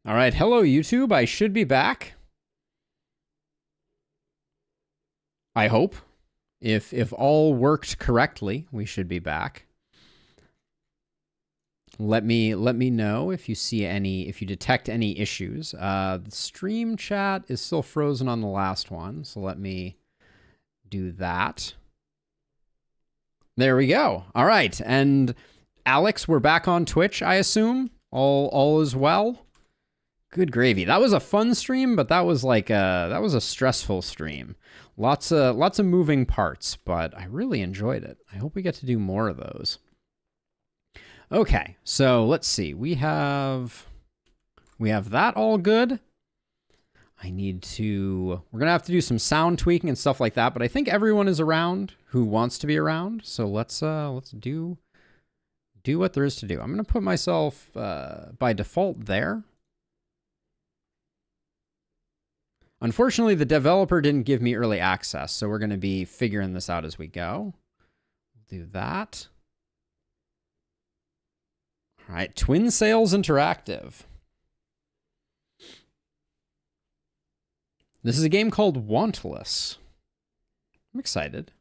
All right, hello YouTube. I should be back. I hope. If all worked correctly, we should be back. Let me know if you see if you detect any issues. The stream chat is still frozen on the last one, so let me do that. There we go. All right, and Alex, we're back on Twitch, I assume. All is well. Good gravy. That was a fun stream, but that was like that was a stressful stream. Lots of moving parts, but I really enjoyed it. I hope we get to do more of those. Okay, so let's see. We have that all good. We're gonna have to do some sound tweaking and stuff like that, but I think everyone is around who wants to be around. So let's do what there is to do. I'm gonna put myself by default there. Unfortunately, the developer didn't give me early access, so we're going to be figuring this out as we go. Do that. All right, Twin Sails Interactive. This is a game called Wantless. I'm excited.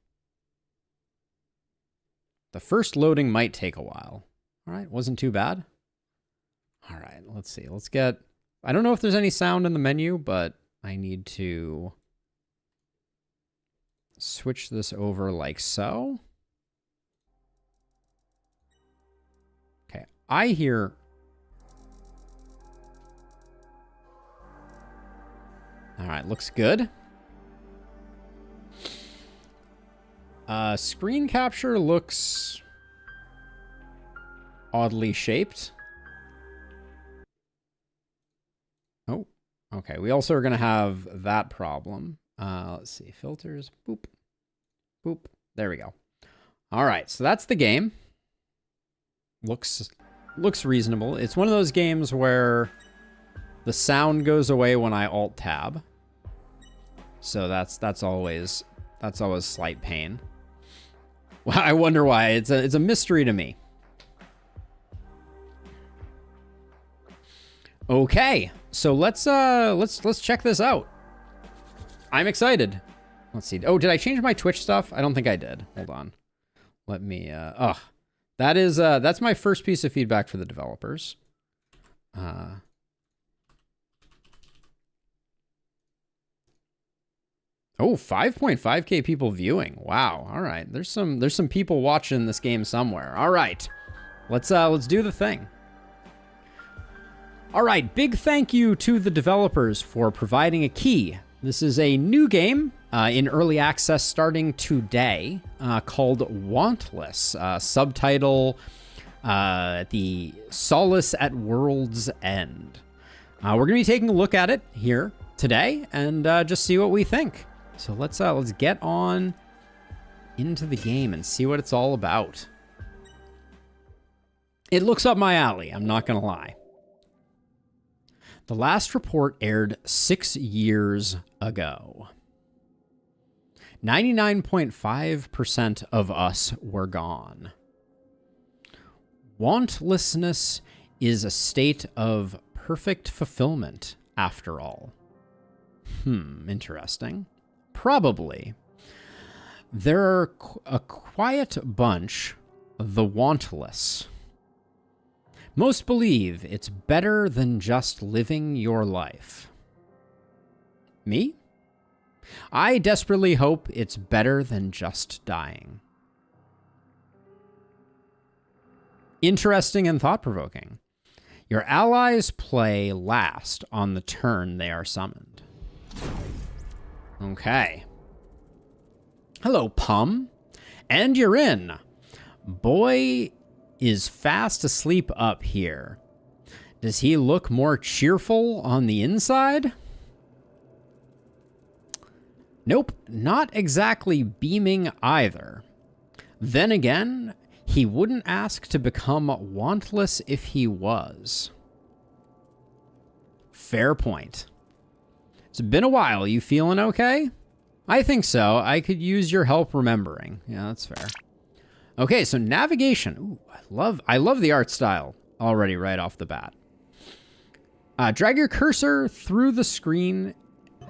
The first loading might take a while. All right, wasn't too bad. All right, let's see. I don't know if there's any sound in the menu, but I need to switch this over like so. Okay, I hear... All right, looks good. Screen capture looks oddly shaped. Oh. Okay, we also are going to have that problem. Let's see, filters, boop, boop. There we go. All right, so that's the game. Looks reasonable. It's one of those games where the sound goes away when I alt tab. So that's always slight pain. Well, I wonder why. It's a mystery to me. Okay, so let's check this out. I'm excited. Let's see. Oh, did I change my Twitch stuff? I don't think I did. Hold on. Let me that's my first piece of feedback for the developers. Oh, 5.5K people viewing. Wow. All right. There's some people watching this game somewhere. All right. Let's do the thing. All right, big thank you to the developers for providing a key. This is a new game in early access starting today called Wantless, subtitle The Solace at World's End. We're going to be taking a look at it here today and just see what we think. So let's get on into the game and see what it's all about. It looks up my alley, I'm not going to lie. The last report aired 6 years ago. 99.5% of us were gone. Wantlessness is a state of perfect fulfillment, after all. Interesting. Probably. There are a quiet bunch, the Wantless. Most believe it's better than just living your life. Me? I desperately hope it's better than just dying. Interesting and thought-provoking. Your allies play last on the turn they are summoned. Okay. Hello, Pum. And you're in. Boy is fast asleep up here. Does he look more cheerful on the inside? Nope, not exactly beaming either. Then again, he wouldn't ask to become wantless if he was. Fair point. It's been a while. You feeling okay? I think so. I could use your help remembering. Yeah, that's fair. Okay, so navigation. Ooh, I love the art style already right off the bat. Drag your cursor through the screen.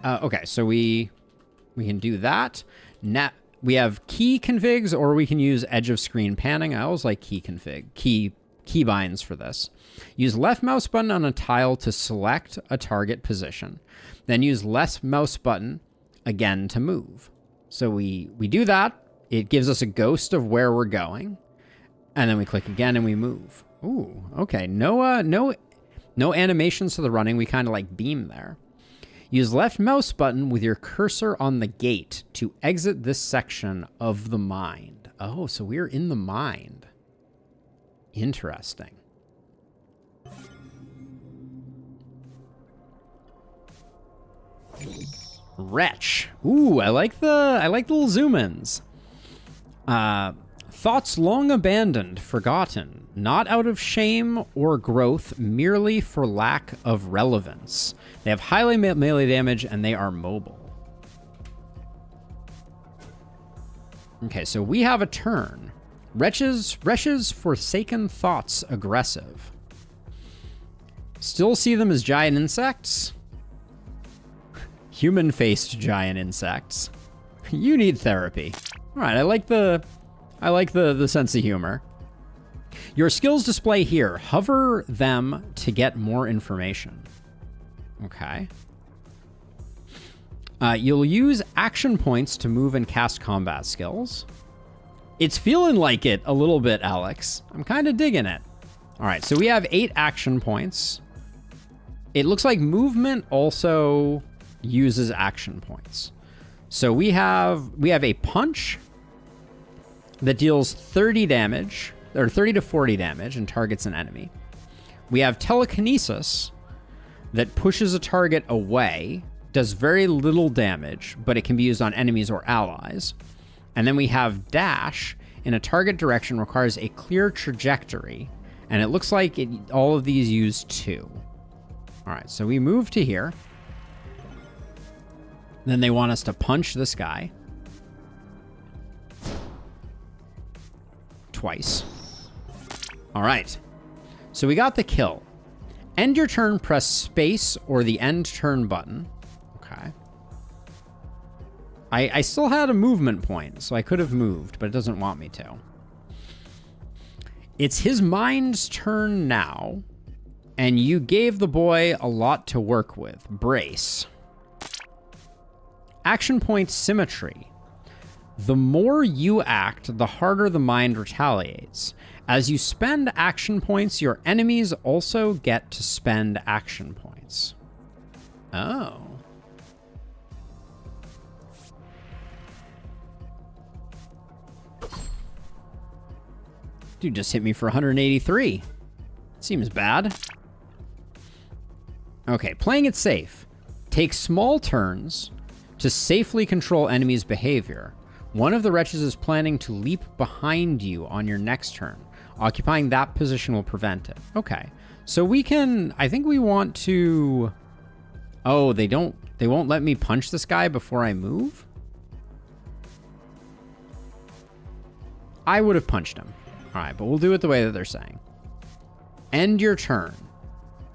Okay, so we can do that. Now we have key configs, or we can use edge of screen panning. I always like key binds for this. Use left mouse button on a tile to select a target position. Then use left mouse button again to move. So we do that. It gives us a ghost of where we're going. And then we click again and we move. Ooh, okay. No animations to the running. We kind of like beam there. Use left mouse button with your cursor on the gate to exit this section of the mind. Oh, so we're in the mind. Interesting. Wretch. Ooh, I like the little zoom-ins. Thoughts long abandoned, forgotten, not out of shame or growth, merely for lack of relevance. They have highly melee damage and they are mobile. Okay, so we have a turn. Wretch's forsaken thoughts aggressive. Still see them as giant insects? Human-faced giant insects. You need therapy. All right, I like the sense of humor. Your skills display here. Hover them to get more information. Okay. You'll use action points to move and cast combat skills. It's feeling like it a little bit, Alex. I'm kind of digging it. All right, so we have 8 action points. It looks like movement also uses action points. So we have a punch that deals 30 damage, or 30 to 40 damage and targets an enemy. We have telekinesis that pushes a target away, does very little damage, but it can be used on enemies or allies. And then we have dash in a target direction, requires a clear trajectory. And it looks like all of these use 2. All right, so we move to here. Then they want us to punch this guy. Twice. All right. So we got the kill. End your turn, press space or the end turn button. Okay. I still had a movement point, so I could have moved, but it doesn't want me to. It's his mind's turn now, and you gave the boy a lot to work with. Brace. Action point symmetry. The more you act, the harder the mind retaliates. As you spend action points, your enemies also get to spend action points. Oh. Dude just hit me for 183. Seems bad. Okay, playing it safe. Take small turns to safely control enemies' behavior. One of the wretches is planning to leap behind you on your next turn. Occupying that position will prevent it. Okay. So we can, I think we want to, oh, they won't let me punch this guy before I move? I would have punched him. All right, but we'll do it the way that they're saying. End your turn.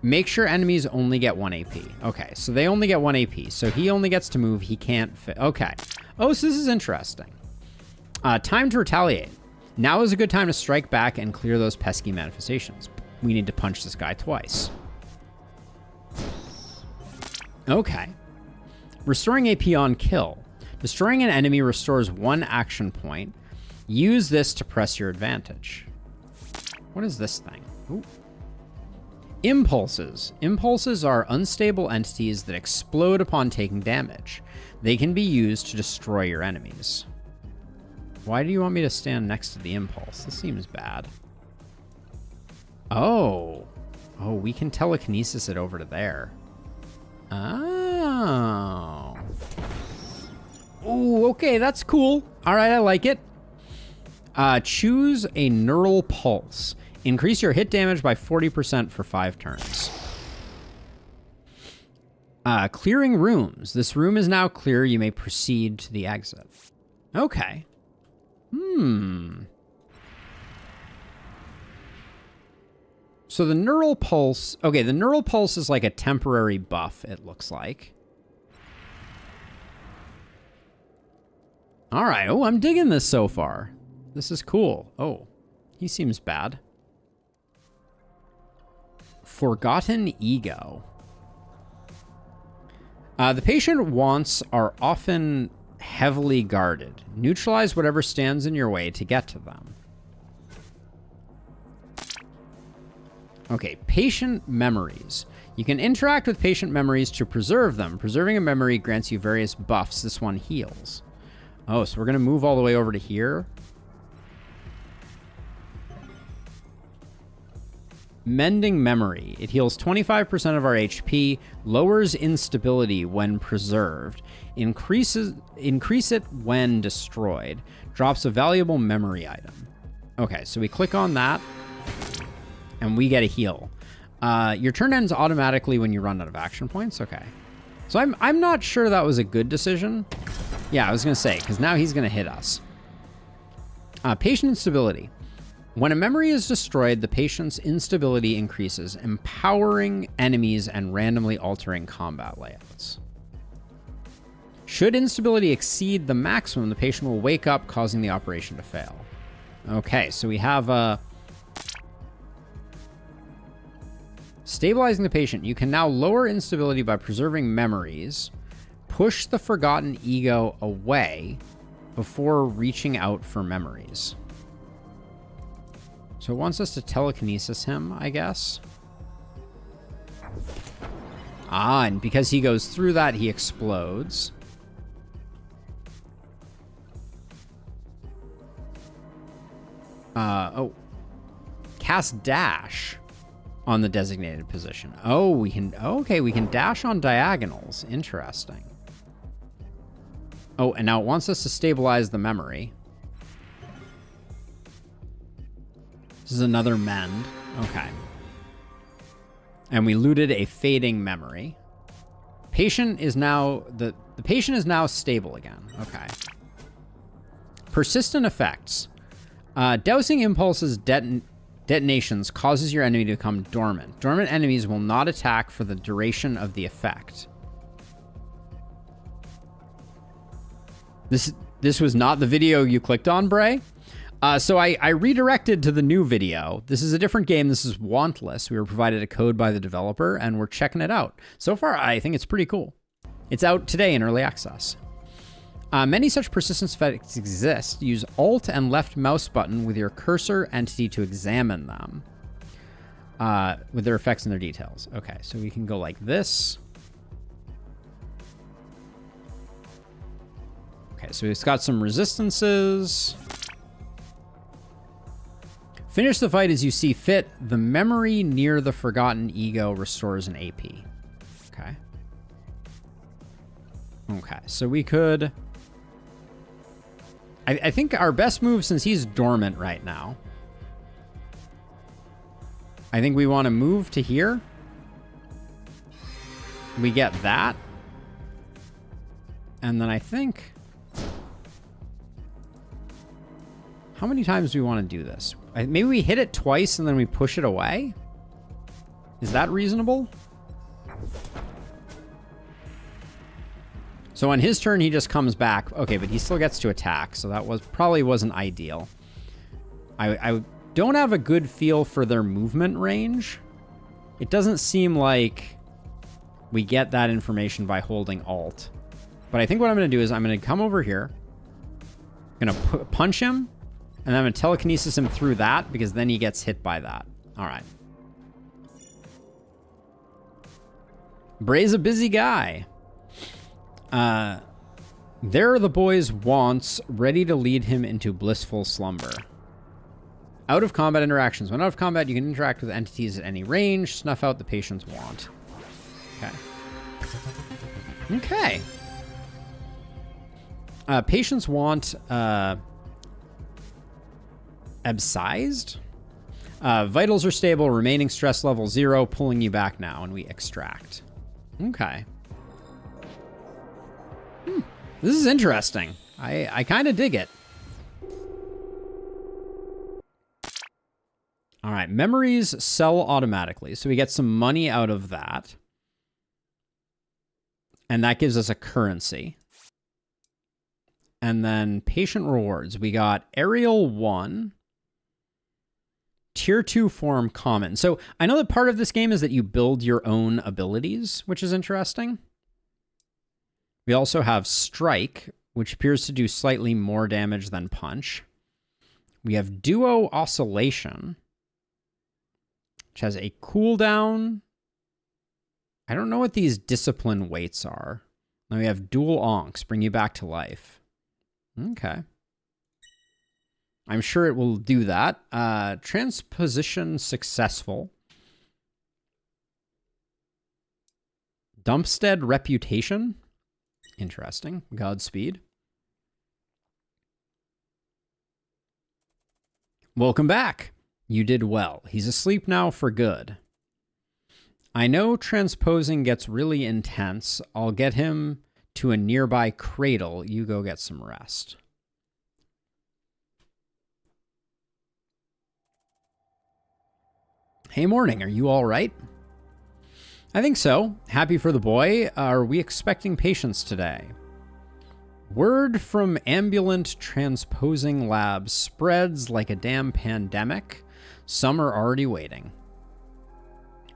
Make sure enemies only get 1 AP. Okay, so they only get 1 AP. So he only gets to move. He can't fit. Okay. Oh, so this is interesting. Time to retaliate. Now is a good time to strike back and clear those pesky manifestations. We need to punch this guy twice. Okay. Restoring AP on kill. Destroying an enemy restores 1 action point. Use this to press your advantage. What is this thing? Ooh. Impulses. Impulses are unstable entities that explode upon taking damage. They can be used to destroy your enemies. Why do you want me to stand next to the impulse? This seems bad. Oh. Oh, we can telekinesis it over to there. Oh. Ooh, okay, that's cool. All right, I like it. Choose a neural pulse. Increase your hit damage by 40% for 5 turns. Clearing rooms. This room is now clear. You may proceed to the exit. Okay. So the neural pulse... Okay, the neural pulse is like a temporary buff, it looks like. All right. Oh, I'm digging this so far. This is cool. Oh, he seems bad. Forgotten ego. The patient wants are often heavily guarded. Neutralize whatever stands in your way to get to them. Okay, patient memories. You can interact with patient memories to preserve them. Preserving a memory grants you various buffs. This one heals. Oh, so we're going to move all the way over to here. Mending memory. It heals 25% of our HP, lowers instability when preserved, increase it when destroyed, drops a valuable memory item. Okay, so we click on that, and we get a heal. Your turn ends automatically when you run out of action points. Okay. So I'm not sure that was a good decision. Yeah, I was going to say, because now he's going to hit us. Patient instability. When a memory is destroyed, the patient's instability increases, empowering enemies and randomly altering combat layouts. Should instability exceed the maximum, the patient will wake up, causing the operation to fail. Okay, so we have stabilizing the patient. You can now lower instability by preserving memories. Push the forgotten ego away before reaching out for memories. So it wants us to telekinesis him, I guess. Ah, and because he goes through that, he explodes. Oh. Cast dash on the designated position. Oh, we can... Okay, we can dash on diagonals. Interesting. Oh, and now it wants us to stabilize the memory. This is another mend. Okay. And we looted a fading memory. Patient is now... The patient is now stable again. Okay. Persistent effects. Dousing impulses detonations causes your enemy to become dormant. Dormant enemies will not attack for the duration of the effect. This was not the video you clicked on, Bray. So I redirected to the new video. This is a different game. This is Wantless. We were provided a code by the developer, and we're checking it out. So far, I think it's pretty cool. It's out today in early access. Many such persistence effects exist. Use Alt and left mouse button with your cursor entity to examine them. With their effects and their details. Okay, so we can go like this. Okay, so it's got some resistances. Finish the fight as you see fit. The memory near the forgotten ego restores an AP. Okay. Okay, so we could... I think our best move, since he's dormant right now, I think we want to move to here. We get that. And then I think... How many times do we want to do this? Maybe we hit it twice and then we push it away? Is that reasonable? So on his turn, he just comes back. Okay, but he still gets to attack, so that probably wasn't ideal. I don't have a good feel for their movement range. It doesn't seem like we get that information by holding Alt. But I think what I'm going to do is I'm going to come over here. I'm going to punch him. And I'm going to telekinesis him through that, because then he gets hit by that. All right. Bray's a busy guy. There are the boy's wants, ready to lead him into blissful slumber. Out of combat interactions. When out of combat, you can interact with entities at any range. Snuff out the patient's want. Okay. Okay. Patient's want... absized. Vitals are stable, remaining stress level 0, pulling you back now, and we extract. Okay. This is interesting. I kind of dig it. All right, memories sell automatically, so we get some money out of that. And that gives us a currency. And then patient rewards. We got Aerial 1. Tier 2 form common. So I know that part of this game is that you build your own abilities, which is interesting. We also have Strike, which appears to do slightly more damage than Punch. We have Duo Oscillation, which has a cooldown. I don't know what these discipline weights are. Then we have Dual Onks, bring you back to life. Okay. I'm sure it will do that. Transposition successful. Dumpstead reputation. Interesting. Godspeed. Welcome back. You did well. He's asleep now for good. I know transposing gets really intense. I'll get him to a nearby cradle. You go get some rest. Hey, morning. Are you all right? I think so. Happy for the boy. Are we expecting patients today? Word from ambulant transposing labs spreads like a damn pandemic. Some are already waiting.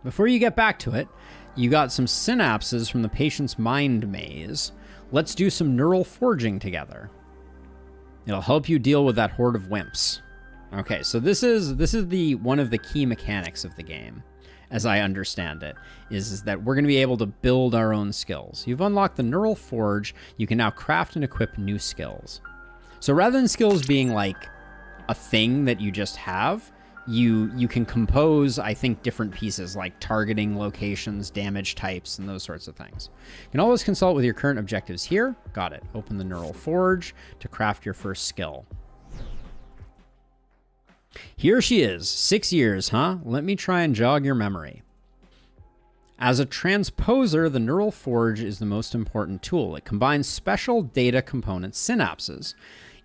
Before you get back to it, you got some synapses from the patient's mind maze. Let's do some neural forging together. It'll help you deal with that horde of wimps. Okay, so this is the one of the key mechanics of the game, as I understand it, is that we're going to be able to build our own skills. You've unlocked the Neural Forge. You can now craft and equip new skills. So rather than skills being like a thing that you just have, you can compose, I think, different pieces like targeting locations, damage types, and those sorts of things. You can always consult with your current objectives here. Got it. Open the Neural Forge to craft your first skill. Here she is. 6 years, huh? Let me try and jog your memory. As a transposer, the Neural Forge is the most important tool. It combines special data component synapses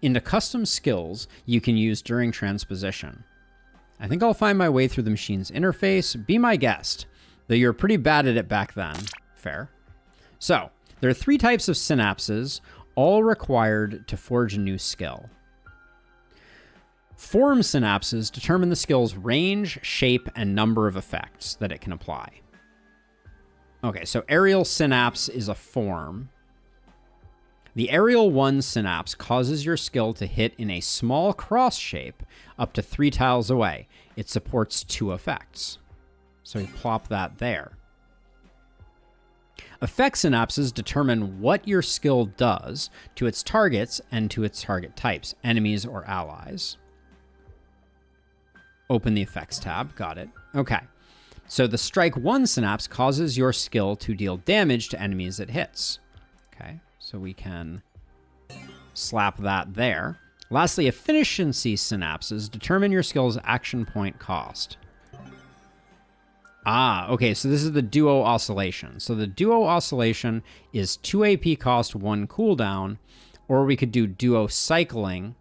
into custom skills you can use during transposition. I think I'll find my way through the machine's interface. Be my guest, though you're pretty bad at it back then. Fair. So, there are 3 types of synapses, all required to forge a new skill. Form synapses determine the skill's range, shape, and number of effects that it can apply. Okay, so aerial synapse is a form. The aerial 1 synapse causes your skill to hit in a small cross shape up to 3 tiles away. It supports 2 effects. So we plop that there. Effect synapses determine what your skill does to its targets and to its target types, enemies or allies. Open the effects tab. Got it. Okay. So the strike 1 synapse causes your skill to deal damage to enemies it hits. Okay. So we can slap that there. Lastly, efficiency synapses determine your skill's action point cost. Ah, okay. So this is the duo oscillation. So the duo oscillation is 2 AP cost, 1 cooldown, or we could do duo cycling,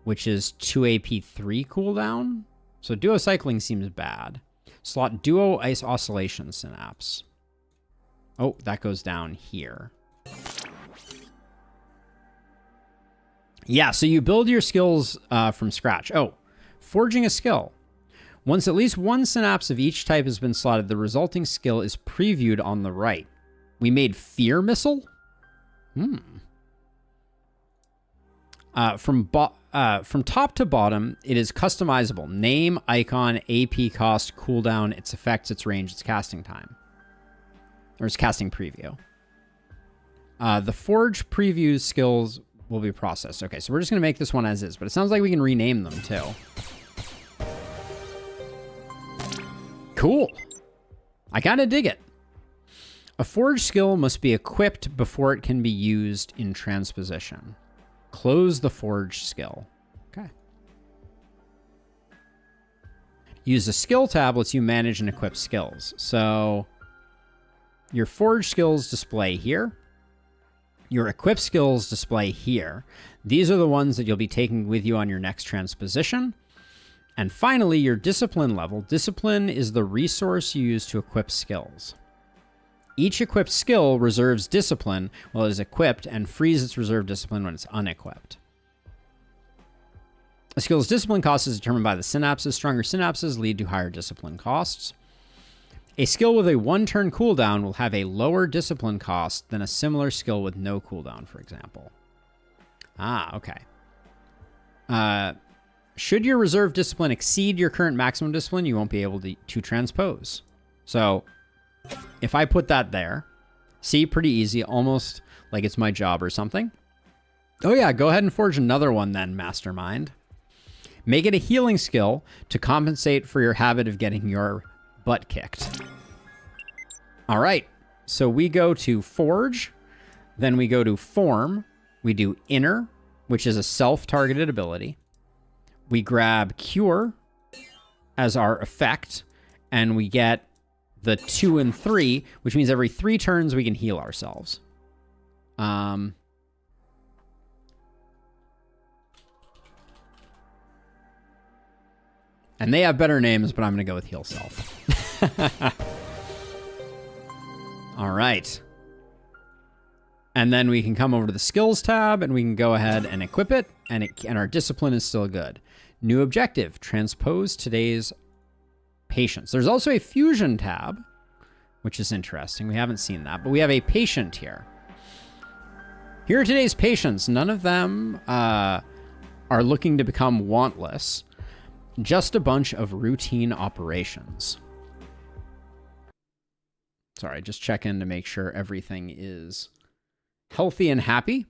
which is 2 AP, 3 cooldown. So duo cycling seems bad. Slot duo ice oscillation synapse. Oh, that goes down here. Yeah, so you build your skills from scratch. Oh, forging a skill. Once at least 1 synapse of each type has been slotted, the resulting skill is previewed on the right. We made Fear Missile? From top to bottom, it is customizable. Name, icon, AP cost, cooldown, its effects, its range, its casting time. Or its casting preview. The Forge preview skills will be processed. Okay, so we're just going to make this one as is, but it sounds like we can rename them too. Cool. I kind of dig it. A Forge skill must be equipped before it can be used in transposition. Close the Forge skill. Okay. Use the skill tab lets you manage and equip skills. So your Forge skills display here. Your equip skills display here. These are the ones that you'll be taking with you on your next transposition. And finally, your discipline level. Discipline is the resource you use to equip skills. Each equipped skill reserves discipline while it is equipped and frees its reserved discipline when it's unequipped. A skill's discipline cost is determined by the synapses. Stronger synapses lead to higher discipline costs. A skill with a 1-turn cooldown will have a lower discipline cost than a similar skill with no cooldown, for example. Ah, okay. Should your reserve discipline exceed your current maximum discipline, you won't be able to transpose. So if I put that there, see, pretty easy, almost like it's my job or something. Oh yeah, go ahead and forge another one then, Mastermind. Make it a healing skill to compensate for your habit of getting your butt kicked. All right, so we go to Forge, then we go to Form, we do Inner, which is a self-targeted ability. We grab Cure as our effect, and we get the 2 and 3, which means every 3 turns we can heal ourselves. And they have better names, but I'm going to go with Heal Self. All right. And then we can come over to the Skills tab, and we can go ahead and equip it, and our discipline is still good. New objective, transpose today's patients. There's also a Fusion tab, which is interesting. We haven't seen that, but we have a patient here. Here are today's patients. None of them are looking to become wantless. Just a bunch of routine operations. Sorry, just check in to make sure everything is healthy and happy.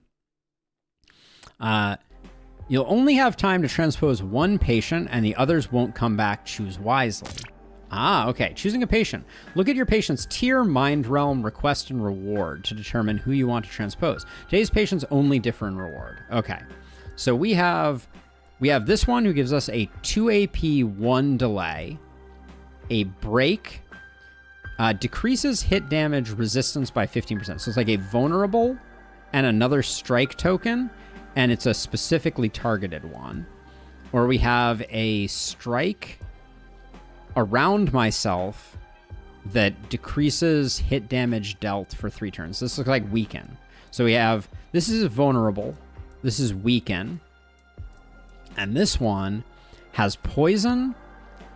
You'll only have time to transpose 1 patient, and the others won't come back. Choose wisely. Ah, okay. Choosing a patient. Look at your patient's tier, mind realm, request, and reward to determine who you want to transpose. Today's patients only differ in reward. Okay. So we have this one who gives us a 2 AP, 1 delay, a break, decreases hit damage resistance by 15%. So it's like a vulnerable and another strike token, and it's a specifically targeted one. Or we have a strike around myself that decreases hit damage dealt for 3 turns. This looks like weaken. So we have, this is vulnerable, this is weaken, and this one has poison,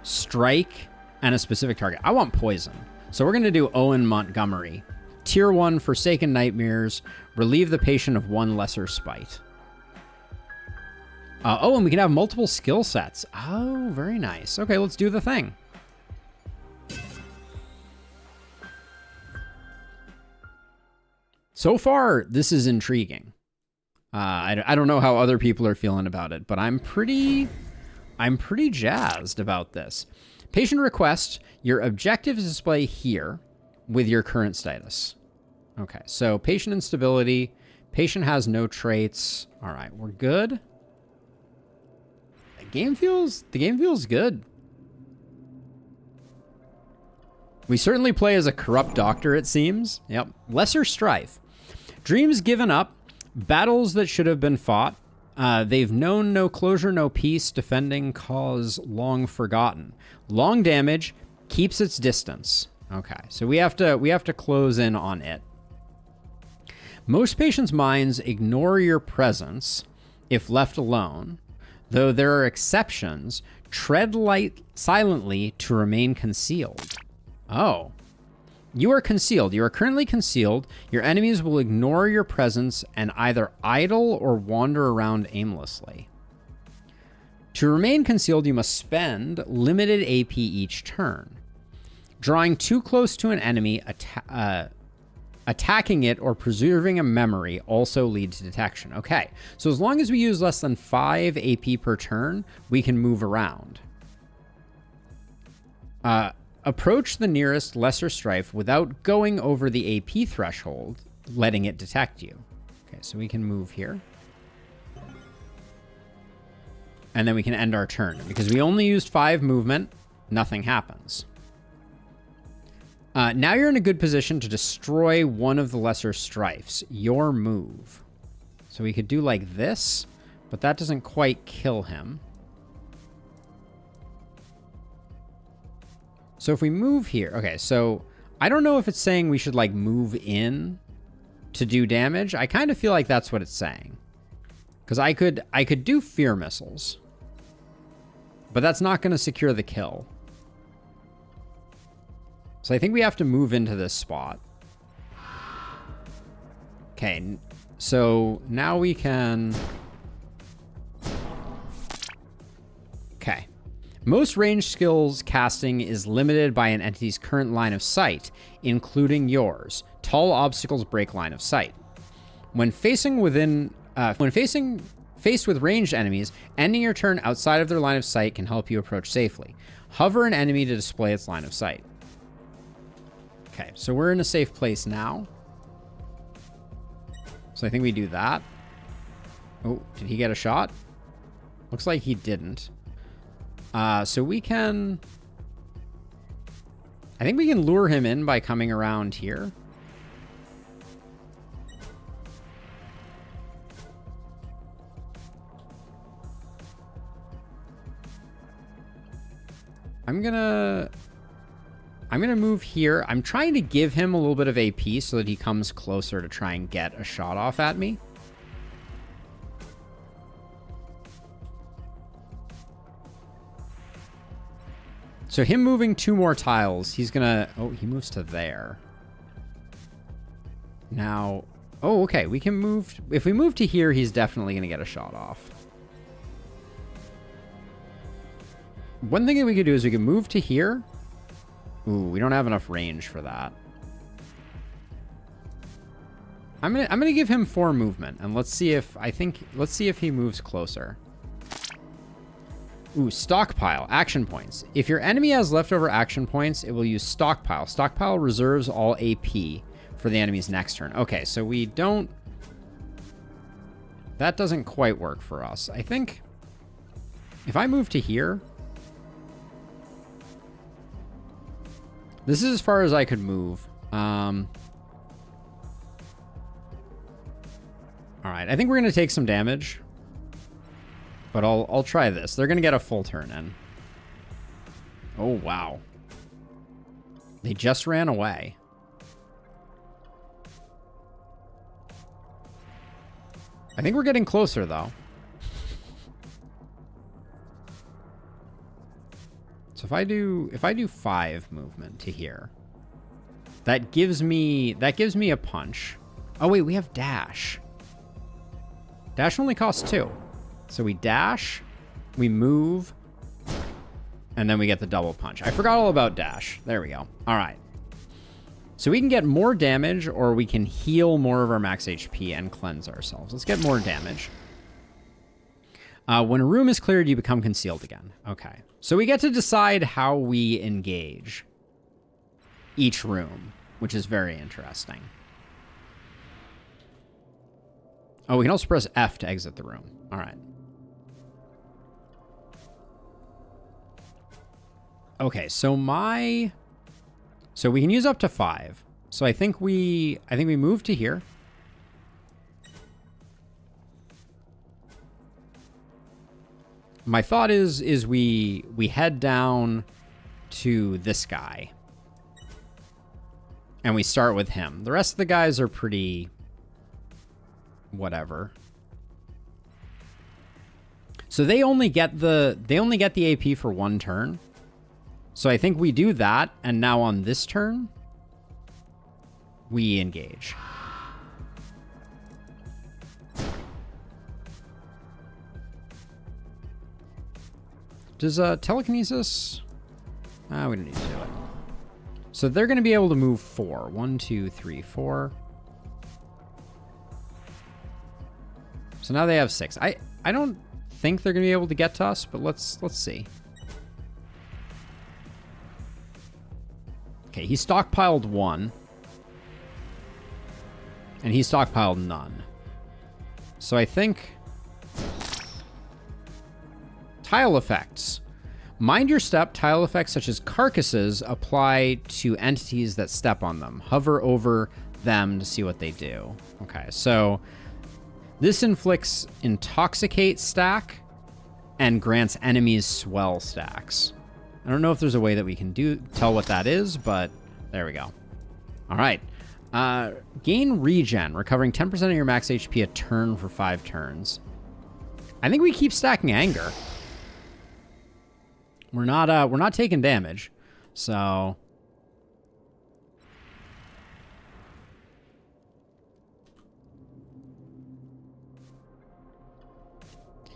strike, and a specific target. I want poison. So we're going to do Owen Montgomery. Tier 1, Forsaken Nightmares. Relieve the patient of 1 lesser spite. Oh, and we can have multiple skill sets. Oh, very nice. Okay, let's do the thing. So far, this is intriguing. I don't know how other people are feeling about it, but I'm pretty jazzed about this. Patient request, your objective is display here with your current status. Okay, so patient instability, patient has no traits. All right, we're good. The game feels good. We certainly play as a corrupt doctor, it seems. Yep. Lesser strife. Dreams given up. Battles that should have been fought. They've known no closure, no peace. Defending cause long forgotten. Long damage. Keeps its distance. Okay, so we have to close in on it. Most patients' minds ignore your presence if left alone, though there are exceptions. Tread silently to remain concealed. Oh. You are concealed. You are currently concealed. Your enemies will ignore your presence and either idle or wander around aimlessly. To remain concealed, you must spend limited AP each turn. Drawing too close to an enemy, attacking it, or preserving a memory also leads to detection. Okay, so as long as we use less than 5 AP per turn, we can move around. Approach the nearest lesser strife without going over the AP threshold, letting it detect you. Okay, so we can move here. And then we can end our turn. Because we only used 5 movement, nothing happens. Now you're in a good position to destroy one of the lesser strifes. Your move. So we could do like this, but that doesn't quite kill him. So if we move here, okay, so I don't know if it's saying we should like move in to do damage. I kind of feel like that's what it's saying. Because I could do fear missiles. But that's not going to secure the kill. So I think we have to move into this spot. Okay, so now we can... Okay. Most range skills casting is limited by an entity's current line of sight, including yours. Tall obstacles break line of sight. When faced with ranged enemies, ending your turn outside of their line of sight can help you approach safely. Hover an enemy to display its line of sight. Okay, so we're in a safe place now. So I think we do that. Oh, did he get a shot? Looks like he didn't. So we can... I think we can lure him in by coming around here. I'm gonna move here. I'm trying to give him a little bit of AP so that he comes closer to try and get a shot off at me. So him moving 2 more tiles, he's gonna... Oh, he moves to there. Now... Oh, okay, we can move... If we move to here, he's definitely gonna get a shot off. One thing that we could do is we can move to here. Ooh, we don't have enough range for that. I'm gonna give him 4 movement, and let's see if he moves closer. Ooh, stockpile, action points. If your enemy has leftover action points, it will use stockpile. Stockpile reserves all AP for the enemy's next turn. Okay, so we don't... That doesn't quite work for us. I think if I move to here... This is as far as I could move. All right, I think we're going to take some damage. But I'll try this. They're going to get a full turn in. Oh, wow. They just ran away. I think we're getting closer, though. So if I do 5 movement to here, that gives me a punch. Oh wait, we have dash. Dash only costs 2. So we dash, we move, and then we get the double punch. I forgot all about dash. There we go. All right. So we can get more damage, or we can heal more of our max HP and cleanse ourselves. Let's get more damage. When a room is cleared, you become concealed again. Okay. So we get to decide how we engage each room, which is very interesting. Oh, we can also press F to exit the room. All right. Okay, so we can use up to 5. So I think we move to here. My thought is we head down to this guy. And we start with him. The rest of the guys are pretty whatever. So they only get the AP for 1 turn. So I think we do that, and now on this turn, we engage. Does telekinesis? We don't need to do it. So they're going to be able to move 4. 1, 2, 3, 4. So now they have 6. I don't think they're going to be able to get to us, but let's see. Okay, he stockpiled 1. And he stockpiled none. So I think... Tile effects. Mind your step, tile effects such as carcasses apply to entities that step on them. Hover over them to see what they do. Okay, so this inflicts intoxicate stack and grants enemies swell stacks. I don't know if there's a way that we can tell what that is, but there we go. All right. Gain regen, recovering 10% of your max HP a turn for 5 turns. I think we keep stacking anger. We're not taking damage, so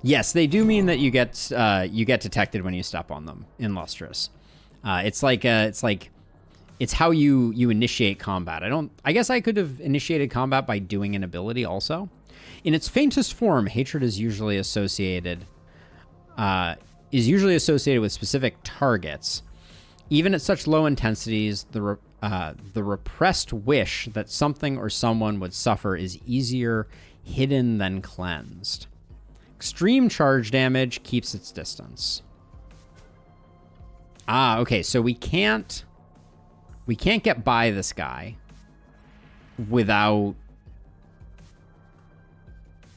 yes, they do mean that you get detected when you step on them in Lustrous. It's how you initiate combat. I guess I could have initiated combat by doing an ability also. In its faintest form, hatred is usually associated with specific targets. Even at such low intensities, the repressed wish that something or someone would suffer is easier hidden than cleansed. Extreme charge damage keeps its distance. Okay, so we can't get by this guy without...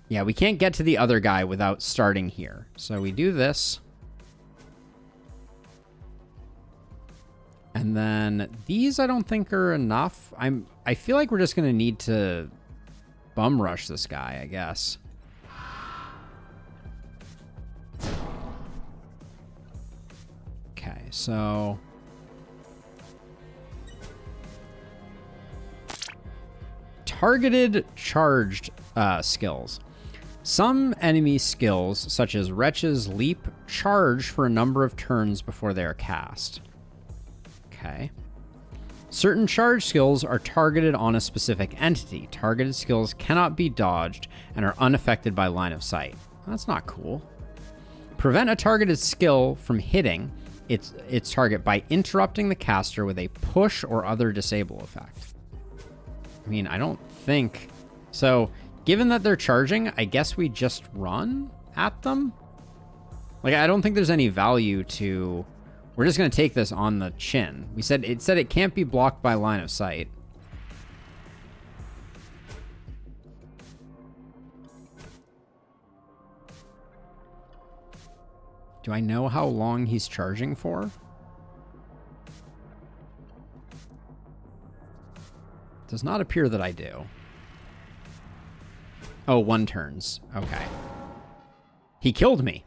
Yeah, we can't get to the other guy without starting here. So we do this. And then these I don't think are enough. I feel like we're just going to need to bum rush this guy, I guess. Okay, so targeted charged skills. Some enemy skills, such as Wretch's Leap, charge for a number of turns before they are cast. Okay. Certain charge skills are targeted on a specific entity. Targeted skills cannot be dodged and are unaffected by line of sight. That's not cool. Prevent a targeted skill from hitting its target by interrupting the caster with a push or other disable effect. I mean, I don't think... So, given that they're charging, I guess we just run at them? Like, I don't think there's any value to... We're just going to take this on the chin. It said it can't be blocked by line of sight. Do I know how long he's charging for? Does not appear that I do. Oh, 1 turns. Okay. He killed me.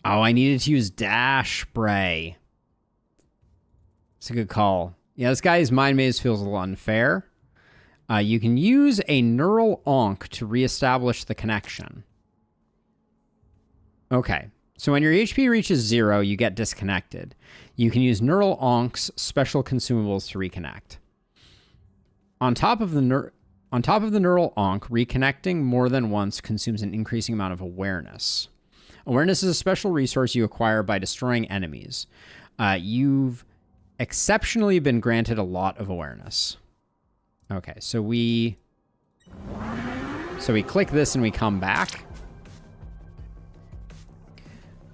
Oh, I needed to use Dash Spray. It's a good call. Yeah, this guy's Mind Maze feels a little unfair. You can use a Neural Onk to reestablish the connection. Okay. So when your HP reaches 0, you get disconnected. You can use Neural Onk's special consumables to reconnect. On top of the Neural Onk, reconnecting more than once consumes an increasing amount of awareness. Awareness is a special resource you acquire by destroying enemies. You've exceptionally been granted a lot of awareness. Okay, so we click this and we come back.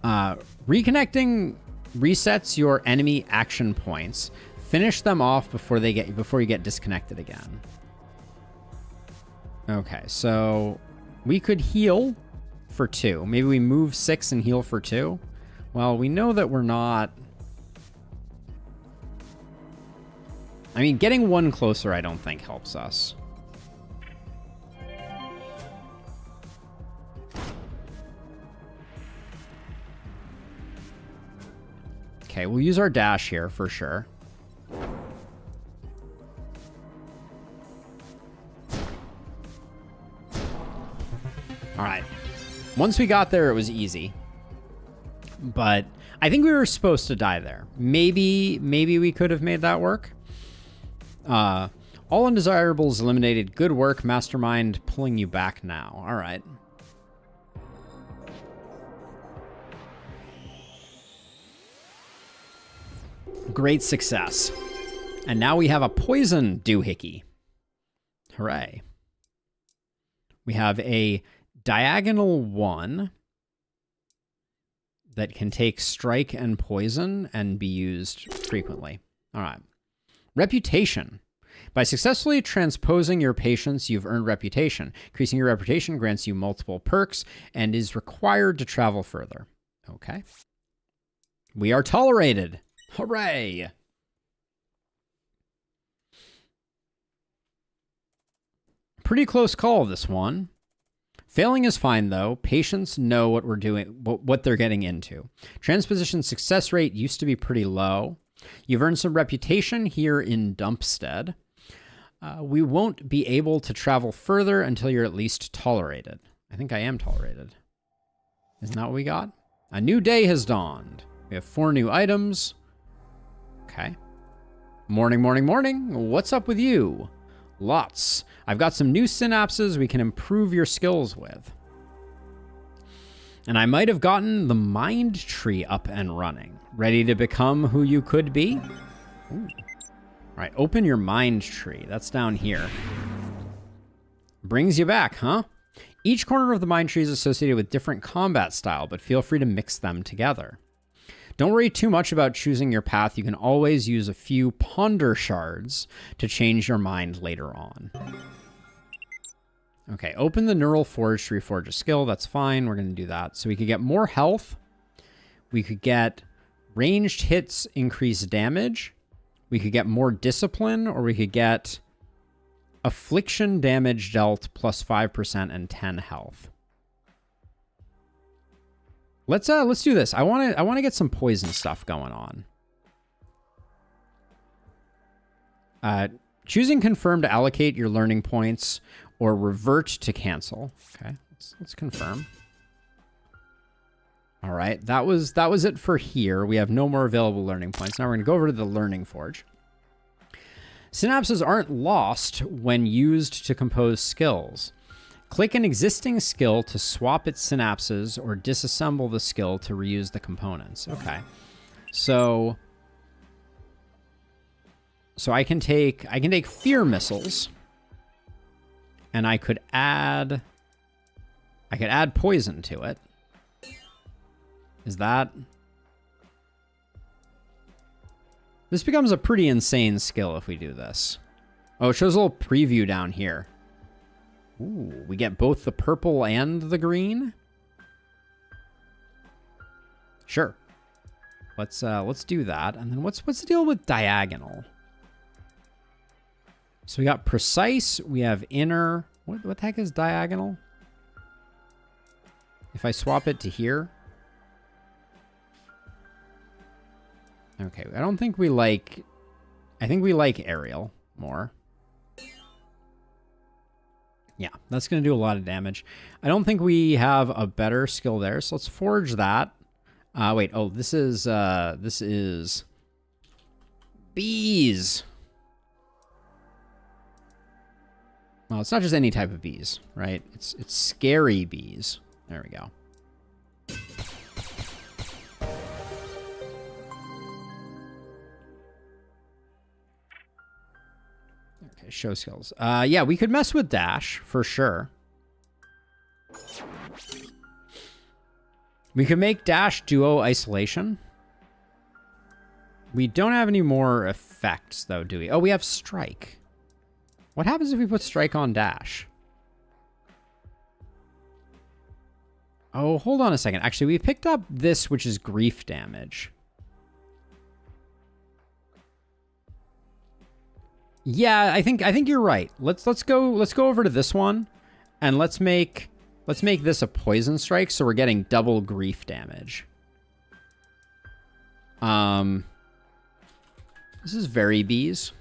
Reconnecting resets your enemy action points. Finish them off before you get disconnected again. Okay, so we could heal for 2. Maybe we move 6 and heal for 2. Well, we know that we're not... I mean, getting 1 closer I don't think helps us. Okay, we'll use our dash here for sure. All right. Once we got there, it was easy. But I think we were supposed to die there. Maybe we could have made that work. All undesirables eliminated. Good work, Mastermind. Pulling you back now. All right. Great success. And now we have a poison doohickey. Hooray. We have a diagonal 1 that can take strike and poison and be used frequently. All right. Reputation. By successfully transposing your patients, you've earned reputation. Increasing your reputation grants you multiple perks and is required to travel further. Okay. We are tolerated. Hooray! Pretty close call, this one. Failing is fine, though. Patients know what we're doing, what they're getting into. Transposition success rate used to be pretty low. You've earned some reputation here in Dumpstead. We won't be able to travel further until you're at least tolerated. I think I am tolerated. Isn't that what we got? A new day has dawned. We have 4 new items. Okay. Morning, morning, morning. What's up with you? Lots. I've got some new synapses we can improve your skills with. And I might have gotten the mind tree up and running. Ready to become who you could be? Ooh. All right, open your mind tree. That's down here. Brings you back, huh? Each corner of the mind tree is associated with different combat style, but feel free to mix them together. Don't worry too much about choosing your path. You can always use a few ponder shards to change your mind later on. Okay, open the neural forge to reforge a skill. That's fine. We're going to do that. So we could get more health. We could get ranged hits increase damage. We could get more discipline, or we could get affliction damage dealt plus 5% and 10 health. Let's do this. I want to get some poison stuff going on. Choosing confirm to allocate your learning points or revert to cancel. Okay, let's confirm. All right, that was it for here. We have no more available learning points. Now we're going to go over to the learning forge. Synapses aren't lost when used to compose skills. Click an existing skill to swap its synapses or disassemble the skill to reuse the components. Okay. So I can take fear missiles and I could add poison to it. Is that... This becomes a pretty insane skill if we do this. Oh, it shows a little preview down here. Ooh, we get both the purple and the green? Sure. Let's do that. And then what's the deal with diagonal? So we got precise, we have inner. What the heck is diagonal? If I swap it to here. Okay, I don't think we like... I think we like aerial more. Yeah, that's going to do a lot of damage. I don't think we have a better skill there, so let's forge that. Wait, oh, this is bees. Well, it's not just any type of bees, right? It's scary bees. There we go. Okay, show skills. Yeah, we could mess with dash for sure. We could make dash duo isolation. We don't have any more effects though, do we? Oh, we have strike. What happens if we put strike on dash? Oh, hold on a second. Actually, we picked up this, which is grief damage. Yeah, I think you're right. Let's go over to this one, and let's make this a poison strike, so we're getting double grief damage. This is very bees.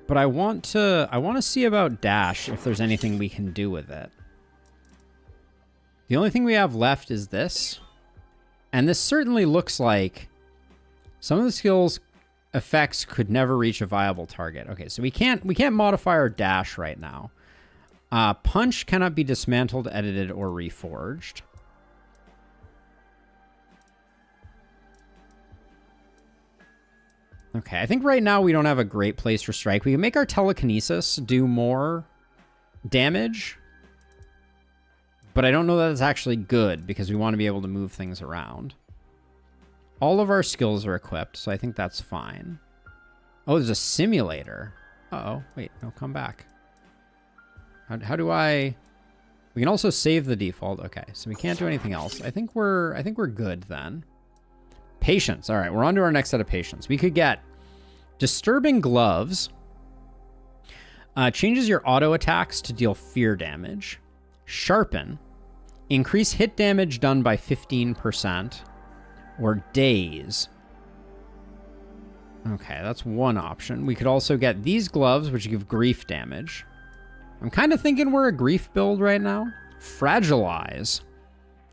But I want to see about dash if there's anything we can do with it. The only thing we have left is this. And this certainly looks like some of the skills effects could never reach a viable target. Okay, so we can't modify our dash right now. Punch cannot be dismantled, edited, or reforged. Okay, I think right now we don't have a great place for strike. We can make our telekinesis do more damage, but I don't know that it's actually good because we want to be able to move things around. All of our skills are equipped, so I think that's fine. Oh, there's a simulator. Uh-oh. Wait, no, come back. How do I... We can also save the default. Okay, so we can't do anything else. I think we're good then. Patience. All right, we're on to our next set of patience. We could get Disturbing Gloves. Changes your auto attacks to deal fear damage. Sharpen. Increase hit damage done by 15%. Or Daze. Okay, that's one option. We could also get these gloves, which give grief damage. I'm kind of thinking we're a grief build right now. Fragilize.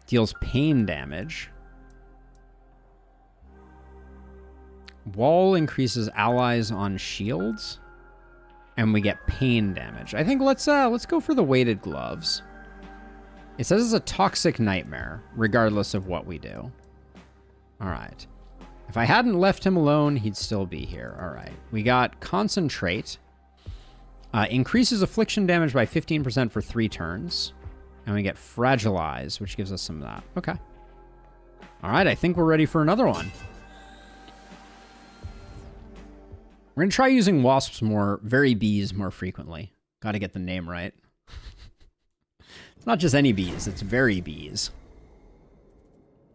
Deals pain damage. Wall increases allies on shields. And we get pain damage. I think let's go for the weighted gloves. It says it's a toxic nightmare, regardless of what we do. All right. If I hadn't left him alone, he'd still be here. All right. We got Concentrate. Increases affliction damage by 15% for 3 turns. And we get Fragilize, which gives us some of that. Okay. All right. I think we're ready for another one. We're going to try using wasps more, very bees more frequently. Got to get the name right. It's not just any bees, it's very bees.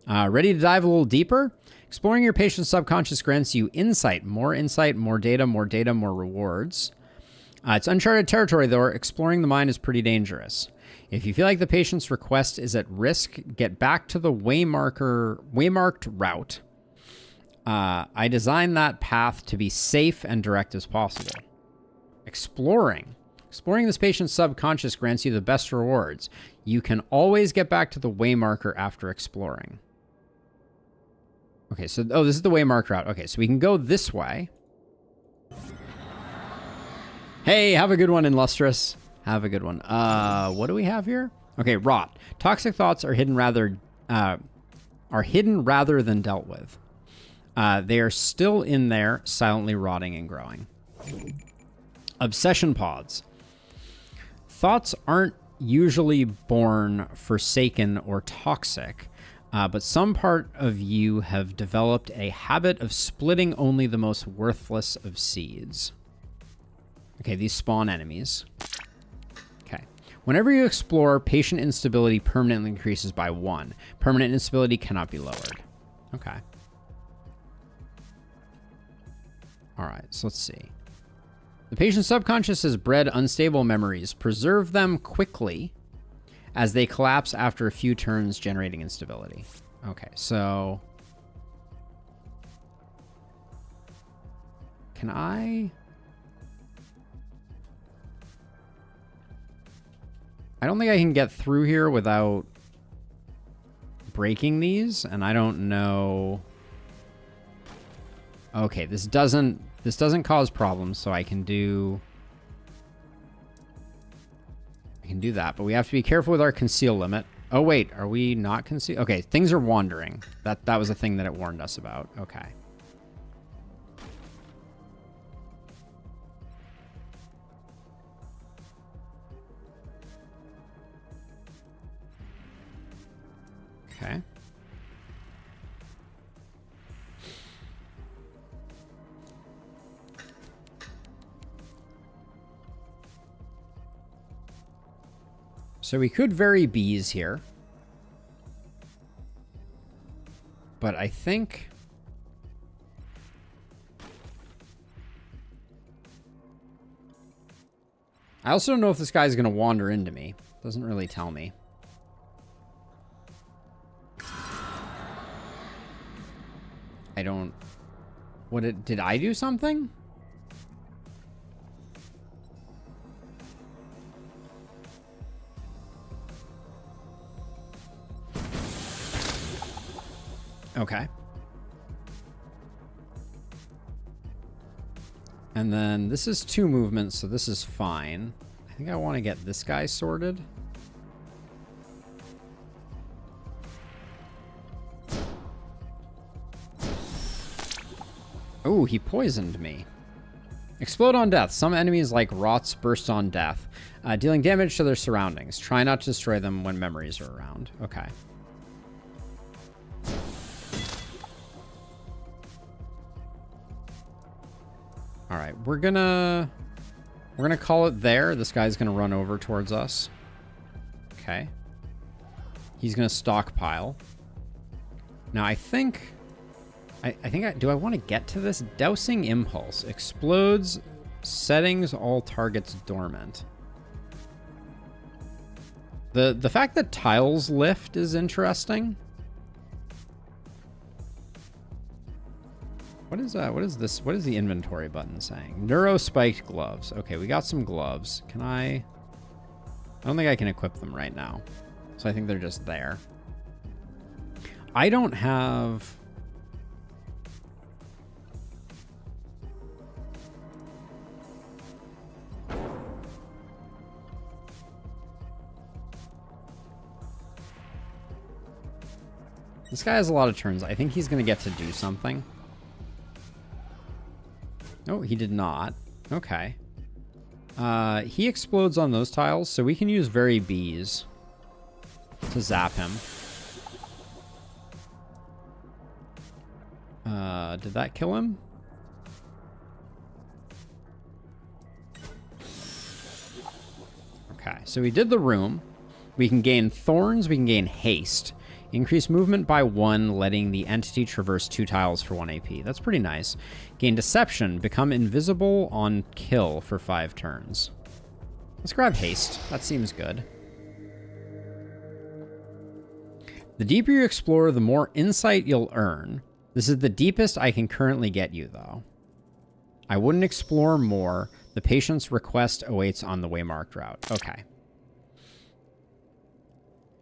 Ready to dive a little deeper? Exploring your patient's subconscious grants you insight, more data, more rewards. It's uncharted territory, though. Exploring the mind is pretty dangerous. If you feel like the patient's request is at risk, get back to the waymarked route. I designed that path to be safe and direct as possible. Exploring. Exploring this patient's subconscious grants you the best rewards. You can always get back to the waymarker after exploring. Okay, so, oh, this is the waymarked route. Okay, so we can go this way. Hey, have a good one, Illustrious. Have a good one. What do we have here? Okay, rot. Toxic thoughts are hidden rather than dealt with. They are still in there, silently rotting and growing. Obsession pods. Thoughts aren't usually born forsaken or toxic, but some part of you have developed a habit of splitting only the most worthless of seeds. Okay, these spawn enemies. Okay. Whenever you explore, patient instability permanently increases by 1. Permanent instability cannot be lowered. Okay. All right, so let's see. The patient's subconscious has bred unstable memories. Preserve them quickly as they collapse after a few turns, generating instability. Okay, so... Can I don't think I can get through here without breaking these, and I don't know... Okay, this doesn't cause problems, so I can do that, but we have to be careful with our conceal limit. Oh wait, are we not conceal? Okay, things are wandering. That was a thing that it warned us about. Okay. Okay. So we could vary bees here. But I think... I also don't know if this guy's going to wander into me. Doesn't really tell me. I don't... Did I do something? Okay. And then this is 2 movements, so this is fine. I think I want to get this guy sorted. Oh, he poisoned me. Explode on death. Some enemies like rots burst on death, dealing damage to their surroundings. Try not to destroy them when memories are around. Okay. All right, we're gonna call it there. This guy's gonna run over towards us. Okay. He's gonna stockpile. Now I think do I want to get to this? Dousing impulse explodes settings all targets dormant. The fact that tiles lift is interesting. What is this? What is the inventory button saying? Neuro spiked gloves. Okay, we got some gloves. Can I don't think I can equip them right now. So I think they're just there. I don't have This guy has a lot of turns. I think he's going to get to do something. Oh, he did not. Okay. He explodes on those tiles, so we can use Very Bees to zap him. Did that kill him? Okay, so we did the room. We can gain thorns, we can gain haste. Increase movement by 1, letting the entity traverse 2 tiles for 1 AP. That's pretty nice. Gain deception, become invisible on kill for 5 turns. Let's grab haste. That seems good. The deeper you explore, the more insight you'll earn. This is the deepest I can currently get you, though. I wouldn't explore more. The patient's request awaits on the waymarked route. Okay.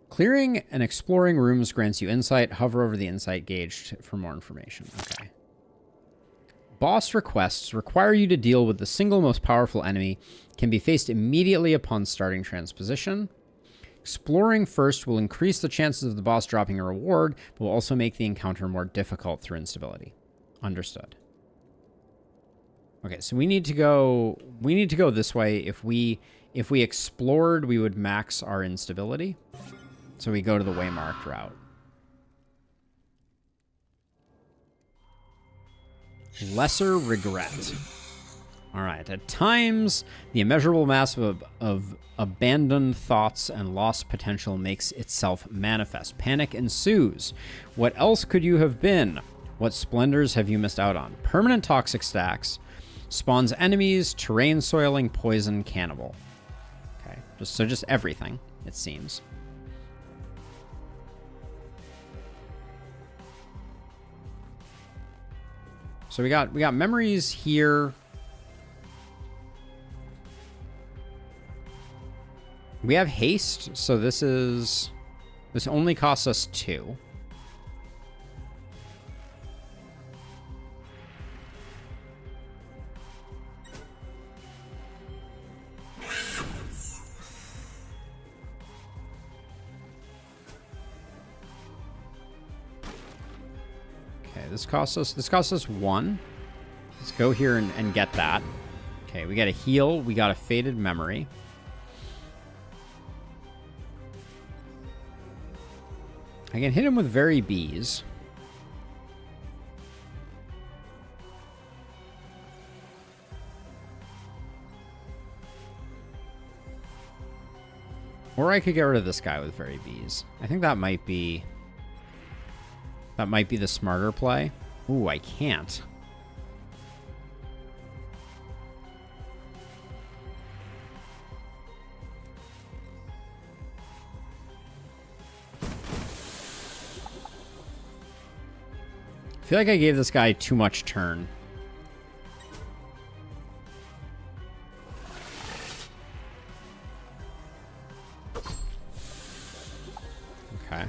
Clearing and exploring rooms grants you insight. Hover over the insight gauge for more information. Okay. Boss requests require you to deal with the single most powerful enemy. Can be faced immediately upon starting transposition. Exploring first will increase the chances of the boss dropping a reward, but will also make the encounter more difficult through instability. Understood. Okay, so we need to go this way. If we explored, we would max our instability. So we go to the waymarked route. Lesser regret. All right. At times, the immeasurable mass of abandoned thoughts and lost potential makes itself manifest. Panic ensues. What else could you have been? What splendors have you missed out on? Permanent toxic stacks. Spawns enemies, terrain soiling, poison, cannibal. Okay. Just everything, it seems. So we got memories here. We have haste, so this only costs us 2. This costs us 1. Let's go here and get that. Okay, we got a heal. We got a faded memory. I can hit him with Very Bees. Or I could get rid of this guy with Very Bees. I think that might be the smarter play. Ooh, I can't. I feel like I gave this guy too much turn. Okay.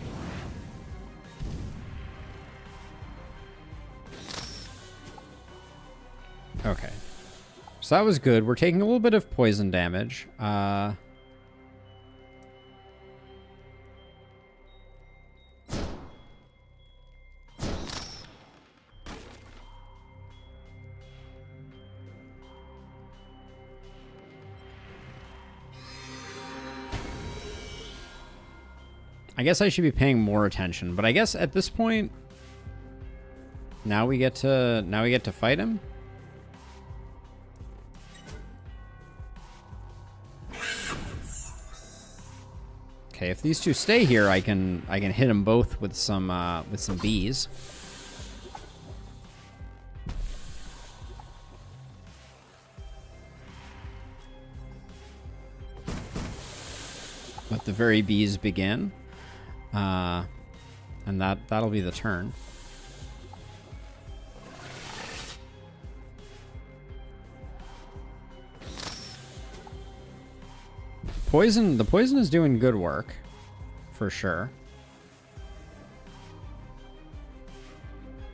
Okay. So that was good. We're taking a little bit of poison damage. I guess I should be paying more attention, but I guess at this point now we get to fight him. Okay, if these two stay here, I can hit them both with some bees. Let the very bees begin. And that'll be the turn. The poison is doing good work, for sure.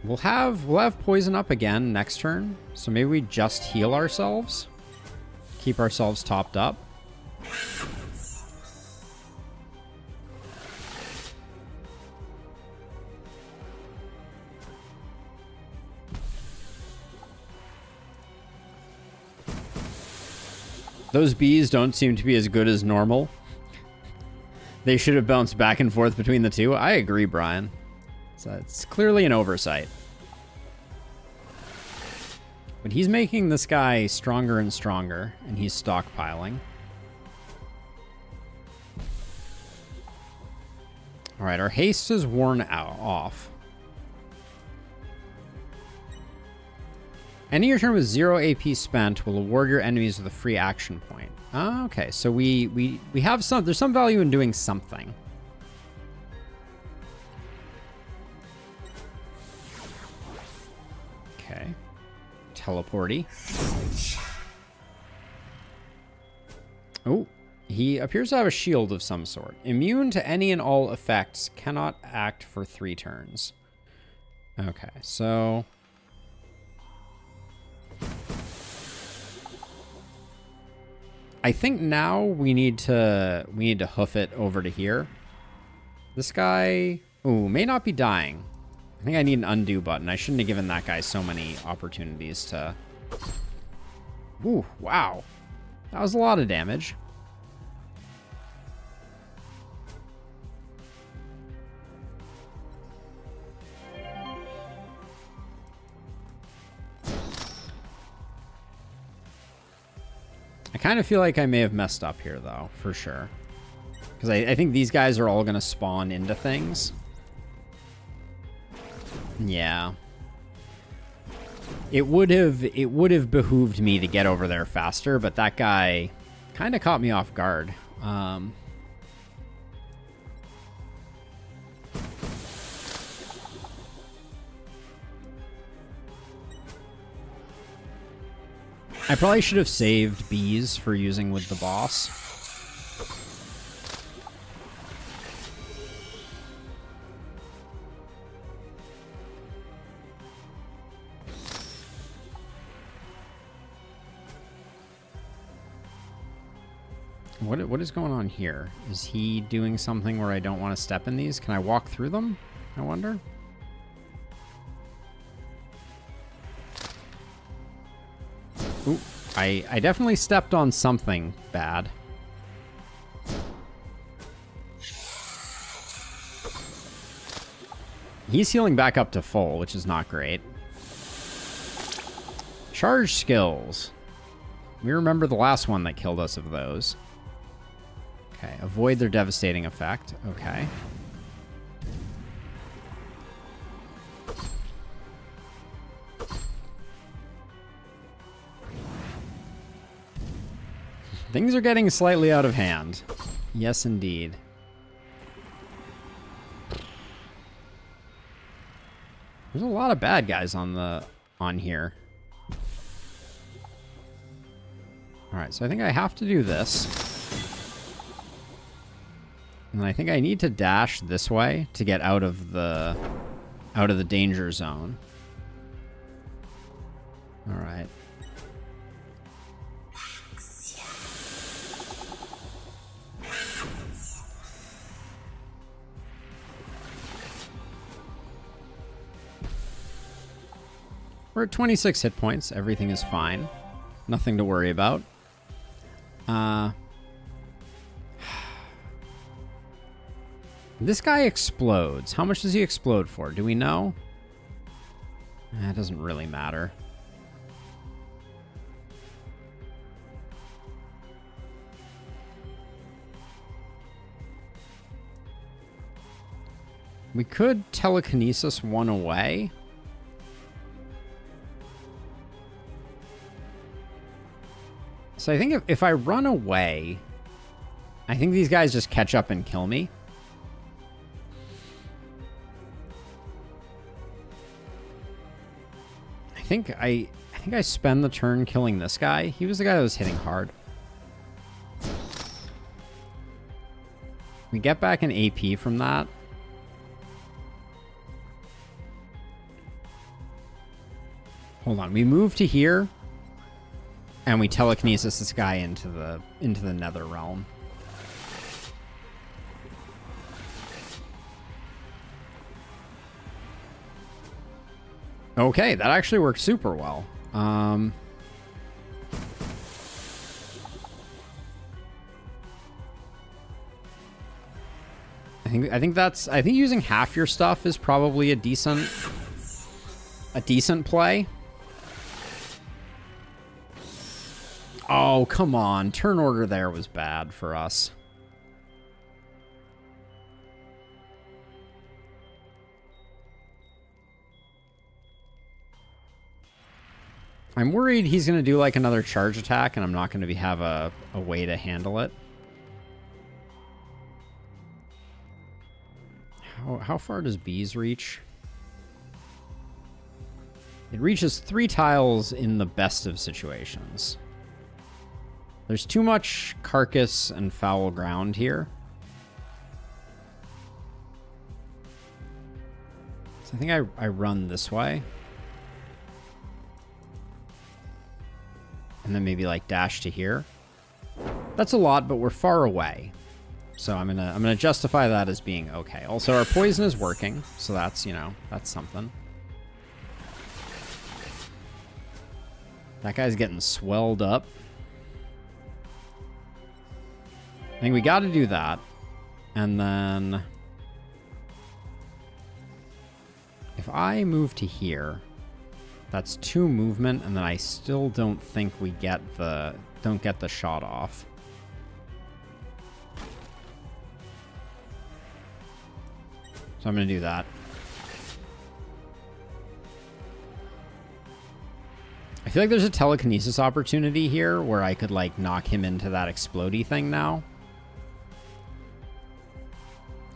We'll have poison up again next turn, so maybe we just heal ourselves, keep ourselves topped up. Those bees don't seem to be as good as normal. They should have bounced back and forth between the two. I agree, Brian. So it's clearly an oversight. But he's making this guy stronger and stronger, and he's stockpiling. All right, our haste is worn off. Ending your turn with 0 AP spent will award your enemies with a free action point. Oh, okay, so we have some. There's some value in doing something. Okay, teleporty. Oh, he appears to have a shield of some sort. Immune to any and all effects. Cannot act for 3 turns. Okay, so. I think now we need to hoof it over to here. This guy, ooh, may not be dying. I think I need an undo button. I shouldn't have given that guy so many opportunities to. Ooh, wow. That was a lot of damage. I kind of feel like I may have messed up here, though, for sure. Because I think these guys are all going to spawn into things. Yeah. It would have behooved me to get over there faster, but that guy kind of caught me off guard. I probably should have saved bees for using with the boss. What is going on here? Is he doing something where I don't want to step in these? Can I walk through them? I wonder. Ooh, I definitely stepped on something bad. He's healing back up to full, which is not great. Charge skills. We remember the last one that killed us of those. Okay, avoid their devastating effect. Okay. Things are getting slightly out of hand. Yes, indeed. There's a lot of bad guys on here. All right, so I think I have to do this. And I think I need to dash this way to get out of the danger zone. All right. We're at 26 hit points. Everything is fine. Nothing to worry about. This guy explodes. How much does he explode for? Do we know? That doesn't really matter. We could telekinesis one away. So I think if I run away, I think these guys just catch up and kill me. I think I spend the turn killing this guy. He was the guy that was hitting hard. We get back an AP from that. Hold on, we move to here, and we telekinesis this guy into the nether realm. Okay, that actually worked super well. I think using half your stuff is probably a decent play. Oh, come on. Turn order there was bad for us. I'm worried he's going to do like another charge attack and I'm not going to have a way to handle it. How far does bees reach? It reaches 3 tiles in the best of situations. There's too much carcass and foul ground here. So I think I run this way. And then maybe like dash to here. That's a lot, but we're far away. So I'm gonna justify that as being okay. Also, our poison is working, so that's, you know, that's something. That guy's getting swelled up. I think we got to do that. And then if I move to here, that's 2 movement, and then I still don't think we get the shot off. So I'm going to do that. I feel like there's a telekinesis opportunity here where I could like knock him into that explodey thing now.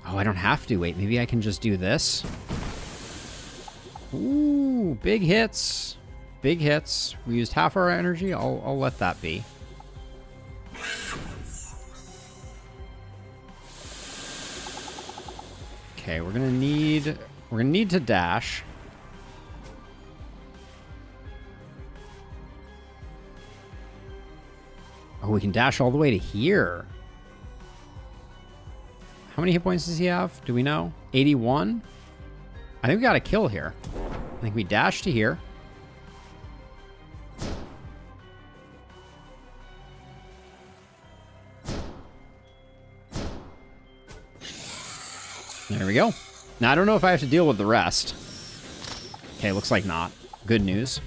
Oh, I don't have to. Wait, maybe I can just do this. Ooh, big hits. Big hits. We used half our energy. I'll let that be. Okay, we're gonna need to dash. Oh, we can dash all the way to here. How many hit points does he have? Do we know? 81? I think we got a kill here. I think we dash to here. There we go. Now, I don't know if I have to deal with the rest. Okay, looks like not. Good news.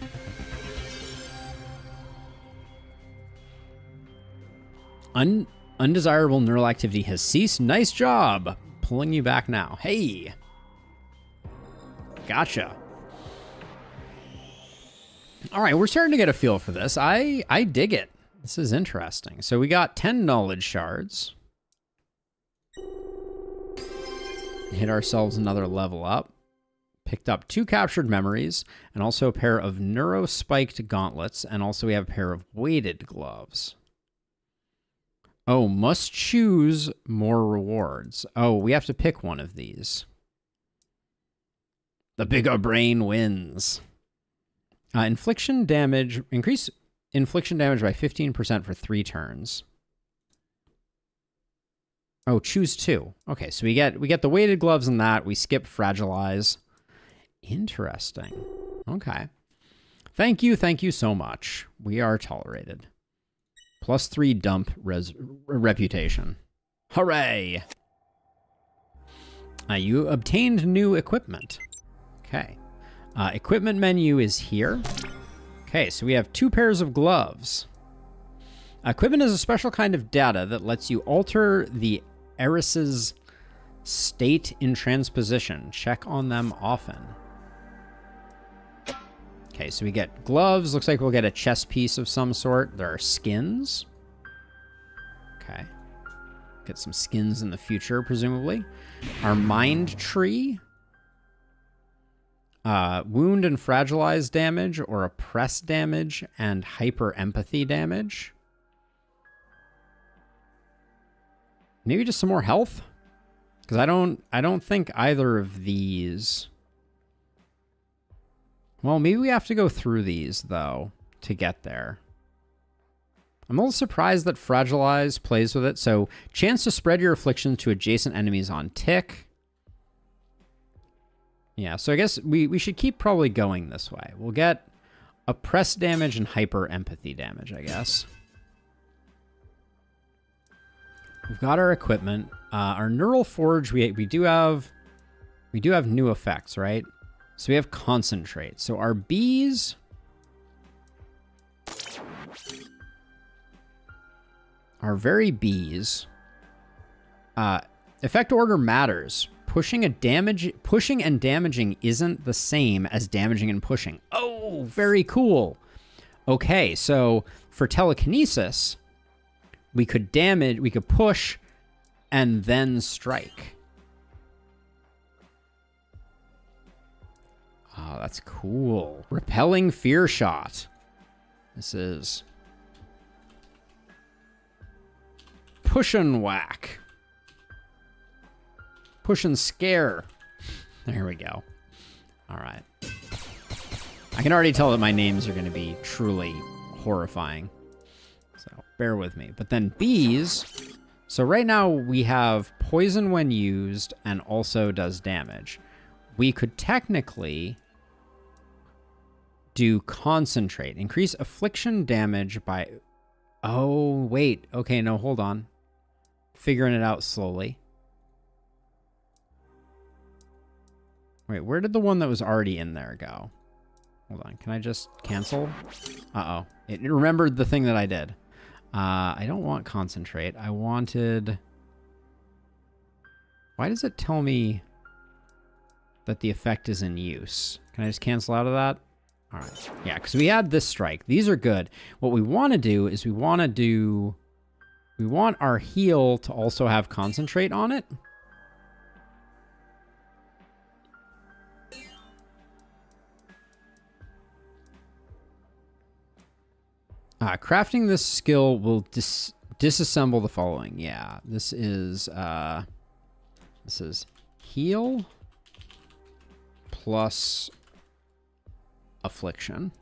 Undesirable neural activity has ceased. Nice job. Pulling you back now. Hey. Gotcha. All right, we're starting to get a feel for this. I dig it. This is interesting. So we got 10 knowledge shards. Hit ourselves another level up. Picked up 2 captured memories and also a pair of neuro-spiked gauntlets. And also we have a pair of weighted gloves. Oh, must choose more rewards. Oh, we have to pick one of these. The bigger brain wins. Infliction damage. Increase infliction damage by 15% for 3 turns. Oh, choose 2. Okay, so we get the weighted gloves and that. We skip fragilize. Interesting. Okay. Thank you so much. We are tolerated. +3 dump reputation. Hooray! You obtained new equipment. Okay. Equipment menu is here. Okay, so we have 2 pairs of gloves. Equipment is a special kind of data that lets you alter the Eris's State in transposition. Check on them often. Okay, so we get gloves. Looks like we'll get a chest piece of some sort. There are skins. Okay. Get some skins in the future, presumably. Our mind tree. Wound and fragilize damage, or oppress damage, and hyper empathy damage. Maybe just some more health? Because I don't think either of these... Well, maybe we have to go through these, though, to get there. I'm a little surprised that Fragilize plays with it. So, chance to spread your affliction to adjacent enemies on tick. Yeah, so I guess we should keep probably going this way. We'll get oppress damage and hyper empathy damage, I guess. We've got our equipment. Our Neural Forge, we do have new effects, right? So we have Concentrate. So our bees... Our very bees... effect order matters. Pushing and damaging isn't the same as damaging and pushing. Oh, very cool. Okay, so for telekinesis... We could push, and then strike. Oh, that's cool. Repelling fear shot. This is... Push and whack. Push and scare. There we go. All right. I can already tell that my names are going to be truly horrifying. So bear with me. But then bees. So right now we have poison when used and also does damage. We could technically do concentrate. Increase affliction damage by... Oh, wait. Okay, no, hold on. Figuring it out slowly. Wait, where did the one that was already in there go? Hold on. Can I just cancel? Uh-oh. It remembered the thing that I did. I don't want concentrate. I wanted... Why does it tell me that the effect is in use? Can I just cancel out of that? All right. Yeah, because we had this strike. These are good. What we want to do is we want our heal to also have concentrate on it. Crafting this skill will disassemble the following. Yeah, this is heal plus affliction.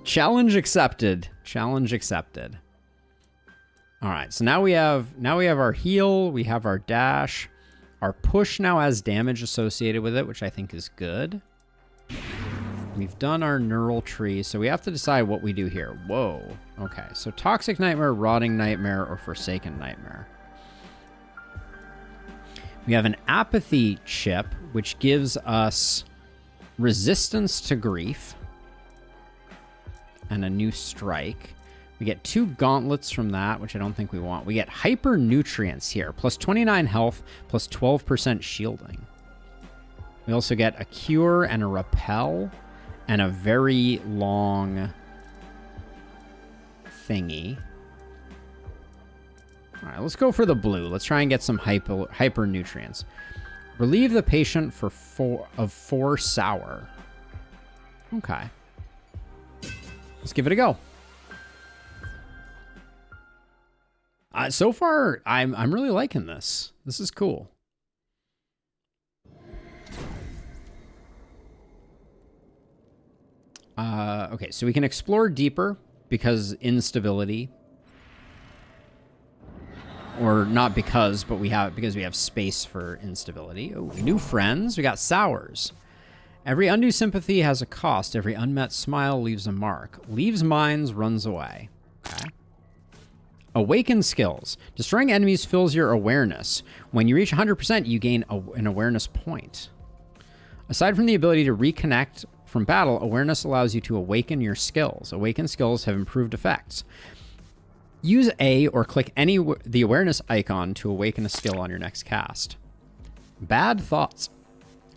Challenge accepted. Challenge accepted. All right, so now we have our heal, we have our dash. Our push now has damage associated with it, which I think is good. We've done our neural tree, so we have to decide what we do here. Whoa. Okay, so Toxic Nightmare, Rotting Nightmare, or Forsaken Nightmare. We have an Apathy chip, which gives us resistance to grief and a new strike. We get 2 gauntlets from that, which I don't think we want. We get hyper nutrients here, plus 29 health, plus 12% shielding. We also get a cure and a repel and a very long thingy. All right, let's go for the blue. Let's try and get some hyper nutrients. Relieve the patient for 4 sour. Okay. Let's give it a go. So far, I'm really liking this. This is cool. Okay, so we can explore deeper instability. Or not because, but we have space for instability. Oh, new friends. We got sours. Every undue sympathy has a cost. Every unmet smile leaves a mark. Leaves minds, runs away. Okay. Awaken skills. Destroying enemies fills your awareness. When you reach 100%, you gain an awareness point. Aside from the ability to reconnect from battle, awareness allows you to awaken your skills. Awakened skills have improved effects. Use A or click the awareness icon to awaken a skill on your next cast. Bad thoughts.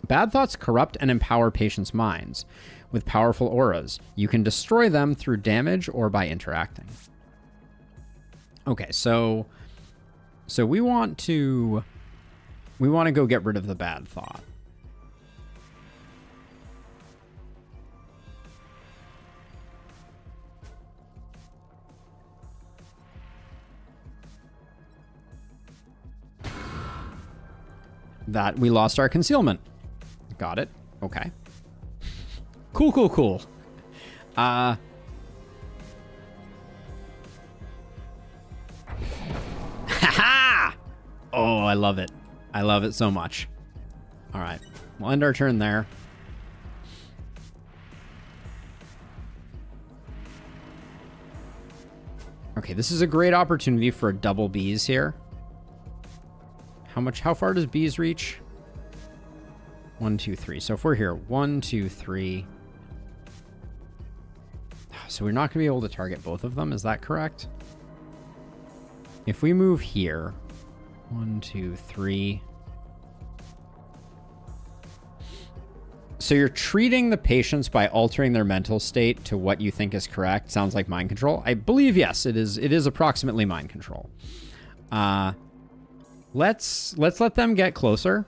Bad thoughts corrupt and empower patients' minds with powerful auras. You can destroy them through damage or by interacting. Okay, so we want to go get rid of the bad thought. That we lost our concealment. Got it. Okay. Cool, cool, cool. Ha ha! Oh, I love it. I love it so much. All right. We'll end our turn there. Okay, this is a great opportunity for a double bees here. How far does bees reach? 1, 2, 3. So if we're here, 1, 2, 3. So we're not going to be able to target both of them. Is that correct? If we move here, 1, 2, 3. So you're treating the patients by altering their mental state to what you think is correct. Sounds like mind control. I believe, yes, it is approximately mind control. Let's let them get closer.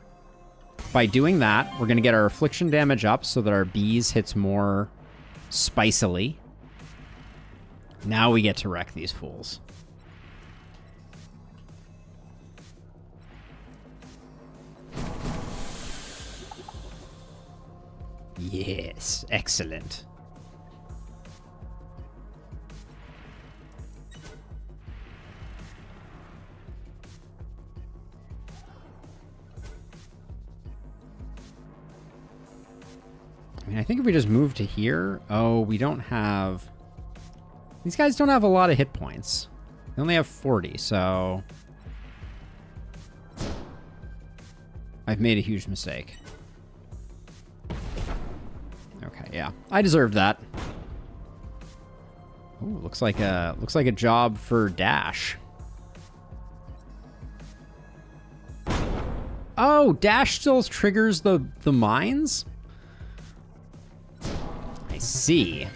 By doing that, we're going to get our affliction damage up so that our bees hits more spicily. Now we get to wreck these fools. Yes, excellent. I mean, I think if we just move to here... Oh, we don't have... These guys don't have a lot of hit points. They only have 40, so... I've made a huge mistake. Okay, yeah. I deserved that. Ooh, looks like a job for Dash. Oh, Dash still triggers the mines? I see.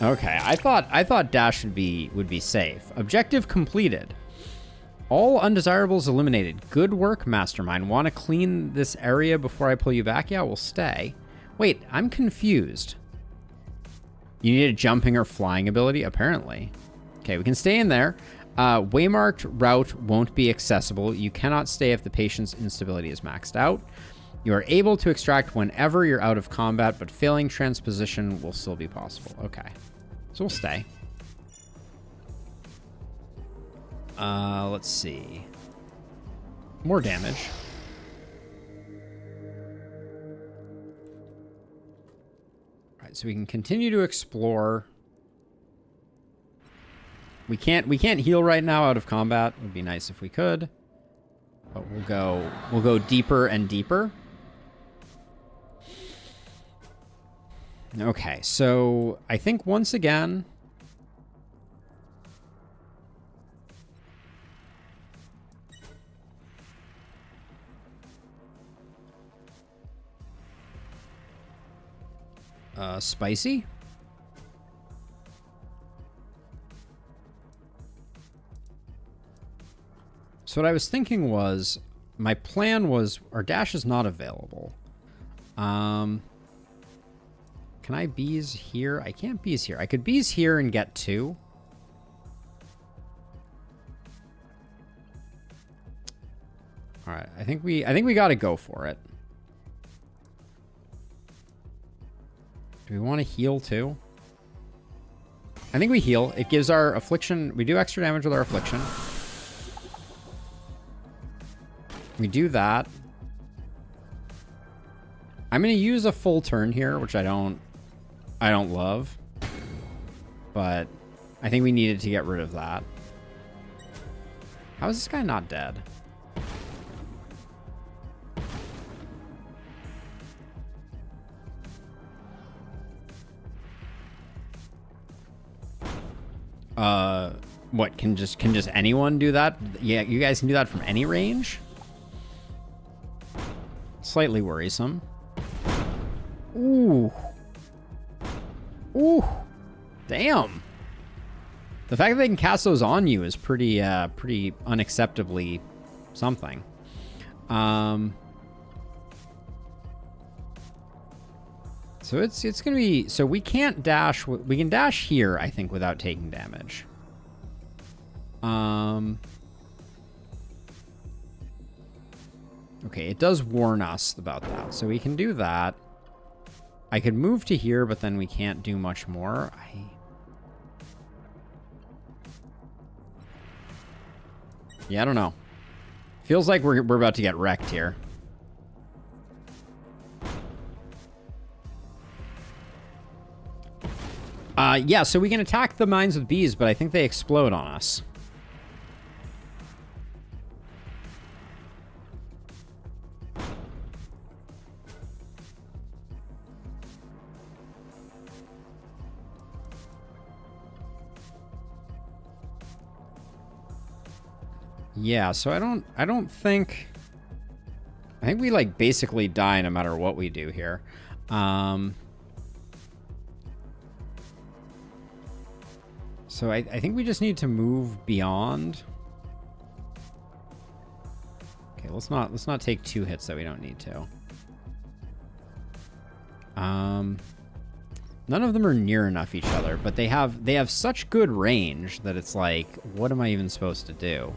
Okay, I thought Dash would be safe. Objective completed. All undesirables eliminated. Good work, Mastermind. Want to clean this area before I pull you back? Yeah, we'll stay. Wait, I'm confused. You need a jumping or flying ability? Apparently. Okay, we can stay in there. Waymarked route won't be accessible. You cannot stay if the patient's instability is maxed out. You are able to extract whenever you're out of combat, but failing transposition will still be possible. Okay. So we'll stay. Let's see. More damage. All right, so we can continue to explore. We can't heal right now out of combat. It would be nice if we could. But we'll go deeper and deeper. Okay, so I think once again... spicy? So what I was thinking was, my plan was, our dash is not available. Can I bees here? I can't bees here. I could bees here and get 2. All right, I think we got to go for it. Do we want to heal too? I think we heal. It gives our affliction. We do extra damage with our affliction. We do that. I'm going to use a full turn here, which I don't love. But I think we needed to get rid of that. How is this guy not dead? What, can just anyone do that? Yeah, you guys can do that from any range? Slightly worrisome. Ooh. Ooh. Damn. The fact that they can cast those on you is pretty unacceptably something. So it's gonna be, so we can't dash, we can dash here, I think, without taking damage. Okay, it does warn us about that, so we can do that. I could move to here, but then we can't do much more. Yeah, I don't know. Feels like we're about to get wrecked here. Yeah, so we can attack the mines with bees, but I think they explode on us. Yeah, so I don't think... I think we, like, basically die no matter what we do here. So I think we just need to move beyond. Okay, let's not take 2 hits that we don't need to. None of them are near enough each other, but they have such good range that it's like, what am I even supposed to do?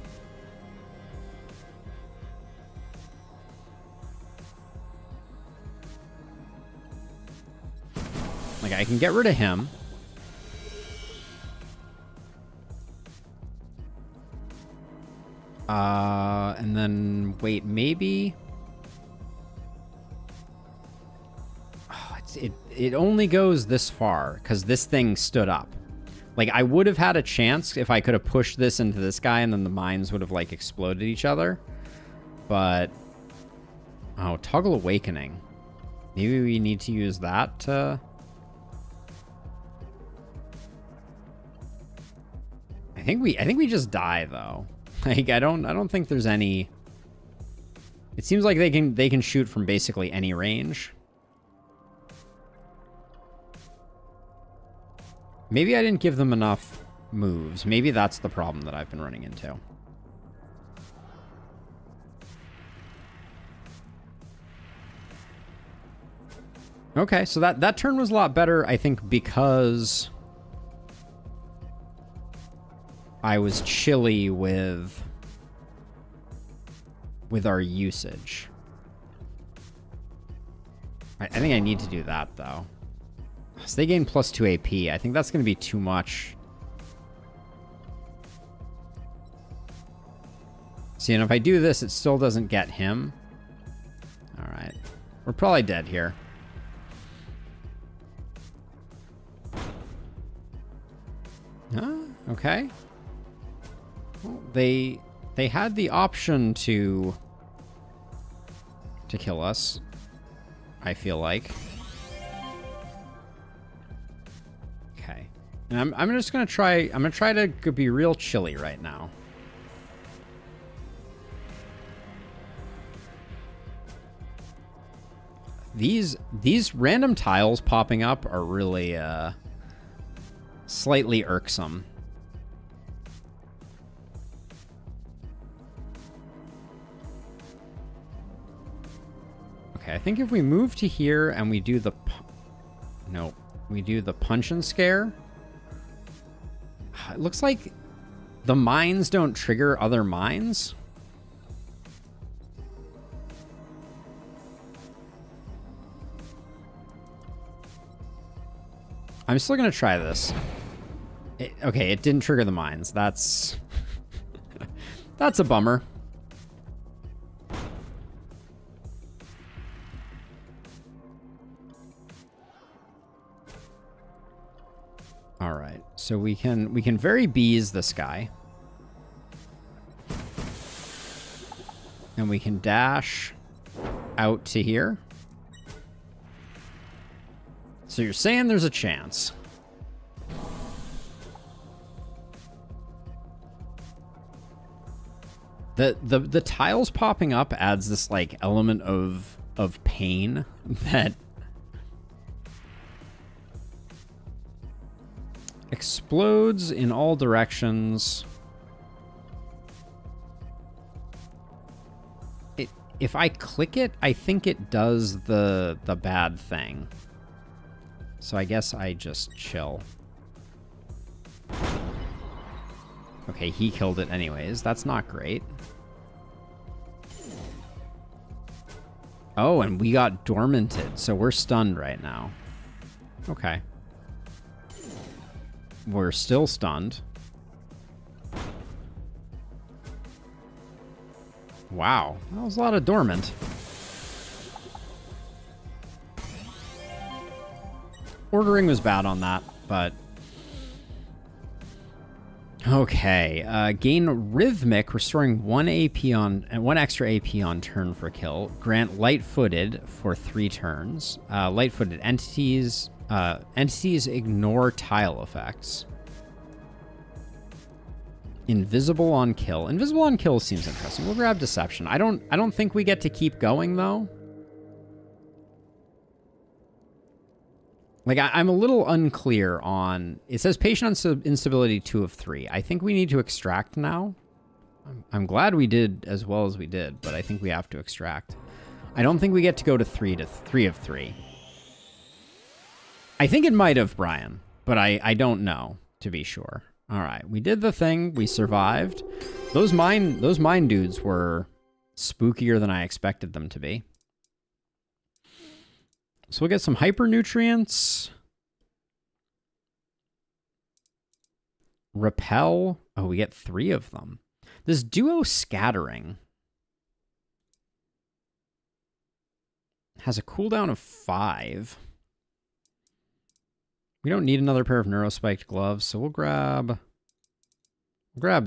Like, I can get rid of him. And then, wait, maybe... Oh, it only goes this far, because this thing stood up. Like, I would have had a chance if I could have pushed this into this guy, and then the mines would have, like, exploded each other. But... Oh, Toggle Awakening. Maybe we need to use that to... I think we just die, though. Like, I don't think there's any... It seems like they can shoot from basically any range. Maybe I didn't give them enough moves. Maybe that's the problem that I've been running into. Okay, so that turn was a lot better, I think, because I was chilly with our usage. I think I need to do that, though. So they gain +2 AP. I think that's going to be too much. See, and if I do this, it still doesn't get him. All right. We're probably dead here. Okay. Well, they had the option to kill us, I feel like. Okay. And I'm just gonna try to be real chilly right now. These random tiles popping up are really slightly irksome. Okay, I think if we move to here and we do the... Nope. We do the punch and scare. It looks like the mines don't trigger other mines. I'm still going to try this. Okay, it didn't trigger the mines. That's... That's a bummer. All right, so we can very bees this guy. And we can dash out to here. So you're saying there's a chance. The tiles popping up adds this like element of pain that explodes in all directions. If I click it, I think it does the bad thing. So I guess I just chill. Okay, he killed it anyways. That's not great. Oh, and we got dormanted, so we're stunned right now. Okay. We're still stunned. Wow, that was a lot of dormant. Ordering was bad on that, but... Okay, gain rhythmic, restoring 1 AP on... 1 extra AP on turn for kill. Grant light-footed for 3 turns. Light-footed entities... entities ignore tile effects. Invisible on kill. Invisible on kill seems interesting. We'll grab deception. I don't think we get to keep going though. Like I'm a little unclear on. It says patient instability 2 of 3. I think we need to extract now. I'm glad we did as well as we did, but I think we have to extract. I don't think we get to go to 3 of 3. I think it might have, Brian, but I don't know to be sure. All right, we did the thing. We survived. Those mine dudes were spookier than I expected them to be. So we'll get some hyper nutrients. Repel. Oh, we get 3 of them. This duo scattering has a cooldown of 5. We don't need another pair of neurospiked gloves, so we'll grab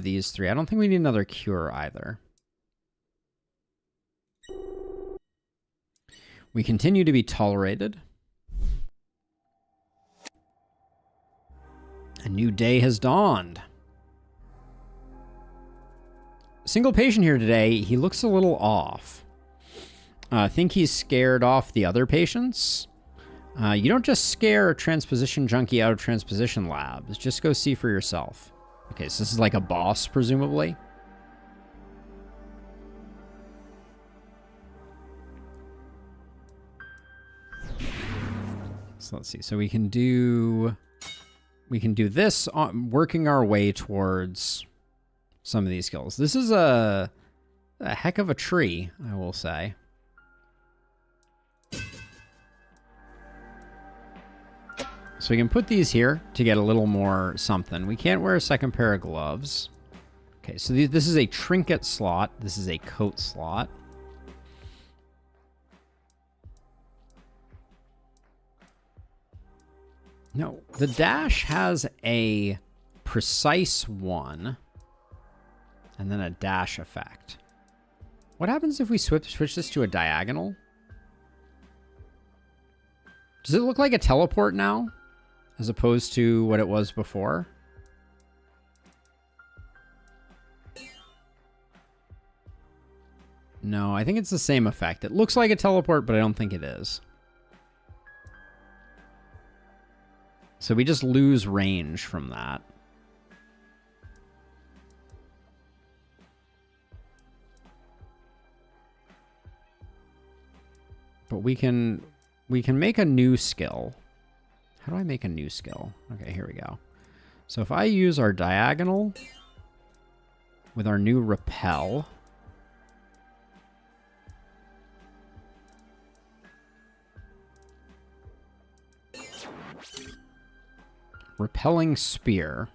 these 3. I don't think we need another cure either. We continue to be tolerated. A new day has dawned. Single patient here today. He looks a little off. I think he's scared off the other patients. You don't just scare a transposition junkie out of transposition labs. Just go see for yourself. Okay, so this is like a boss, presumably. So let's see. So we can do this, working our way towards some of these skills. This is a heck of a tree, I will say. So we can put these here to get a little more something. We can't wear a second pair of gloves. Okay, so this is a trinket slot. This is a coat slot. No, the dash has a precise 1 and then a dash effect. What happens if we switch this to a diagonal? Does it look like a teleport now? As opposed to what it was before? No, I think it's the same effect. It looks like a teleport, but I don't think it is. So we just lose range from that. But we can make a new skill. How do I make a new skill? Okay, here we go. So if I use our diagonal with our new repel, repelling spear.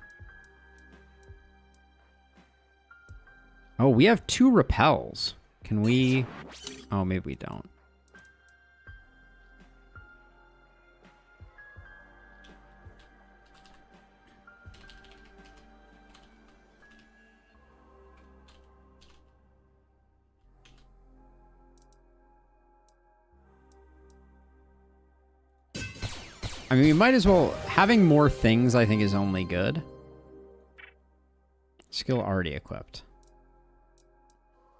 Oh, we have 2 repels. Can we? Oh, maybe we don't. I mean, we might as well... Having more things, I think, is only good. Skill already equipped.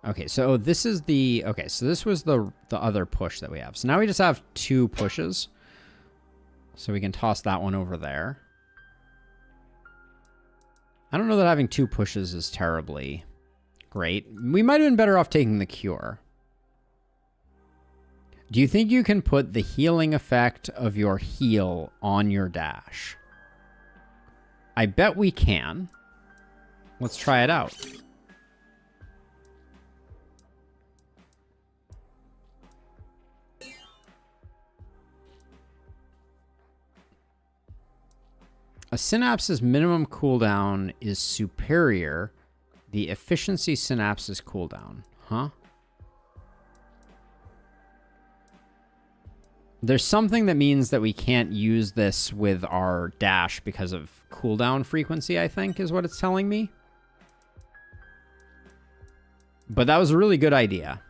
Okay, so this is the... Okay, so this was the other push that we have. So now we just have 2 pushes. So we can toss that one over there. I don't know that having 2 pushes is terribly great. We might have been better off taking the cure. Do you think you can put the healing effect of your heal on your dash? I bet we can. Let's try it out. A synapse's minimum cooldown is superior. The efficiency synapse's cooldown. Huh? There's something that means that we can't use this with our dash because of cooldown frequency, I think, is what it's telling me. But that was a really good idea.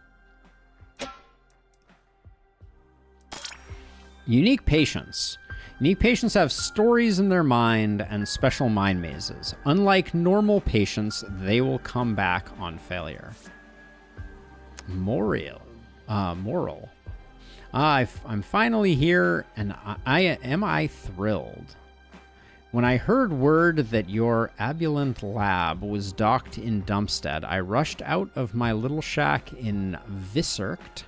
Unique patients. Unique patients have stories in their mind and special mind mazes. Unlike normal patients, they will come back on failure. Moral. I'm finally here, and am I thrilled. When I heard word that your Abulant lab was docked in Dumpstead, I rushed out of my little shack in Visserkt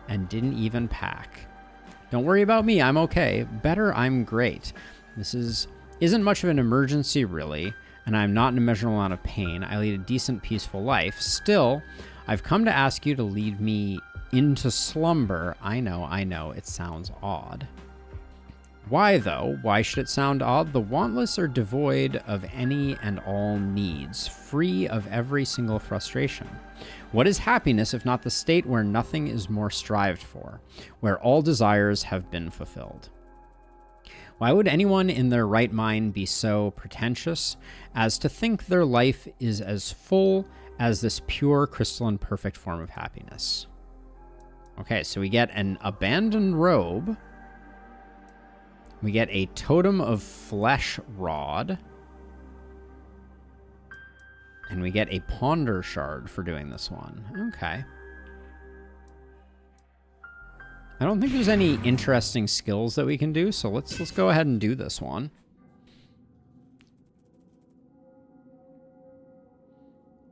and didn't even pack. Don't worry about me, I'm okay. Better, I'm great. This isn't much of an emergency, really, and I'm not in a measurable amount of pain. I lead a decent, peaceful life. Still, I've come to ask you to lead me into slumber. I know, it sounds odd. Why, though? Why should it sound odd? The Wantless are devoid of any and all needs, free of every single frustration. What is happiness if not the state where nothing is more strived for, where all desires have been fulfilled? Why would anyone in their right mind be so pretentious as to think their life is as full as this pure, crystalline, perfect form of happiness? Okay, so we get an abandoned robe. We get a totem of flesh rod. And we get a ponder shard for doing this one. Okay. I don't think there's any interesting skills that we can do, so let's go ahead and do this one.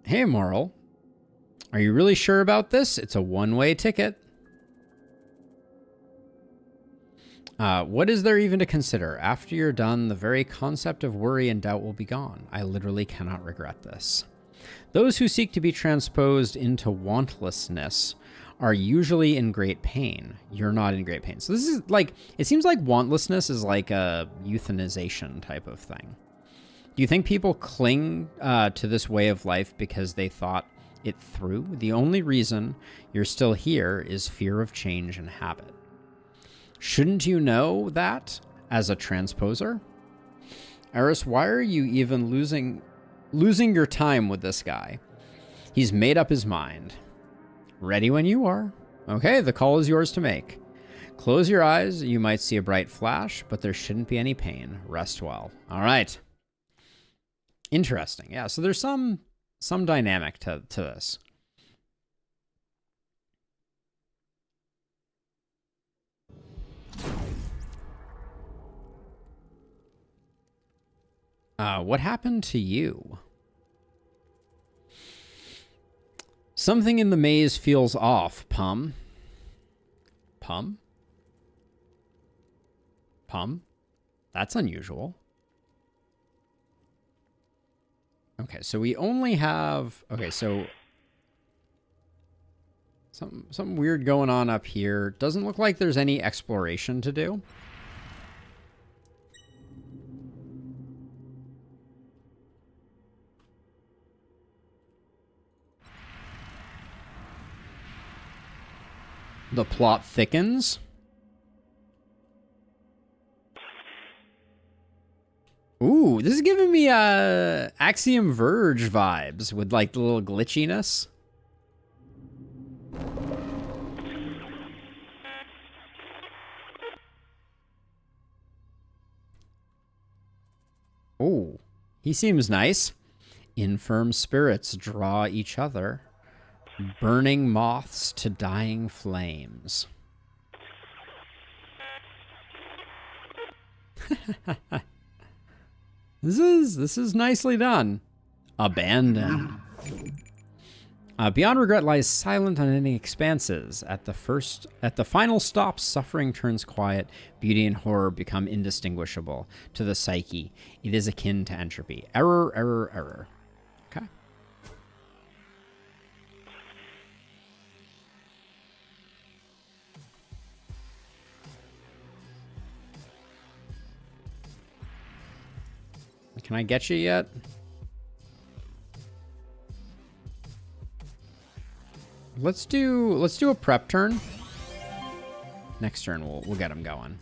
Hey, Moral. Are you really sure about this? It's a one-way ticket. What is there even to consider? After you're done, the very concept of worry and doubt will be gone. I literally cannot regret this. Those who seek to be transposed into wantlessness are usually in great pain. You're not in great pain. So this is like, it seems like wantlessness is like a euthanization type of thing. Do you think people cling to this way of life because they thought it through? The only reason you're still here is fear of change and habit. Shouldn't you know that as a transposer? Eris, why are you even losing your time with this guy? He's made up his mind. Ready when you are. Okay, the call is yours to make. Close your eyes. You might see a bright flash, but there shouldn't be any pain. Rest well. All right. Interesting. Yeah, so there's some dynamic to this. What happened to you? Something in the maze feels off, Pum. Pum? Pum? That's unusual. Okay, so we only have... Okay, so... Something weird going on up here. Doesn't look like there's any exploration to do. The plot thickens. Ooh, this is giving me Axiom Verge vibes with like the little glitchiness. Ooh, he seems nice. Infirm spirits draw each other. Burning moths to dying flames. This is nicely done. Abandon. Beyond regret lies silent unending expanses. At the final stop, suffering turns quiet. Beauty and horror become indistinguishable. To the psyche, it is akin to entropy. Error, error, error. Okay. Can I get you yet? Let's do a prep turn. Next turn we'll get him going.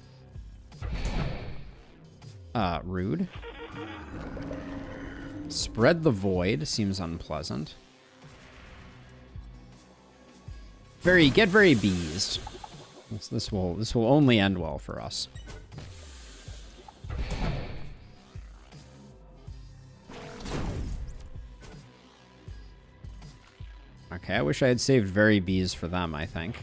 Rude. Spread the void seems unpleasant. Get very beezed. This will only end well for us. Okay, I wish I had saved very bees for them, I think.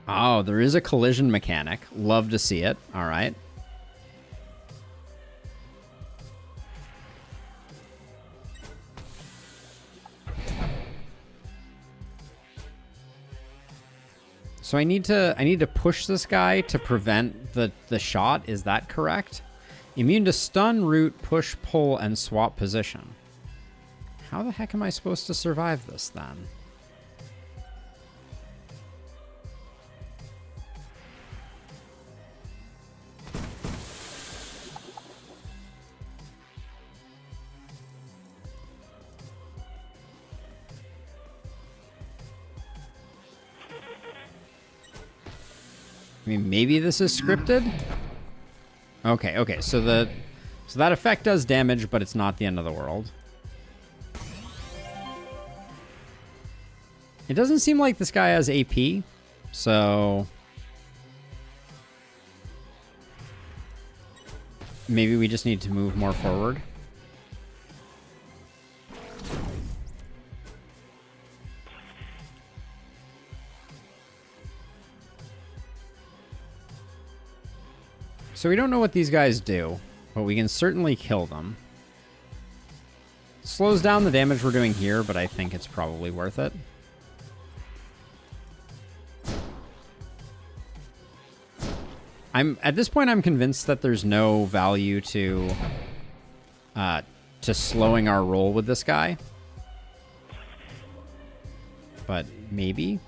Oh, there is a collision mechanic. Love to see it. All right. So I need to push this guy to prevent the shot. Is that correct? Immune to stun, root, push, pull, and swap position. How the heck am I supposed to survive this then? I mean, maybe this is scripted? Okay, so that effect does damage, but it's not the end of the world. It doesn't seem like this guy has AP, so maybe we just need to move more forward. So we don't know what these guys do, but we can certainly kill them. Slows down the damage we're doing here, but I think it's probably worth it. At this point, I'm convinced that there's no value to slowing our roll with this guy. But maybe.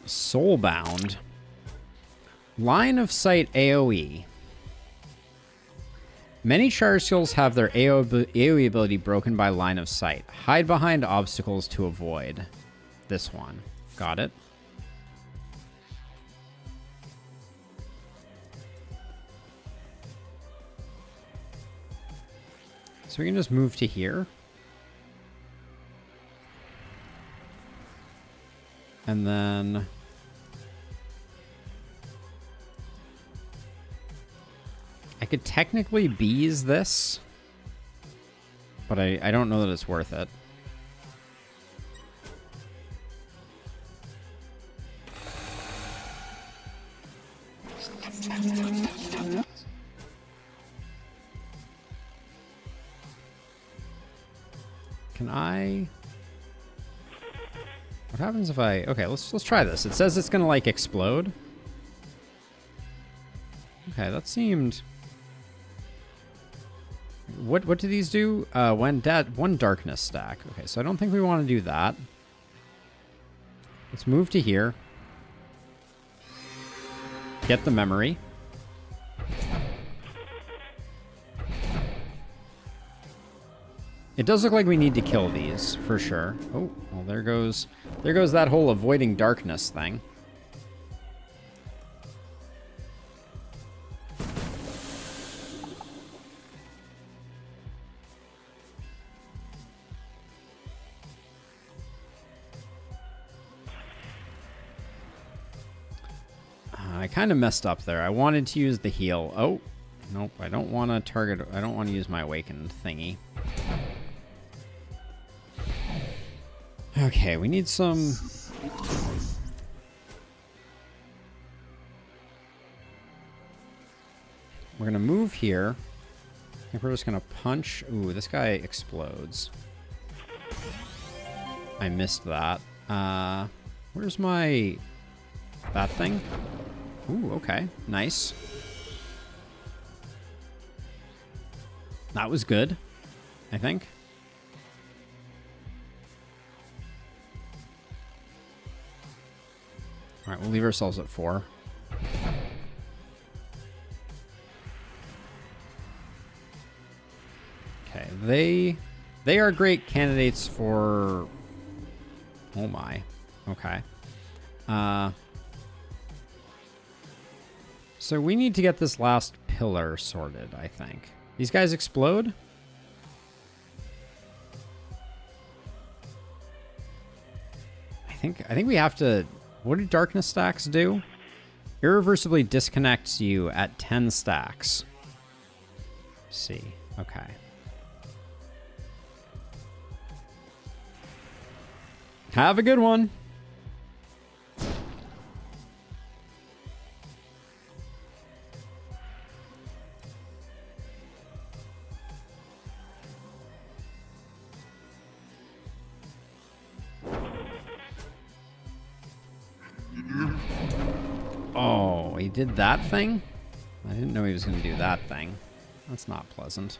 Soulbound. Line of sight AoE. Many charge skills have their AoE ability broken by line of sight. Hide behind obstacles to avoid. This one. Got it. So we can just move to here. And then I could technically bees this, but I don't know that it's worth it. Can I? What happens if I? Okay, let's try this. It says it's gonna like explode. Okay, that seemed. What do these do? One darkness stack. Okay, so I don't think we want to do that. Let's move to here. Get the memory. It does look like we need to kill these for sure. Oh, well, there goes that whole avoiding darkness thing. I kind of messed up there. I wanted to use the heal. Oh, nope. I don't want to target. I don't want to use my awakened thingy. Okay, we need some... We're going to move here. I think we're just going to punch. Ooh, this guy explodes. I missed that. Where's my... That thing? Ooh, okay. Nice. That was good, I think. All right, we'll leave ourselves at 4. Okay, they are great candidates for... Oh my. Okay. So we need to get this last pillar sorted, I think. These guys explode? I think we have to... What do darkness stacks do? Irreversibly disconnects you at 10 stacks. Let's see. Okay. Have a good one. Oh, he did that thing? I didn't know he was going to do that thing. That's not pleasant.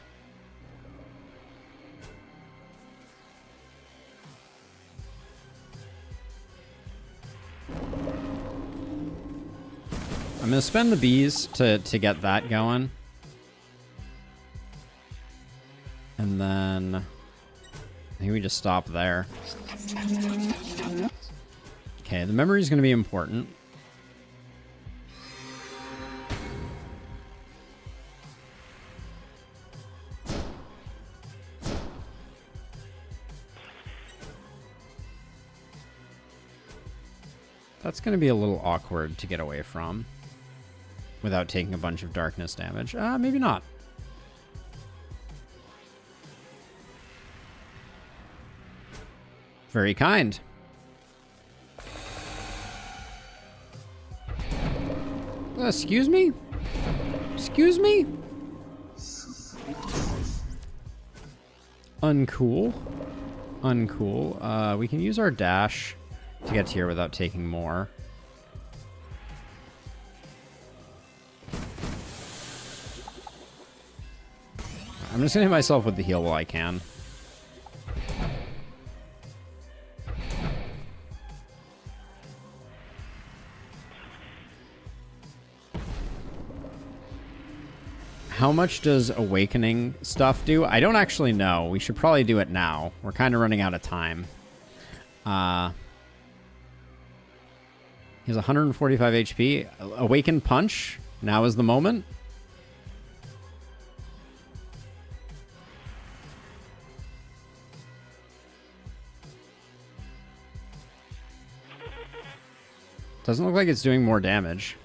I'm going to spend the bees to get that going. And then I think we just stop there. Okay, the memory is going to be important. That's going to be a little awkward to get away from without taking a bunch of darkness damage. Maybe not. Very kind. Excuse me? Excuse me? Uncool. Uncool. We can use our dash to get here without taking more. I'm just gonna hit myself with the heal while I can. How much does awakening stuff do? I don't actually know. We should probably do it now. We're kind of running out of time. He has 145 HP. Awaken punch. Now is the moment. Doesn't look like it's doing more damage.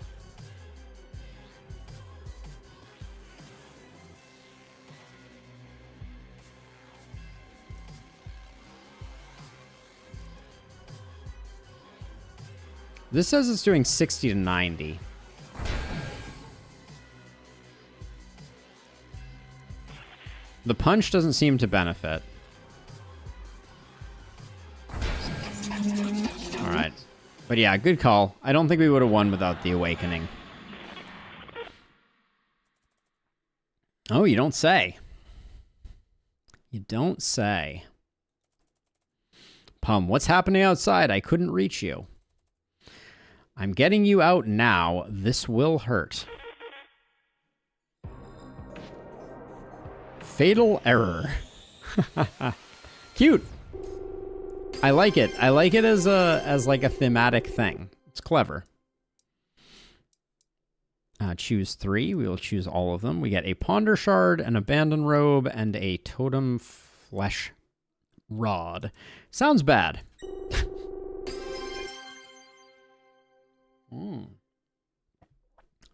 This says it's doing 60 to 90. The punch doesn't seem to benefit. All right. But yeah, good call. I don't think we would have won without the awakening. Oh, you don't say. You don't say. Pum, what's happening outside? I couldn't reach you. I'm getting you out now. This will hurt. Fatal error. Cute. I like it. I like it as like a thematic thing. It's clever. Choose 3. We will choose all of them. We get a Ponder Shard, an Abandon Robe, and a Totem Flesh Rod. Sounds bad.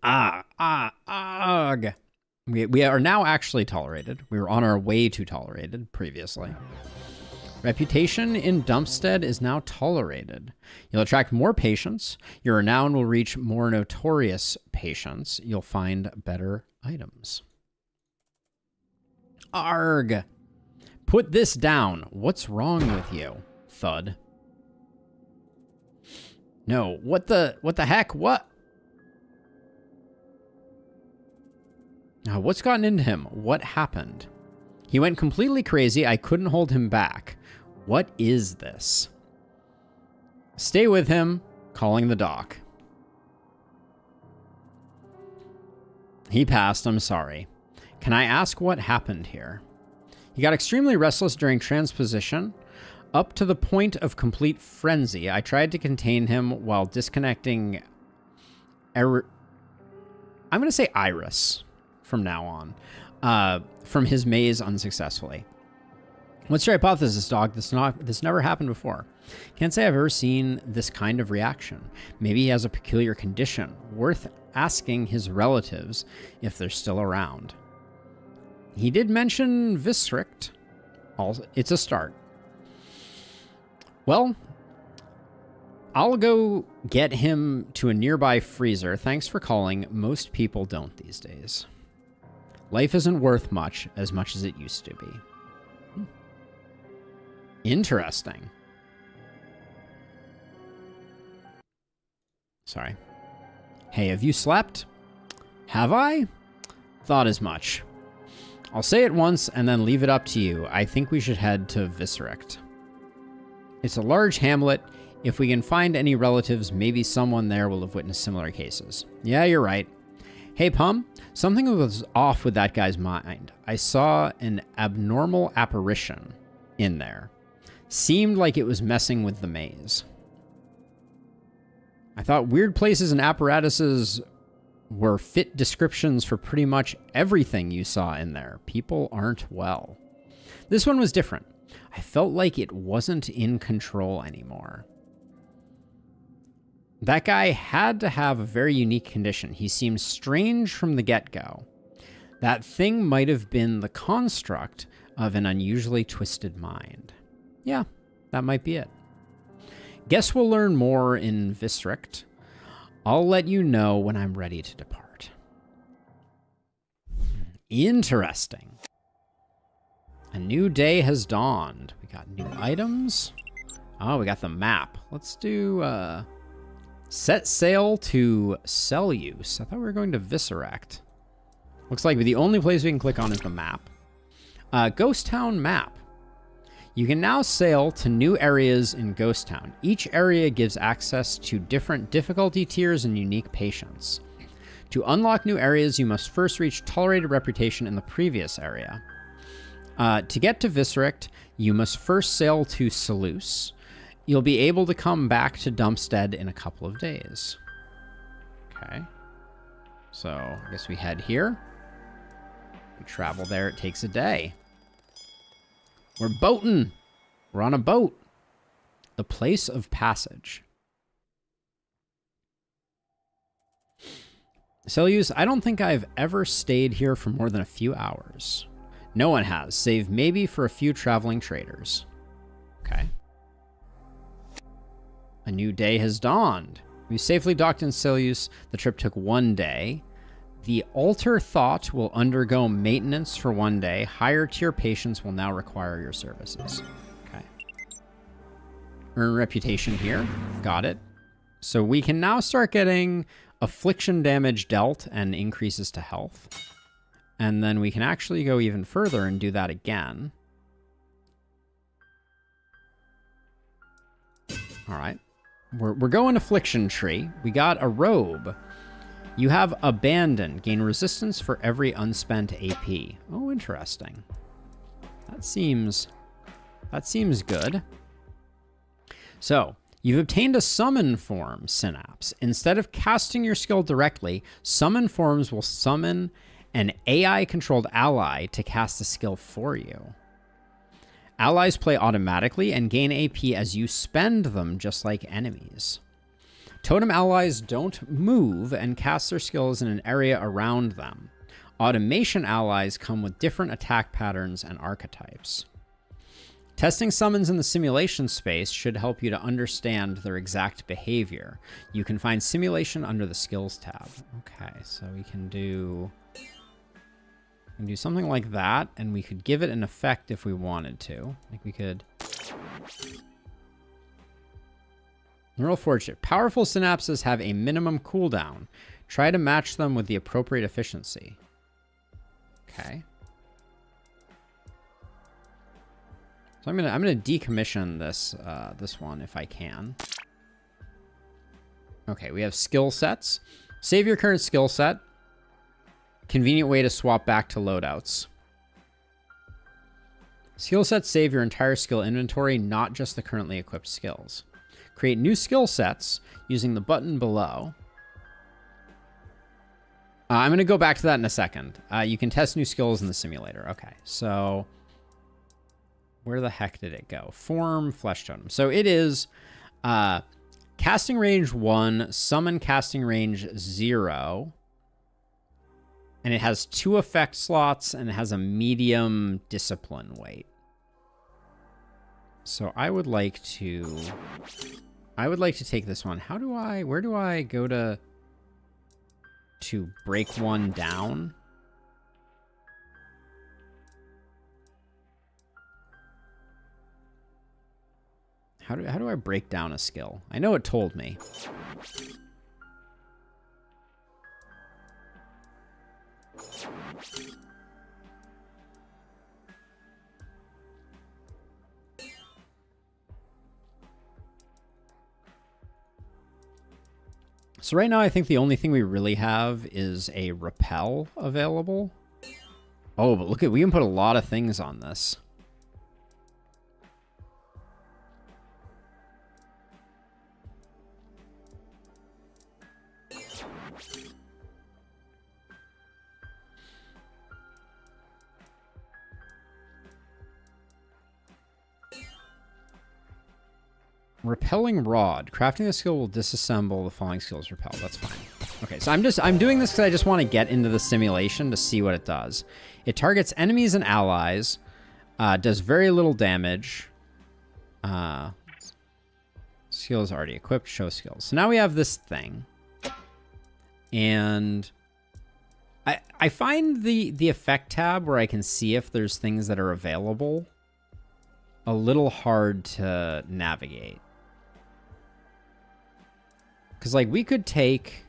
Ugh. We are now actually tolerated. We were on our way to tolerated previously. Reputation in Dumpstead is now tolerated. You'll attract more patients. Your renown will reach more notorious patients. You'll find better items. Arg. Put this down. What's wrong with you? Thud. No. What the heck? What? What's gotten into him? What happened? He went completely crazy. I couldn't hold him back. What is this? Stay with him. Calling the doc. He passed. I'm sorry. Can I ask what happened here? He got extremely restless during transposition, up to the point of complete frenzy. I tried to contain him while disconnecting I'm going to say Iris from now on, from his maze unsuccessfully. What's your hypothesis, Dog? This never happened before. Can't say I've ever seen this kind of reaction. Maybe he has a peculiar condition. Worth asking his relatives if they're still around. He did mention Visrict. Also, it's a start. Well, I'll go get him to a nearby freezer. Thanks for calling. Most people don't these days. Life isn't worth much as it used to be. Interesting. Sorry. Hey, have you slept? Have I? Thought as much. I'll say it once and then leave it up to you. I think we should head to Visrict. It's a large hamlet. If we can find any relatives, maybe someone there will have witnessed similar cases. Yeah, you're right. Hey, Pum, something was off with that guy's mind. I saw an abnormal apparition in there. Seemed like it was messing with the maze. I thought weird places and apparatuses were fit descriptions for pretty much everything you saw in there. People aren't well. This one was different. I felt like it wasn't in control anymore. That guy had to have a very unique condition. He seemed strange from the get-go. That thing might have been the construct of an unusually twisted mind. Yeah, that might be it. Guess we'll learn more in Visrict. I'll let you know when I'm ready to depart. Interesting. A new day has dawned. We got new items. Oh, we got the map. Let's do set sail to Seleuce. I thought we were going to Visceract. Looks like the only place we can click on is the map. Ghost Town map. You can now sail to new areas in Ghost Town. Each area gives access to different difficulty tiers and unique patients. To unlock new areas, you must first reach tolerated reputation in the previous area. To get to Visceract, you must first sail to Seleuce. You'll be able to come back to Dumpstead in a couple of days. Okay. So, I guess we head here. We travel there. It takes a day. We're boating. We're on a boat. The place of passage. Seleuce, I don't think I've ever stayed here for more than a few hours. No one has, save maybe for a few traveling traders. Okay. A new day has dawned. We safely docked in Seleuce. The trip took 1 day. The altar thought will undergo maintenance for 1 day. Higher tier patients will now require your services. Okay. Earn reputation here. Got it. So we can now start getting affliction damage dealt and increases to health. And then we can actually go even further and do that again. All right. We're going affliction tree. We got a robe. You have abandon. Gain resistance for every unspent AP. Oh, interesting. That seems good. So, you've obtained a summon form synapse. Instead of casting your skill directly, summon forms will summon an AI-controlled ally to cast the skill for you. Allies play automatically and gain AP as you spend them, just like enemies. Totem allies don't move and cast their skills in an area around them. Automation allies come with different attack patterns and archetypes. Testing summons in the simulation space should help you to understand their exact behavior. You can find simulation under the skills tab. Okay, so we can do something like that, and we could give it an effect if we wanted to. Like we could... Neural Forge. Powerful synapses have a minimum cooldown. Try to match them with the appropriate efficiency. Okay. So I'm gonna decommission this this one if I can. Okay, we have skill sets. Save your current skill set. Convenient way to swap back to loadouts. Skill sets save your entire skill inventory, not just the currently equipped skills. Create new skill sets using the button below. I'm going to go back to that in a second. You can test new skills in the simulator. Okay, so where the heck did it go? Form Flesh Totem. So it is casting range 1, summon casting range 0. And it has 2 effect slots and it has a medium discipline weight. So I would like to take this one. Where do I go to break one down? How do I break down a skill? I know it told me. So right now, I think the only thing we really have is a repel available. Oh, but look at, we can put a lot of things on this. Repelling Rod. Crafting the skill will disassemble the following skills repel. That's fine. Okay, so I'm doing this because I just want to get into the simulation to see what it does. It targets enemies and allies. Does very little damage. Skills already equipped. Show skills. So now we have this thing. And I find the effect tab where I can see if there's things that are available a little hard to navigate. Because, like, we could take...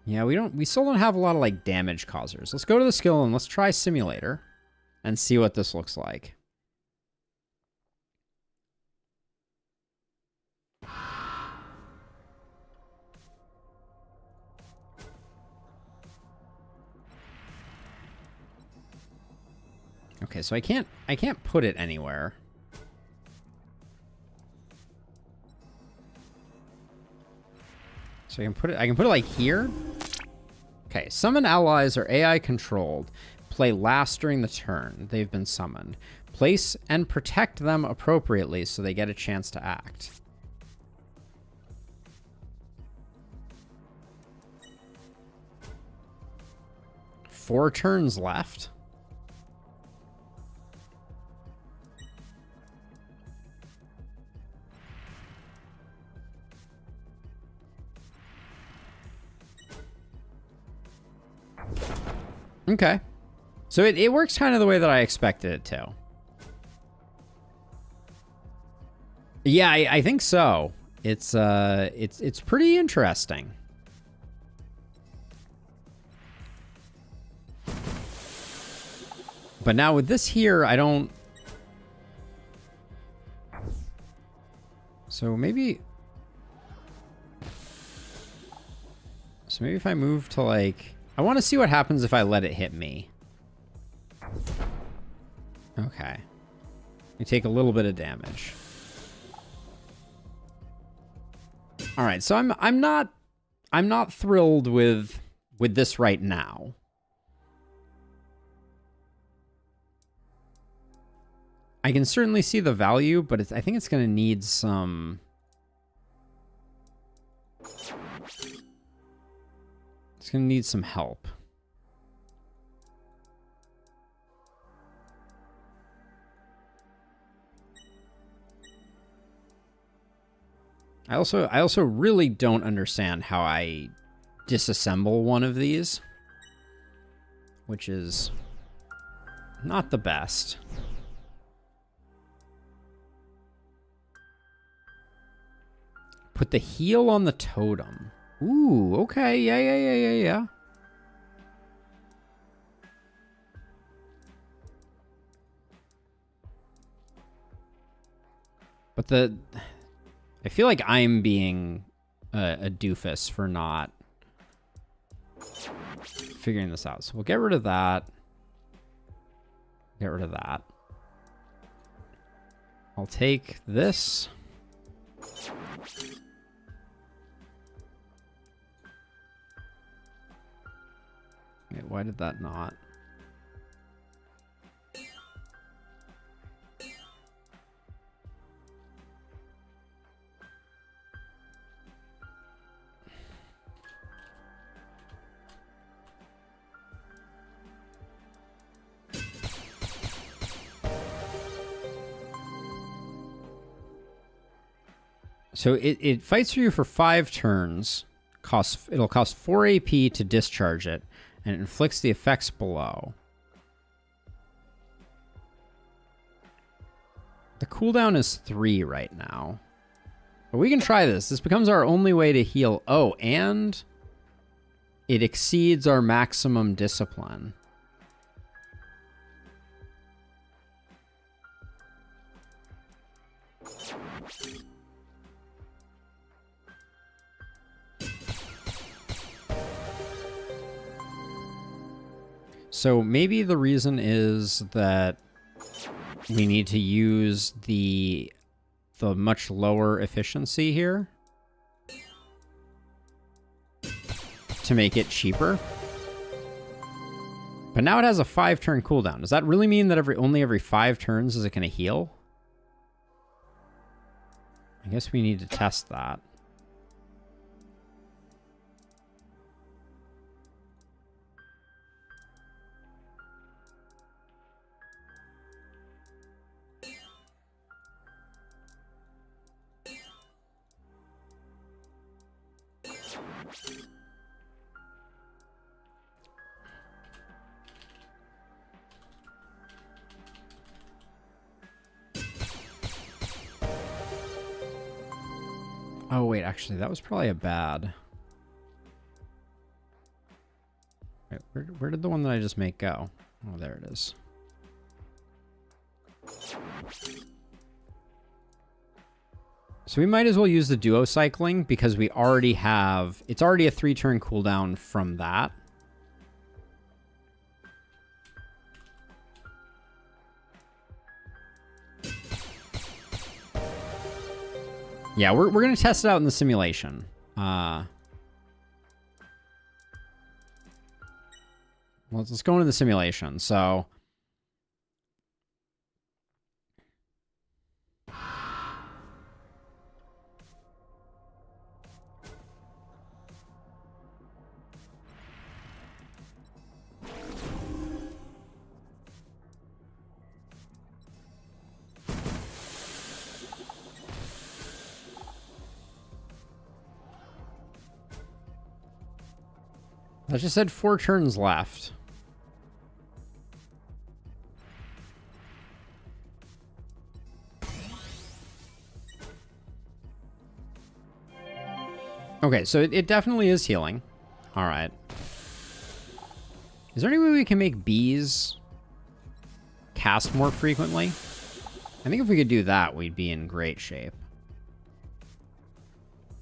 Yeah, we still don't have a lot of, like, damage causers. Let's go to the skill and let's try simulator and see what this looks like. Okay, so I can't put it anywhere. So I can put it like here. Okay, summon allies are AI controlled. Play last during the turn they've been summoned. Place and protect them appropriately so they get a chance to act. Four turns left. Okay. So it works kind of the way that I expected it to. Yeah, I think so. It's pretty interesting. But now with this here, I don't... So maybe if I move to, like... I want to see what happens if I let it hit me. Okay. We take a little bit of damage. All right, so I'm not thrilled with this right now. I can certainly see the value, but I think it's going to need some It's going to need some help. I also really don't understand how I disassemble one of these, which is not the best. Put the heel on the totem. Ooh, okay. Yeah. But I feel like I'm being a doofus for not figuring this out. So we'll get rid of that. Get rid of that. I'll take this. Wait, why did that not? So it fights for you for 5 turns. It'll cost 4 AP to discharge it, and it inflicts the effects below. The cooldown is 3 right now. But we can try this. This becomes our only way to heal. Oh, and it exceeds our maximum discipline. So maybe the reason is that we need to use the much lower efficiency here to make it cheaper. But now it has a 5-turn cooldown. Does that really mean that only every 5 turns is it going to heal? I guess we need to test that. Oh, wait, actually, that was probably a bad... Wait, where did the one that I just made go? Oh, there it is. So we might as well use the duo cycling because we already have... It's already a 3-turn cooldown from that. Yeah, we're going to test it out in the simulation. Let's go into the simulation. So... I just said 4 turns left. Okay, so it definitely is healing. All right. Is there any way we can make bees cast more frequently? I think if we could do that, we'd be in great shape.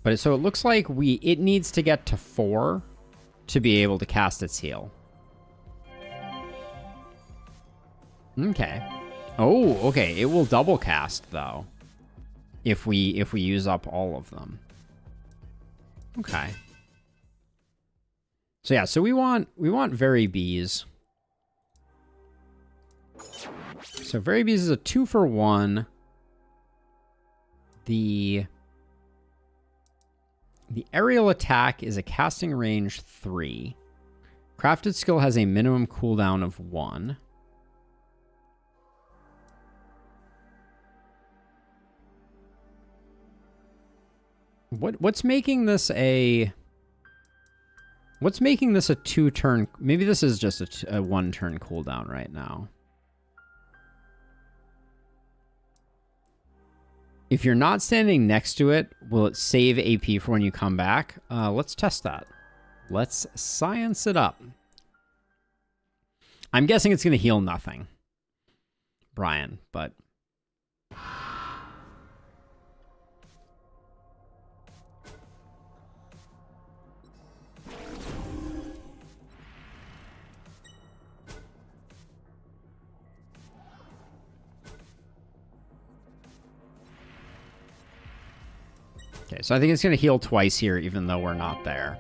But so it looks like it needs to get to 4 to be able to cast its heal. Okay. Oh, okay. It will double cast though, if we use up all of them. Okay. So yeah, so we want Very Bees. So Very Bees is a 2-for-1. The The aerial attack is a casting range 3. Crafted skill has a minimum cooldown of 1. What's making this a... What's making this a 2-turn... Maybe this is just a 1-turn cooldown right now. If you're not standing next to it, will it save AP for when you come back? Let's test that. Let's science it up. I'm guessing it's going to heal nothing, Brian, but... Okay, so I think it's going to heal twice here, even though we're not there.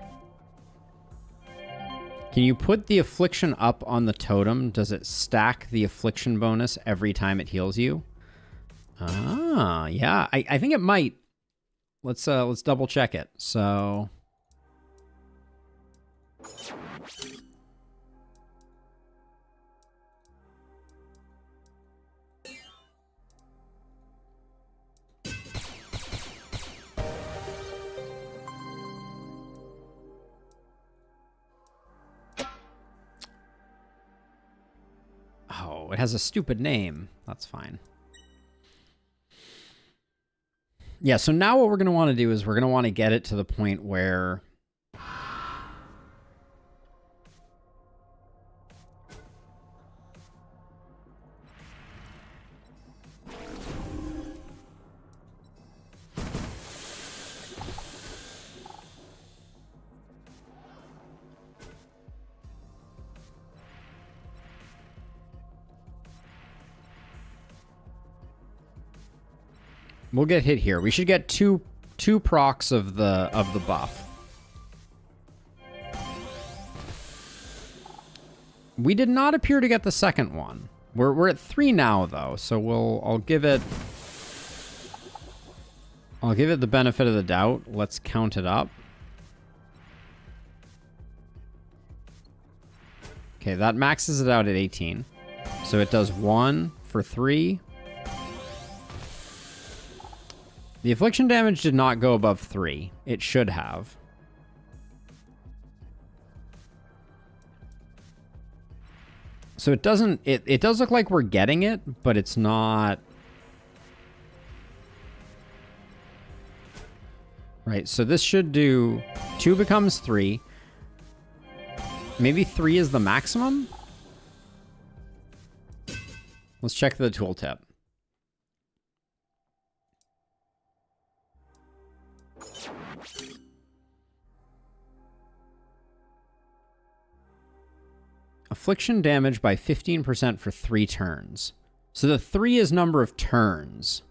Can you put the affliction up on the totem? Does it stack the affliction bonus every time it heals you? Ah, yeah, I think it might. Let's double check it. So... Oh, it has a stupid name. That's fine. Yeah, so now what we're going to want to do is we're going to want to get it to the point where... We'll get hit here. We should get two procs of the buff. We did not appear to get the second one. We're at 3 now though, so I'll give it the benefit of the doubt. Let's count it up. Okay, that maxes it out at 18. So it does 1 for 3. The affliction damage did not go above 3. It should have. So it doesn't... It does look like we're getting it, but it's not... Right, so this should do... 2 becomes 3. Maybe 3 is the maximum? Let's check the tooltip. Affliction damage by 15% for 3 turns. So the 3 is number of turns.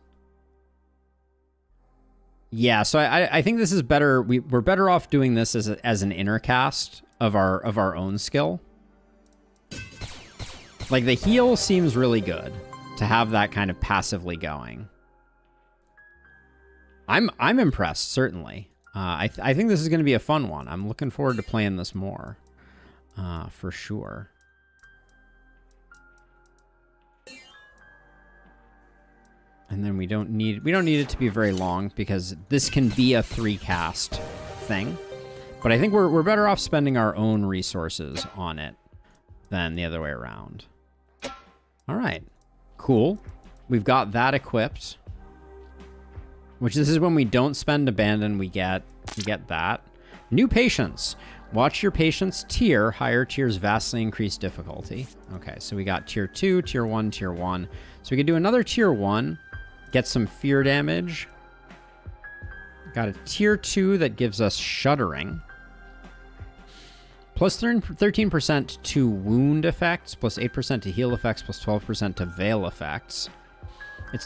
Yeah, so I think this is better. We're better off doing this as an inner cast of our own skill. Like, the heal seems really good to have that kind of passively going. I'm impressed, certainly. I think this is going to be a fun one. I'm looking forward to playing this more, for sure. And then we don't need it to be very long because this can be a 3-cast thing. But I think we're better off spending our own resources on it than the other way around. All right, cool. We've got that equipped. Which this is when we don't spend abandon, we get that. New patience. Watch your patience tier. Higher tiers vastly increase difficulty. Okay, so we got tier 2, tier 1, tier 1. So we could do another tier 1. Get some fear damage. Got a tier 2 that gives us shuddering. Plus 13% to wound effects, plus 8% to heal effects, plus 12% to veil effects.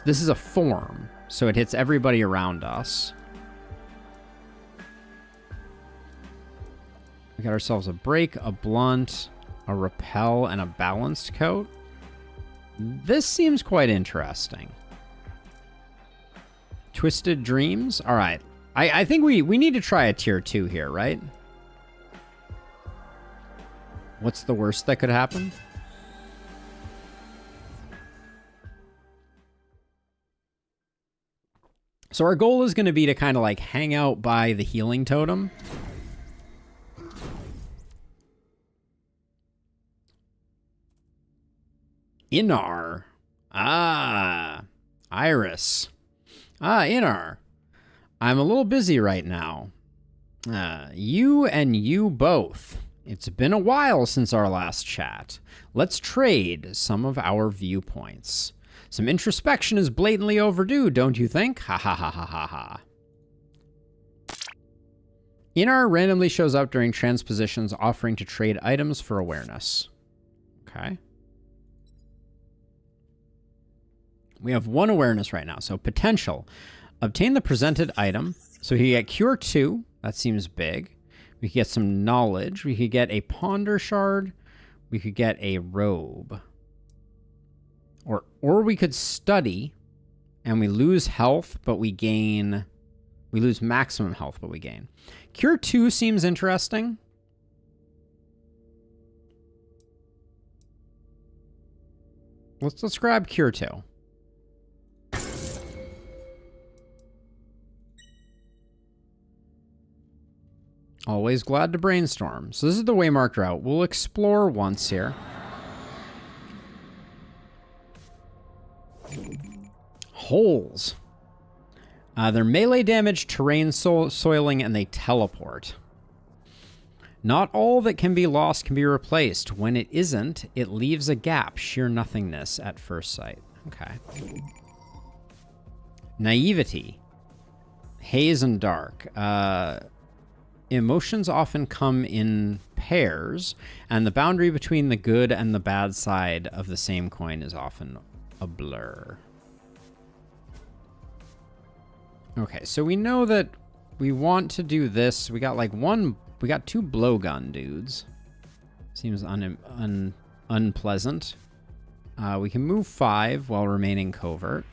This is a form, so it hits everybody around us. We got ourselves a break, a blunt, a repel, and a balanced coat. This seems quite interesting. Twisted dreams. All right, I think we need to try a tier 2 here, right? What's the worst that could happen? So our goal is going to be to kind of like hang out by the healing totem. Inar. Ah. Iris. Ah, Inar. I'm a little busy right now. You and you both. It's been a while since our last chat. Let's trade some of our viewpoints. Some introspection is blatantly overdue, don't you think? Ha ha ha ha ha ha. Inar randomly shows up during transpositions, offering to trade items for awareness. Okay. We have 1 awareness right now, so potential. Obtain the presented item. So he get Cure 2. That seems big. We could get some knowledge. We could get a Ponder Shard. We could get a robe. Or we could study, and we lose health, but we gain... We lose maximum health, but we gain. Cure 2 seems interesting. Let's grab Cure 2. Always glad to brainstorm. So this is the waymarked route. We'll explore once here. Holes. They're melee damage, terrain soiling, and they teleport. Not all that can be lost can be replaced. When it isn't, it leaves a gap, sheer nothingness at first sight. Okay. Naivety. Haze and dark. Emotions often come in pairs, and the boundary between the good and the bad side of the same coin is often a blur. Okay, so we know that we want to do this. We got like we got 2 blowgun dudes. Seems unpleasant. We can move 5 while remaining covert.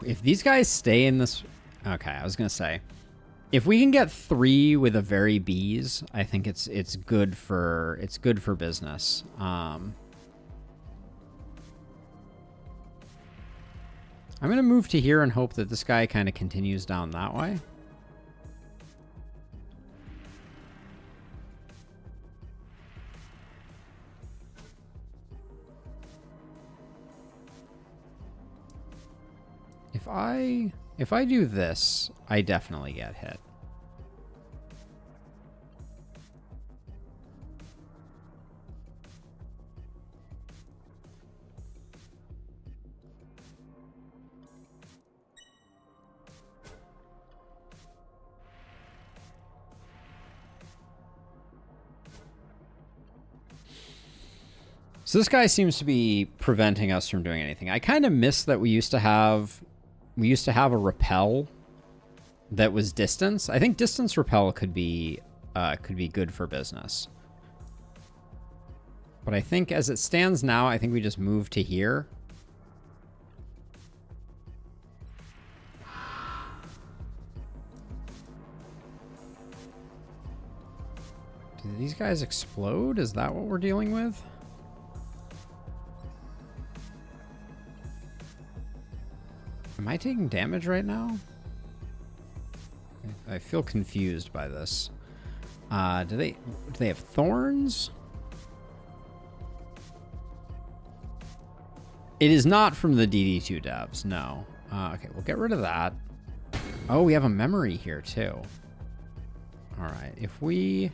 If these guys stay in this... Okay, I was going to say. If we can get 3 with a very bees, I think it's good for business. I'm going to move to here and hope that this guy kind of continues down that way. If I do this, I definitely get hit. So this guy seems to be preventing us from doing anything. I kind of miss that we used to have a repel that was distance. I think distance repel could be good for business. But I think as it stands now, I think we just move to here. Do these guys explode? Is that what we're dealing with? Am I taking damage right now? I feel confused by this. Do they have thorns? It is not from the DD2 devs, no. Okay, we'll get rid of that. Oh, we have a memory here too. All right, if we...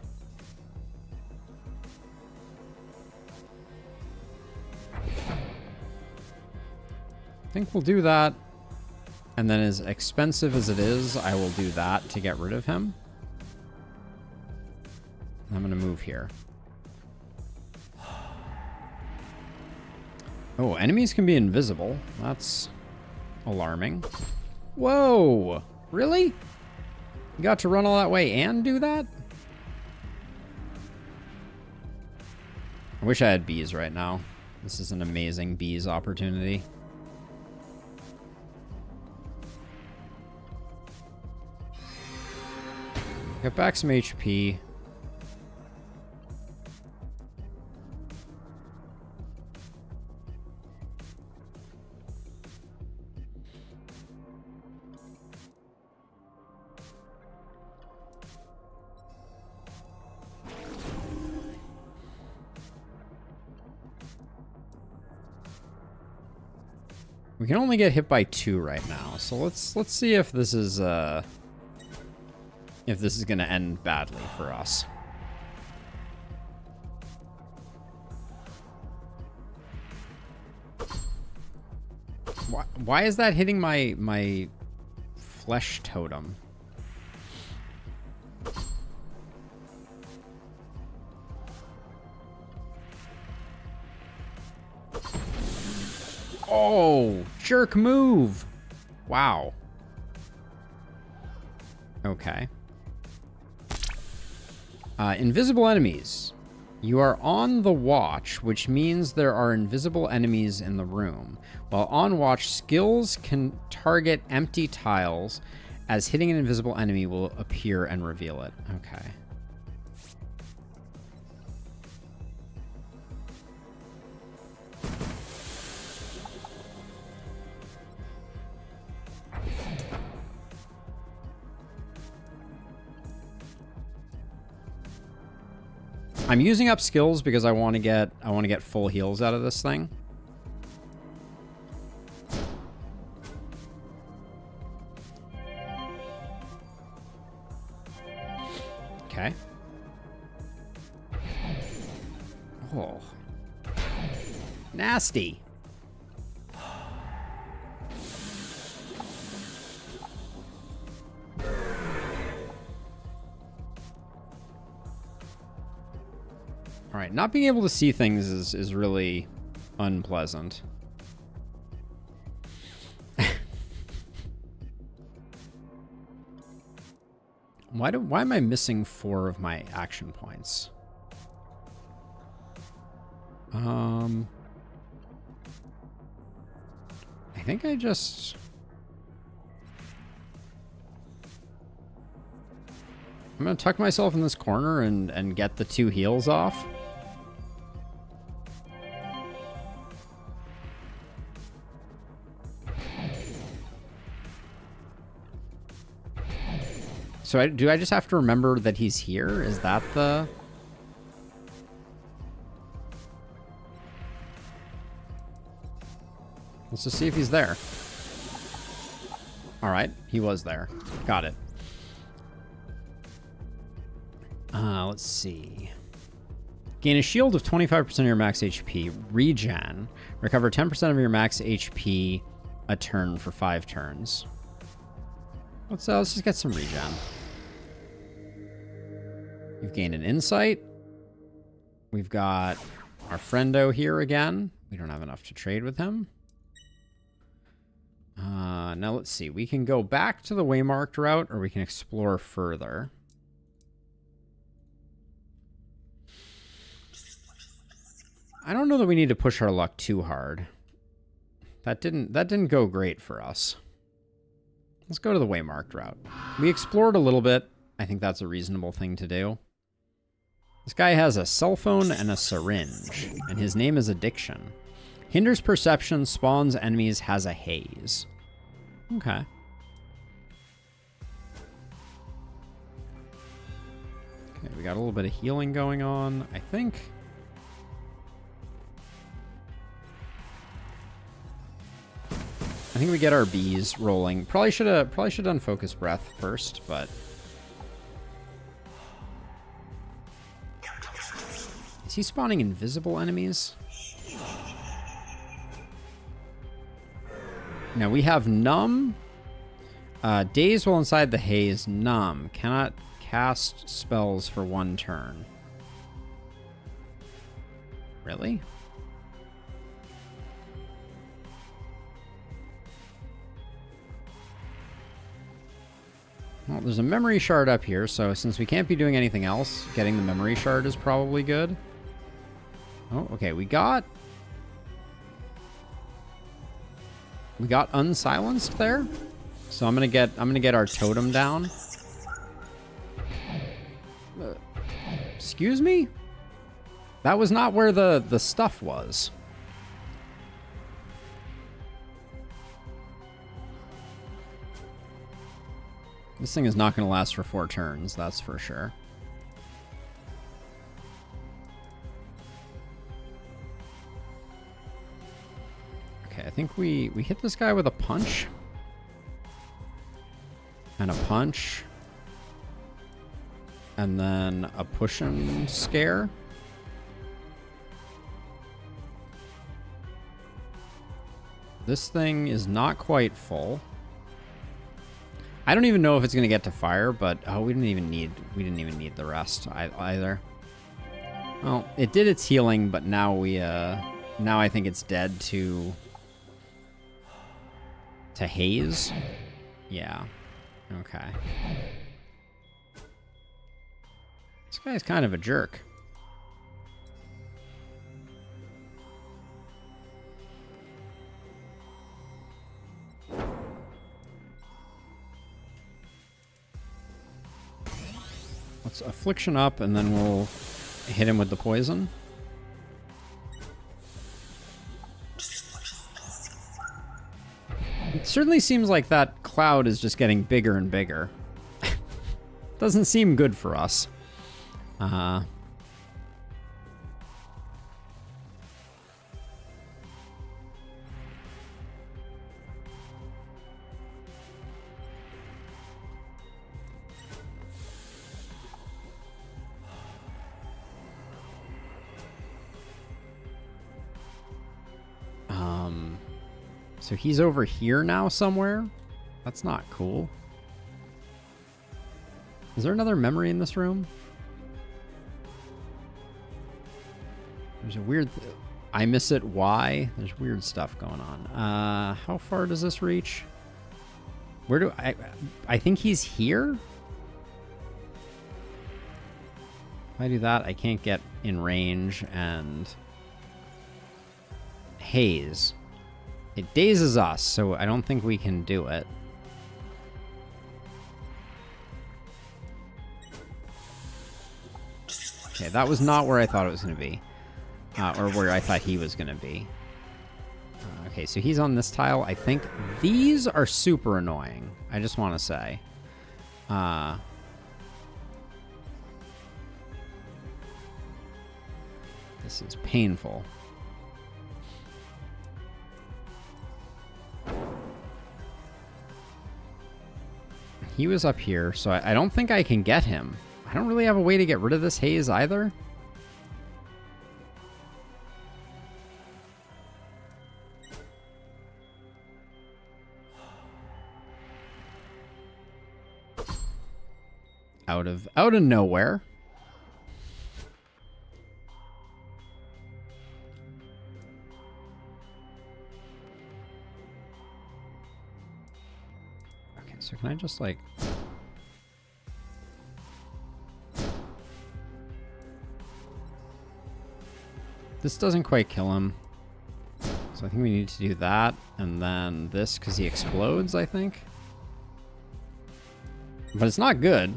I think we'll do that. And then as expensive as it is, I will do that to get rid of him. I'm going to move here. Oh, enemies can be invisible. That's alarming. Whoa! Really? You got to run all that way and do that? I wish I had bees right now. This is an amazing bees opportunity. Get back some HP. We can only get hit by 2 right now, so let's see if this is gonna end badly for us. Why is that hitting my flesh totem? Oh, jerk move. Wow. Okay. Invisible enemies. You are on the watch, which means there are invisible enemies in the room. While on watch, skills can target empty tiles, as hitting an invisible enemy will appear and reveal it. Okay. I'm using up skills because I want to get full heals out of this thing. Okay. Oh. Nasty. All right, not being able to see things is really unpleasant. Why am I missing 4 of my action points? I think I just... I'm gonna tuck myself in this corner and get the 2 heals off. So do I just have to remember that he's here? Is that the... Let's just see if he's there. All right, he was there. Got it. Let's see. Gain a shield of 25% of your max HP. Regen. Recover 10% of your max HP a turn for 5 turns. Let's just get some regen. You've gained an insight. We've got our friendo here again. We don't have enough to trade with him. Now let's see. We can go back to the waymarked route, or we can explore further. I don't know that we need to push our luck too hard. That didn't go great for us. Let's go to the waymarked route. We explored a little bit. I think that's a reasonable thing to do. This guy has a cell phone and a syringe, and his name is Addiction. Hinders perception, spawns enemies, has a haze. Okay. Okay, we got a little bit of healing going on, I think. I think we get our bees rolling. Probably should have done focus breath first, but is he spawning invisible enemies? Now we have numb. Daze while inside the haze. Numb. Cannot cast spells for 1 turn. Really? Well, there's a memory shard up here, so since we can't be doing anything else, getting the memory shard is probably good. Oh, okay, we got unsilenced there. So I'm gonna get our totem down. Excuse me? That was not where the stuff was. This thing is not going to last for 4 turns, that's for sure. Okay, I think we hit this guy with a punch. And a punch. And then a push and scare. This thing is not quite full. I don't even know if it's gonna get to fire, but oh, we didn't even need the rest either. Well, it did its healing, but now now I think it's dead to haze. Yeah. Okay. This guy's kind of a jerk. Let's affliction up, and then we'll hit him with the poison. It certainly seems like that cloud is just getting bigger and bigger. Doesn't seem good for us. So he's over here now somewhere? That's not cool. Is there another memory in this room? There's a weird... I miss it. Why? There's weird stuff going on. How far does this reach? Where do I think he's here? If I do that, I can't get in range, and... Haze. It dazes us, so I don't think we can do it. Okay, that was not where I thought it was going to be. Or where I thought he was going to be. Okay, so he's on this tile. I think these are super annoying. I just want to say. This is painful. He was up here, so I don't think I can get him. I don't really have a way to get rid of this haze either. Out of nowhere. So can I just like... This doesn't quite kill him. So I think we need to do that. And then this, because he explodes, I think. But it's not good.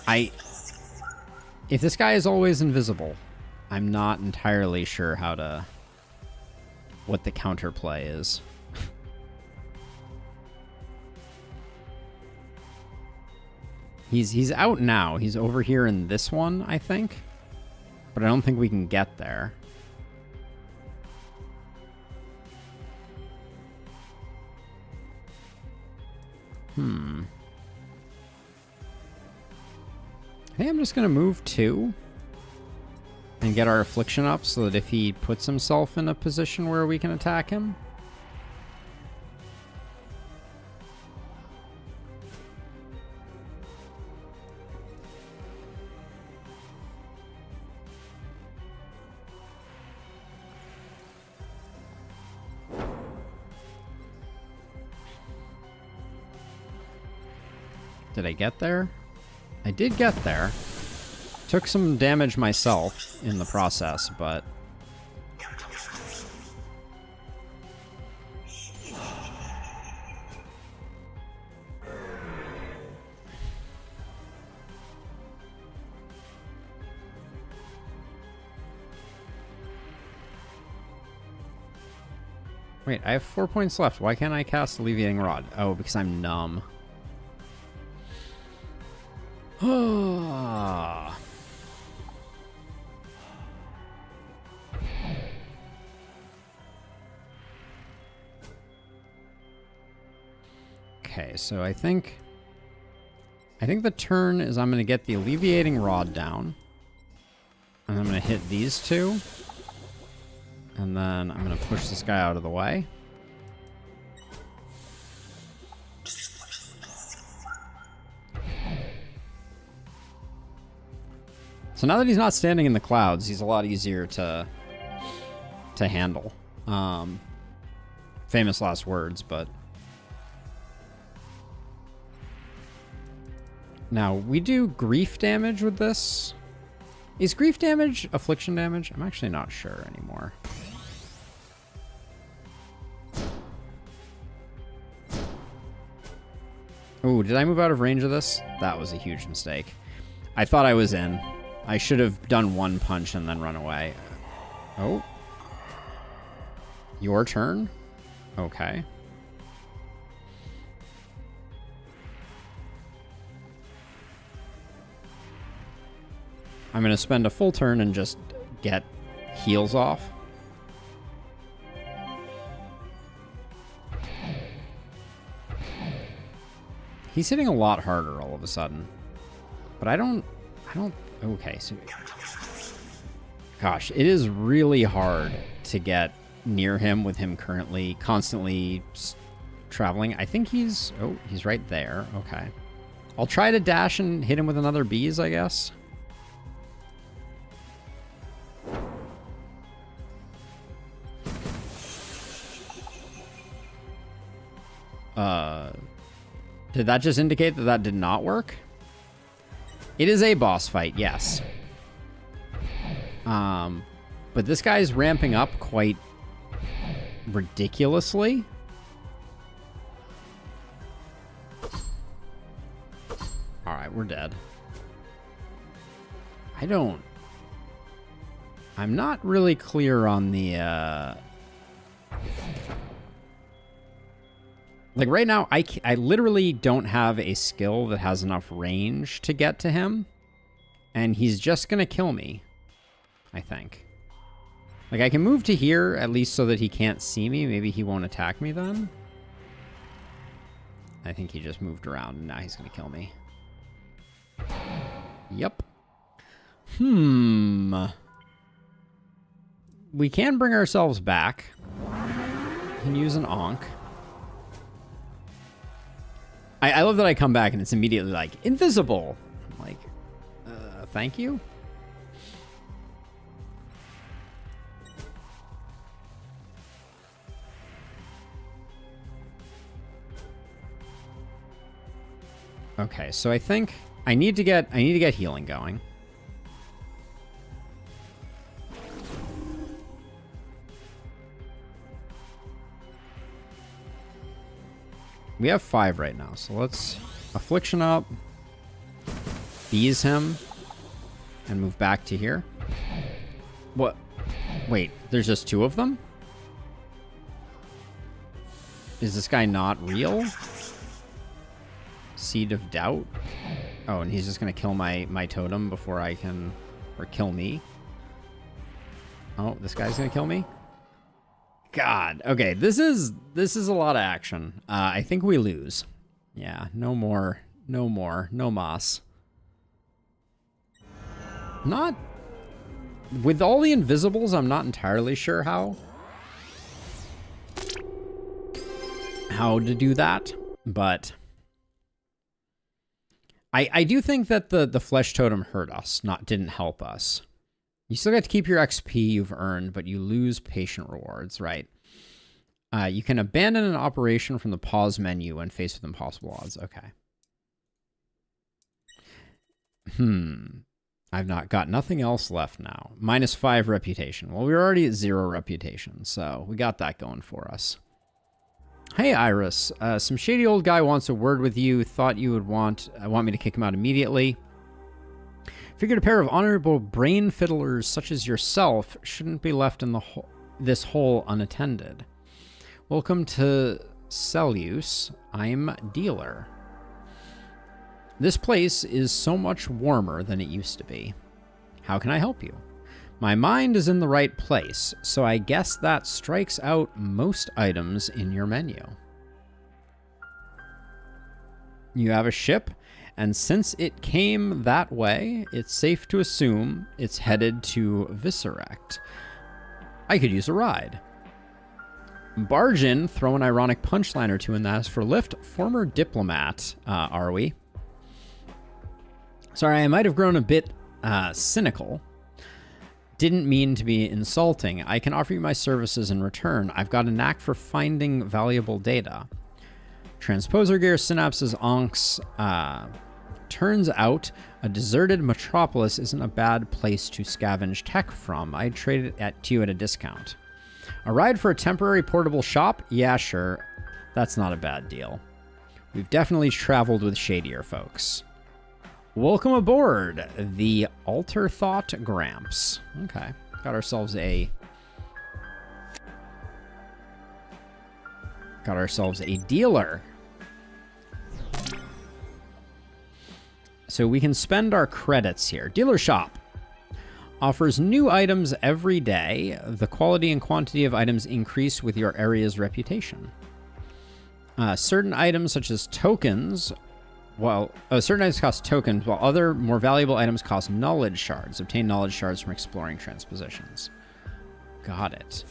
If this guy is always invisible, I'm not entirely sure how to... what the counterplay is. He's out now. He's over here in this one, I think. But I don't think we can get there. I think I'm just going to move 2. And get our affliction up so that if he puts himself in a position where we can attack him. Did I get there? I did get there. Took some damage myself in the process, but... Wait, I have 4 points left. Why can't I cast Alleviating Rod? Oh, because I'm numb. Okay, so I think the turn is I'm going to get the Alleviating Rod down. And I'm going to hit these two. And then I'm going to push this guy out of the way. So now that he's not standing in the clouds, he's a lot easier to handle. Famous last words, but... Now, we do grief damage with this. Is grief damage affliction damage? I'm actually not sure anymore. Oh, did I move out of range of this? That was a huge mistake. I thought I was in. I should have done one punch and then run away. Oh. Your turn? Okay. I'm going to spend a full turn and just get heals off. He's hitting a lot harder all of a sudden. But I don't, okay, so... Gosh, it is really hard to get near him with him currently constantly traveling. I think he's right there. Okay. I'll try to dash and hit him with another bees, I guess. Did that just indicate that that did not work? It is a boss fight, yes. But this guy's ramping up quite ridiculously. Alright, we're dead. I'm not really clear on the, like, right now, I literally don't have a skill that has enough range to get to him. And he's just gonna kill me, I think. Like, I can move to here, at least so that he can't see me. Maybe he won't attack me then. I think he just moved around, and now he's gonna kill me. Yep. We can bring ourselves back. We can use an Ankh. I love that I come back and it's immediately like, invisible. I'm like, thank you? Okay, so I think I need to get healing going. We have 5 right now, so let's affliction up, bees him, and move back to here. What? Wait, there's just 2 of them? Is this guy not real? Seed of Doubt? Oh, and he's just gonna kill my totem before I can... Or kill me. Oh, this guy's gonna kill me? God. Okay, this is a lot of action. I think we lose. Yeah, no more. No mas. Not... With all the invisibles, I'm not entirely sure how to do that, but... I do think that the flesh totem hurt us, didn't help us. You still get to keep your XP you've earned, but you lose patient rewards, right? You can abandon an operation from the pause menu when faced with impossible odds. Okay. I've not got nothing else left now. -5 reputation. Well, we're already at 0 reputation, so we got that going for us. Hey, Iris. Some shady old guy wants a word with you. Thought you would want me to kick him out immediately. Figured a pair of honorable brain fiddlers such as yourself shouldn't be left in this hole unattended. Welcome to Celluse. I'm Dealer. This place is so much warmer than it used to be. How can I help you? My mind is in the right place, so I guess that strikes out most items in your menu. You have a ship, and since it came that way, it's safe to assume it's headed to Viscerect. I could use a ride. Barge in, throw an ironic punchline or two in that. As for lift, former diplomat, are we? Sorry, I might have grown a bit cynical. Didn't mean to be insulting. I can offer you my services in return. I've got a knack for finding valuable data. Transposer gear, synapses, onks. Turns out a deserted metropolis isn't a bad place to scavenge tech from. I'd trade it to you at a discount. A ride for a temporary portable shop? Yeah, sure. That's not a bad deal. We've definitely traveled with shadier folks. Welcome aboard the Alter Thought Gramps. Okay, got ourselves a dealer. So we can spend our credits here. Dealer shop offers new items every day. The quality and quantity of items increase with your area's reputation. Certain items such as tokens. Certain items cost tokens, while other more valuable items cost knowledge shards. Obtain knowledge shards from exploring transpositions. Got it.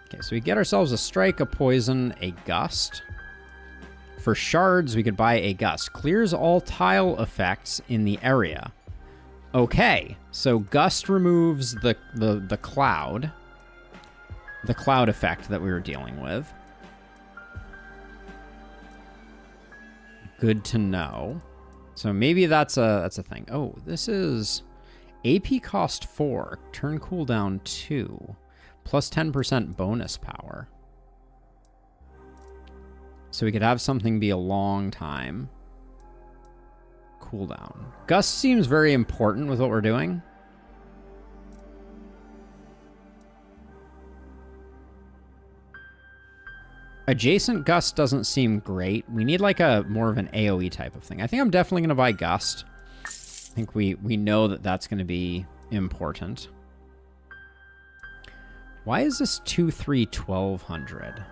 Okay, so we get ourselves a strike, a poison, a gust. For shards, we could buy a gust. Clears all tile effects in the area. Okay, so gust removes the cloud. The cloud effect that we were dealing with. Good to know. So maybe that's a thing. Oh, this is AP cost 4, turn cooldown 2, plus 10% bonus power. So we could have something be a long time. Cooldown. Gust seems very important with what we're doing. Adjacent Gust doesn't seem great. We need like a more of an AoE type of thing. I think I'm definitely going to buy Gust. I think we know that that's going to be important. Why is this 2-3-1200?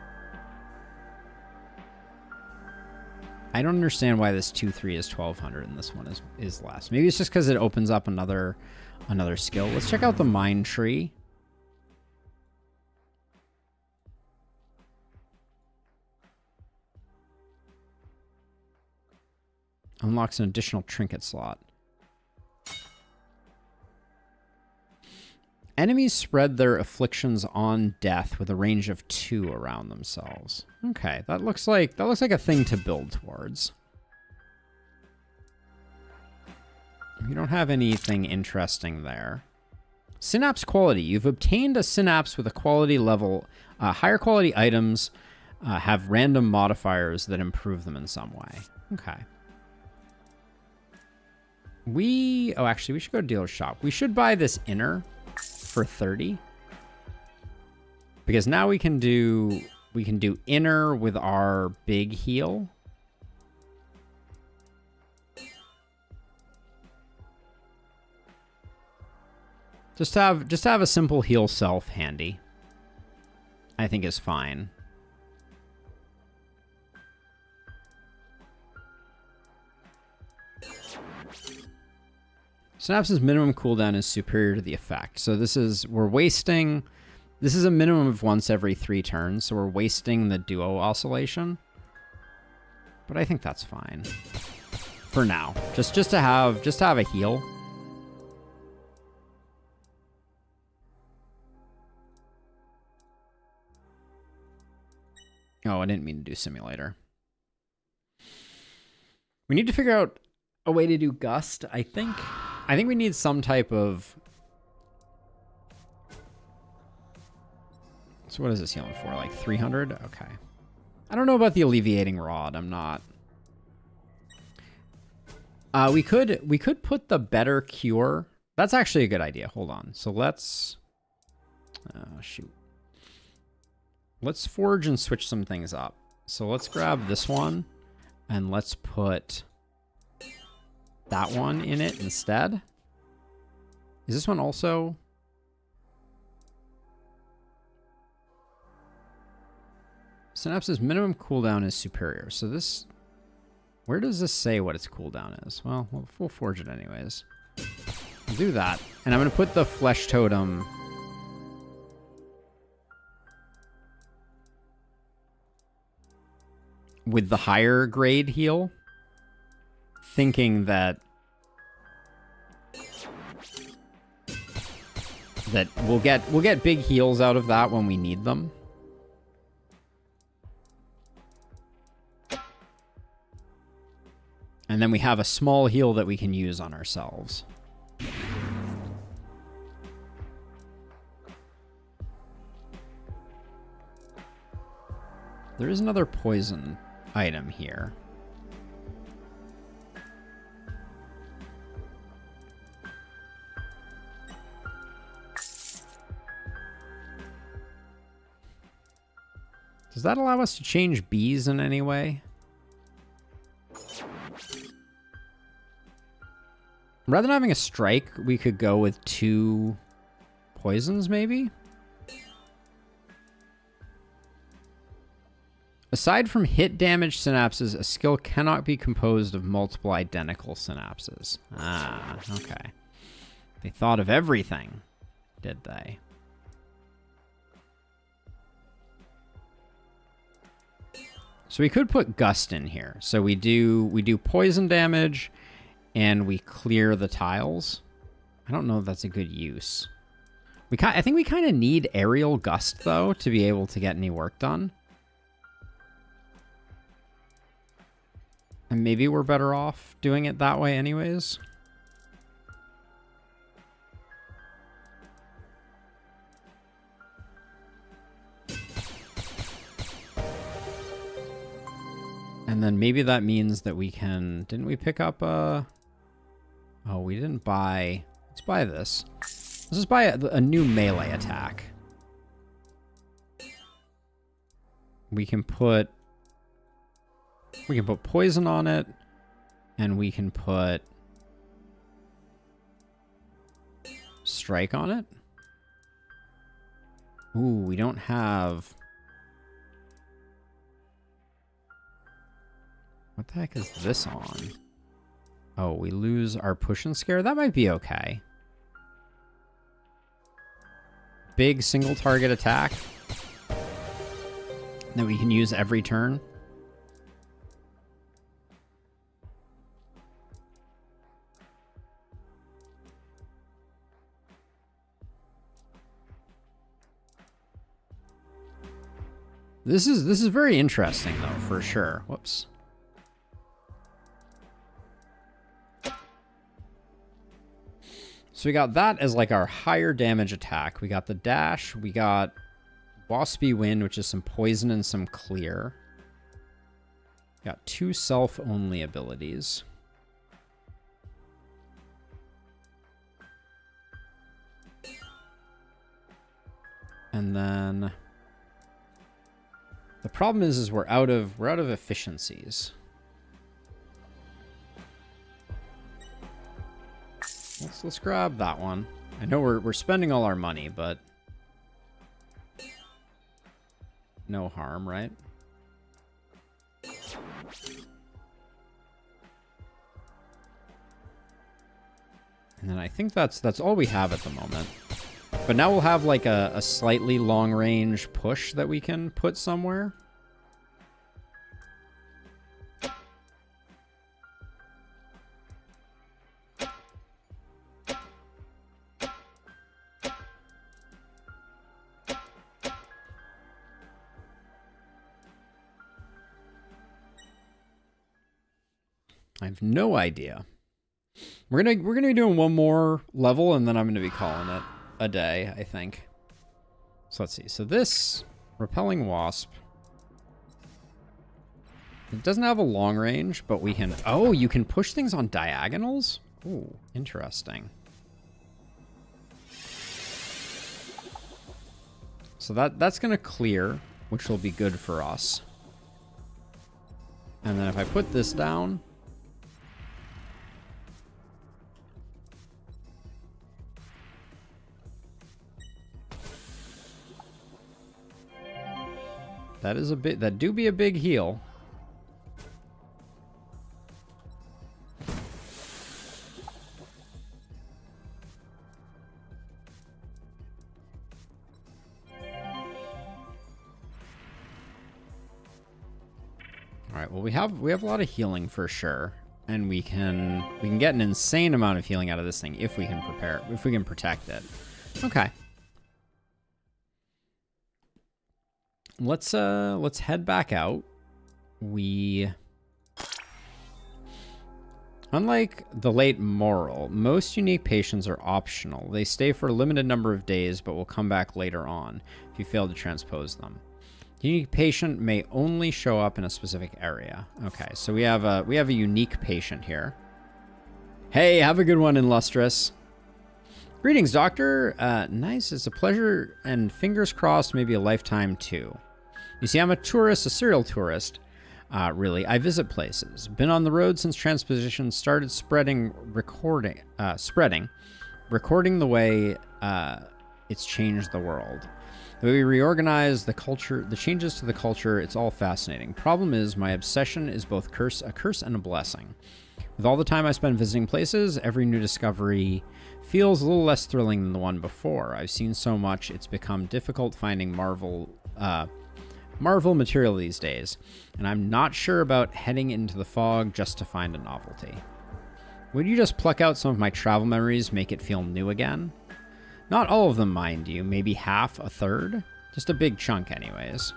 I don't understand why this 2-3 is 1200 and this one is less. Maybe it's just because it opens up another skill. Let's check out the Mind Tree. Unlocks an additional trinket slot. Enemies spread their afflictions on death with a range of 2 around themselves. Okay, that looks like a thing to build towards. You don't have anything interesting there. Synapse quality. You've obtained a synapse with a quality level. Higher quality items have random modifiers that improve them in some way. Okay. Actually, we should go to dealer's shop. We should buy this inner for 30. Because now we can do inner with our big heal. Just to have a simple heal self handy, I think is fine. Synapse's minimum cooldown is superior to the effect. So this is a minimum of once every 3 turns, so we're wasting the duo oscillation. But I think that's fine. For now. Just to have a heal. Oh, I didn't mean to do simulator. We need to figure out a way to do gust. I think we need some type of... So what is this healing for? Like 300? Okay. I don't know about the alleviating rod. I'm not... we could put the better cure. That's actually a good idea. Hold on. So let's... shoot. Let's forge and switch some things up. So let's grab this one, and let's put that one in it instead. Is this one also... Synapse's minimum cooldown is superior. So this... Where does this say what its cooldown is? Well, we'll forge it anyways. I'll do that. And I'm going to put the flesh totem... with the higher grade heal. Thinking that... we'll get big heals out of that when we need them. And then we have a small heal that we can use on ourselves. There is another poison item here. Does that allow us to change bees in any way? Rather than having a strike, we could go with 2 poisons, maybe? Aside from hit damage synapses, a skill cannot be composed of multiple identical synapses. Ah, okay. They thought of everything, did they? So we could put Gust in here. So we do poison damage, and we clear the tiles. I don't know if that's a good use. I think we kind of need Aerial Gust, though, to be able to get any work done. And maybe we're better off doing it that way anyways. And then maybe that means that we can... Didn't we pick up a... Oh, we didn't buy... Let's buy this. Let's just buy a new melee attack. We can put poison on it, and we can put strike on it. Ooh, we don't have... What the heck is this on? Oh, we lose our push and scare? That might be okay. Big single target attack that we can use every turn. This is very interesting though, for sure. Whoops. So we got that as like our higher damage attack. We got the dash. We got Waspy Wind, which is some poison and some clear. Got 2 self-only abilities. And then the problem is we're out of efficiencies. Let's grab that one. I know we're spending all our money, but no harm, right? And then I think that's all we have at the moment. But now we'll have like a slightly long range push that we can put somewhere. I have no idea. We're gonna be doing one more level, and then I'm gonna be calling it a day, I think. So let's see. So this repelling wasp, it doesn't have a long range, but we can. Oh, you can push things on diagonals. Ooh, interesting. So that's gonna clear, which will be good for us. And then if I put this down. That do be a big heal. All right, well we have a lot of healing for sure, and we can get an insane amount of healing out of this thing if we can protect it. Okay. Let's head back out. Unlike the late Moral, most unique patients are optional. They stay for a limited number of days, but will come back later on if you fail to transpose them. The unique patient may only show up in a specific area. Okay, so we have a unique patient here. Hey, have a good one, Illustrious. Greetings, Doctor. Nice. It's a pleasure, and fingers crossed, maybe a lifetime too. You see, I'm a tourist, a serial tourist. Really, I visit places. Been on the road since transposition started recording the way it's changed the world. The way we reorganize the culture, the changes to the culture, it's all fascinating. Problem is, my obsession is both a curse and a blessing. With all the time I spend visiting places, every new discovery feels a little less thrilling than the one before. I've seen so much, it's become difficult finding Marvel material these days, and I'm not sure about heading into the fog just to find a novelty. Would you just pluck out some of my travel memories, make it feel new again? Not all of them, mind you, maybe half, a third? Just a big chunk anyways.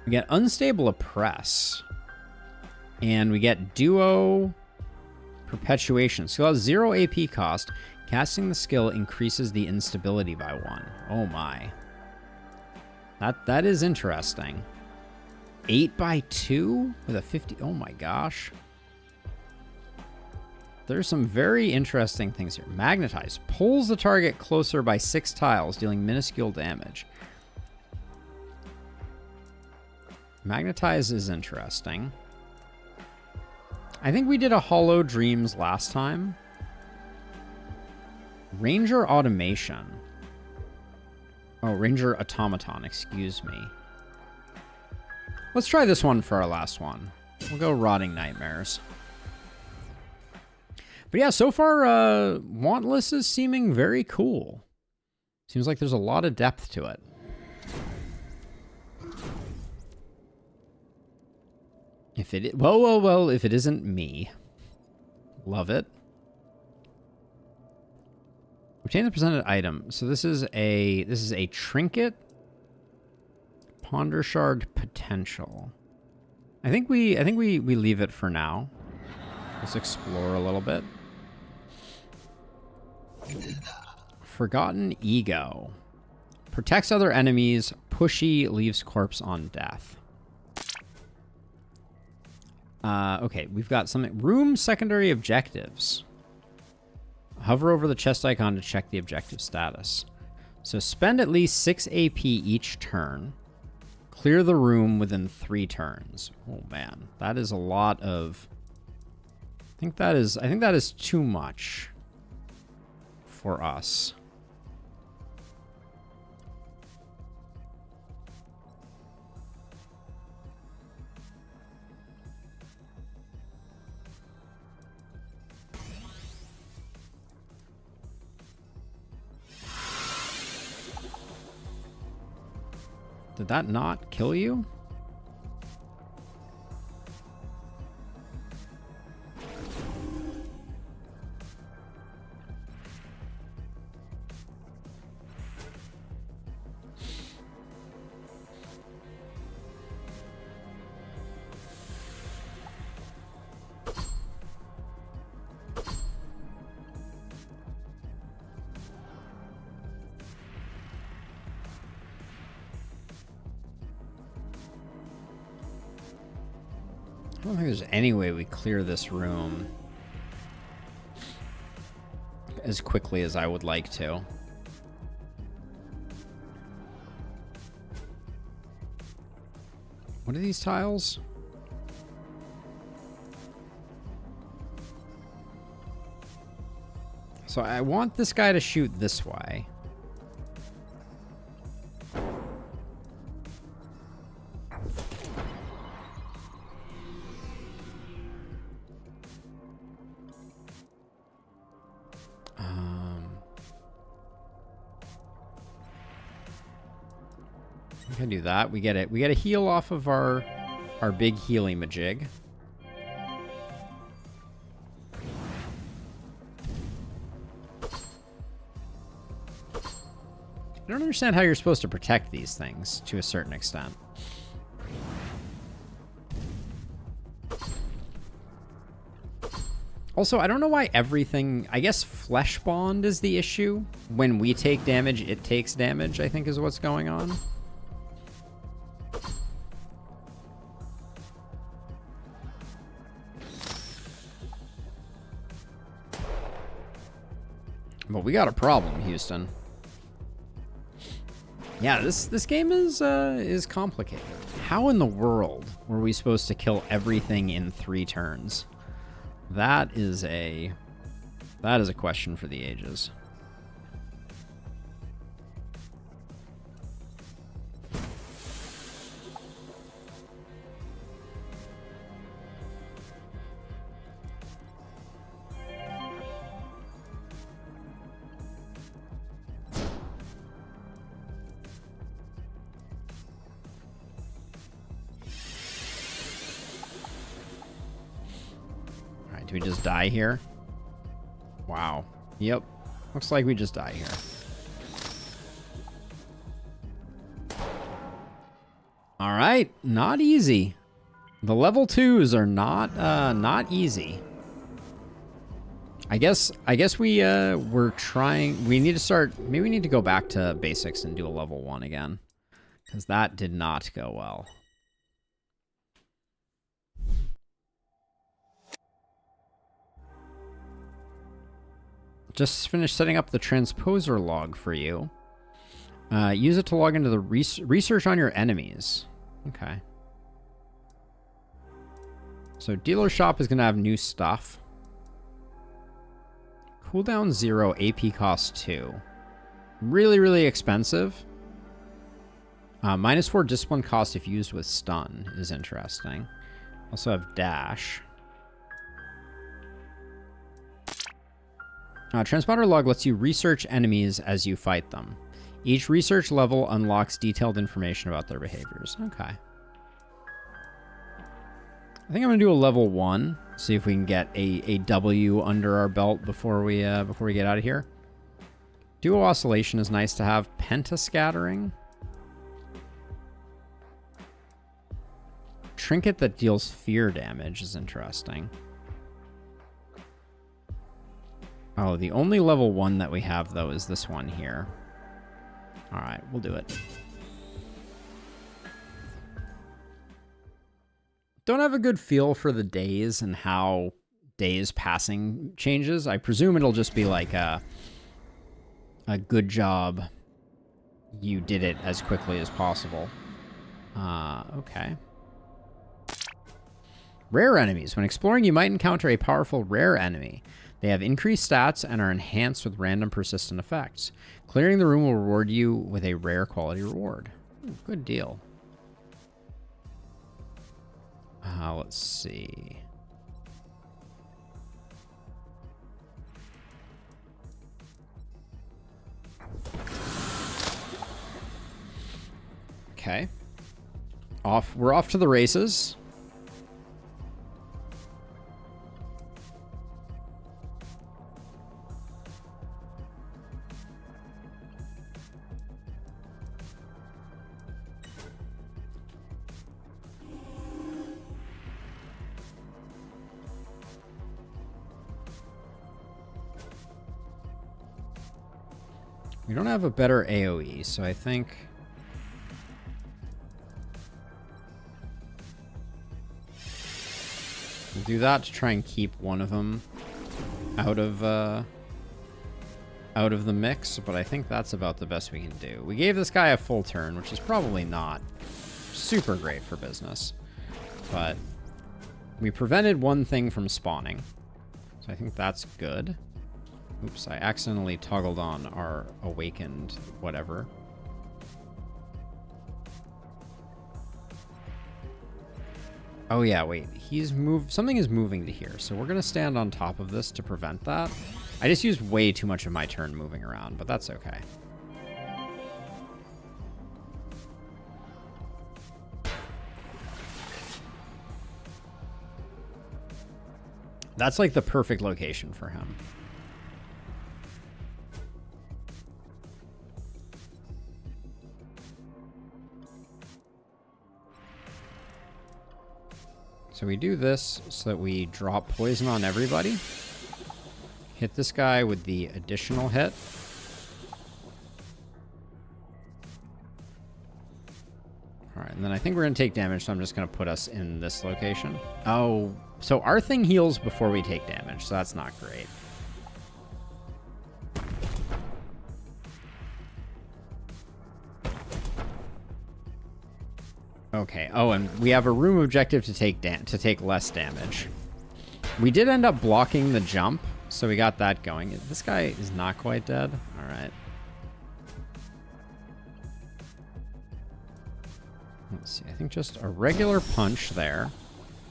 We get Unstable Oppress. And we get Duo Perpetuation. Skill has 0 AP cost. Casting the skill increases the instability by 1. Oh my. That is interesting. 8x2 with a 50. Oh my gosh. There's some very interesting things here. Magnetize. Pulls the target closer by 6 tiles, dealing minuscule damage. Magnetize is interesting. I think we did a Hollow Dreams last time. Ranger Automation. Oh, Ranger Automaton, excuse me. Let's try this one for our last one. We'll go Rotting Nightmares. But yeah, so far, Wantless is seeming very cool. Seems like there's a lot of depth to it. Well, if it isn't me. Love it. Obtain the presented item. So this is a trinket. Ponder Shard potential. I think we leave it for now. Let's explore a little bit. Forgotten Ego. Protects other enemies. Pushy, leaves corpse on death. Okay, we've got something. Room secondary objectives. Hover over the chest icon to check the objective status. So spend at least 6 AP each turn. Clear the room within 3 turns. Oh man, that is a lot of... I think that is too much for us. Did that not kill you? I don't think there's any way we clear this room as quickly as I would like to. What are these tiles? So I want this guy to shoot this way. We can do that. We get it. We get a heal off of our big healing majig. I don't understand how you're supposed to protect these things to a certain extent. Also, I don't know why everything... I guess flesh bond is the issue. When we take damage, it takes damage, I think is what's going on. But we got a problem, Houston. Yeah, this game is complicated. How in the world were we supposed to kill everything in 3 turns? That is a question for the ages. Do we just die here? Wow. Yep. Looks like we just die here. All right. Not easy. The level 2s are not easy. I guess we're trying. We need to start. Maybe we need to go back to basics and do a level 1 again, because that did not go well. Just finished setting up the transposer log for you. Use it to log into the research on your enemies. Okay. So dealer shop is going to have new stuff. Cooldown 0, AP cost 2. Really, really expensive. -4 discipline cost if used with stun is interesting. Also have dash. Transponder log lets you research enemies as you fight them. Each research level unlocks detailed information about their behaviors. Okay. I think I'm gonna do a level 1. See if we can get a W under our belt before we get out of here. Duo oscillation is nice to have. Pentascattering. Trinket that deals fear damage is interesting. Oh, the only level 1 that we have, though, is this one here. All right, we'll do it. Don't have a good feel for the days and how days passing changes. I presume it'll just be like a good job. You did it as quickly as possible. Okay. Rare enemies. When exploring, you might encounter a powerful rare enemy. They have increased stats and are enhanced with random persistent effects. Clearing the room will reward you with a rare quality reward. Ooh, good deal. Let's see. Okay. We're off to the races. We don't have a better AoE, so I think... do that to try and keep one of them out of the mix, but I think that's about the best we can do. We gave this guy a full turn, which is probably not super great for business, but we prevented one thing from spawning, so I think that's good. Oops, I accidentally toggled on our awakened whatever. Oh yeah, wait, he's moved, something is moving to here, so we're gonna stand on top of this to prevent that. I just used way too much of my turn moving around, but that's okay. That's like the perfect location for him. So we do this so that we drop poison on everybody. Hit this guy with the additional hit. All right, and then I think we're gonna take damage, so I'm just gonna put us in this location. Oh, so our thing heals before we take damage, so that's not great. Okay. Oh, and we have a room objective to take less damage. We did end up blocking the jump, so we got that going. This guy is not quite dead. All right. Let's see. I think just a regular punch there.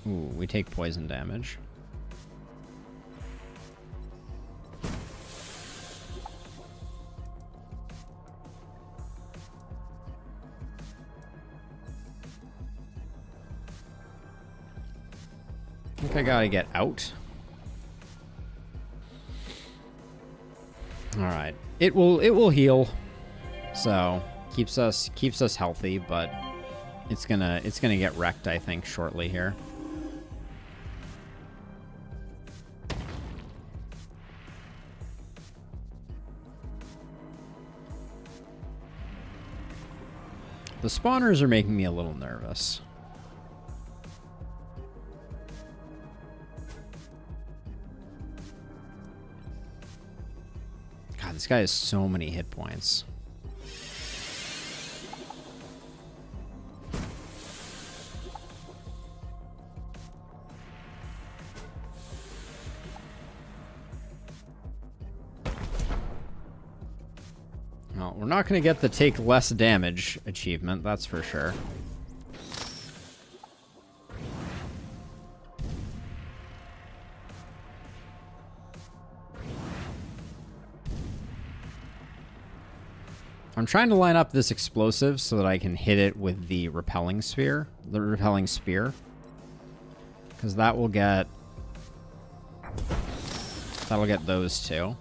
Ooh, we take poison damage. I think I gotta get out. All right, it will heal, so keeps us healthy, but it's gonna get wrecked, I think, shortly here. The spawners are making me a little nervous. God, this guy has so many hit points. Well, we're not going to get the take less damage achievement, that's for sure. I'm trying to line up this explosive so that I can hit it with the repelling spear, because that'll get those two.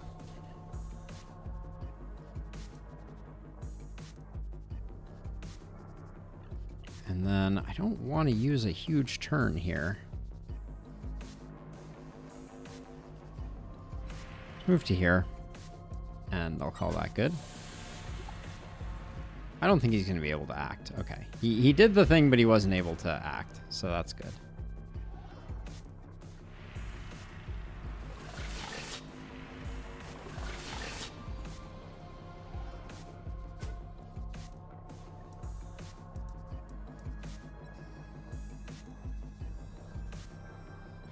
And then I don't want to use a huge turn here. Let's move to here, and I'll call that good. I don't think he's going to be able to act. Okay. He did the thing, but he wasn't able to act, so that's good.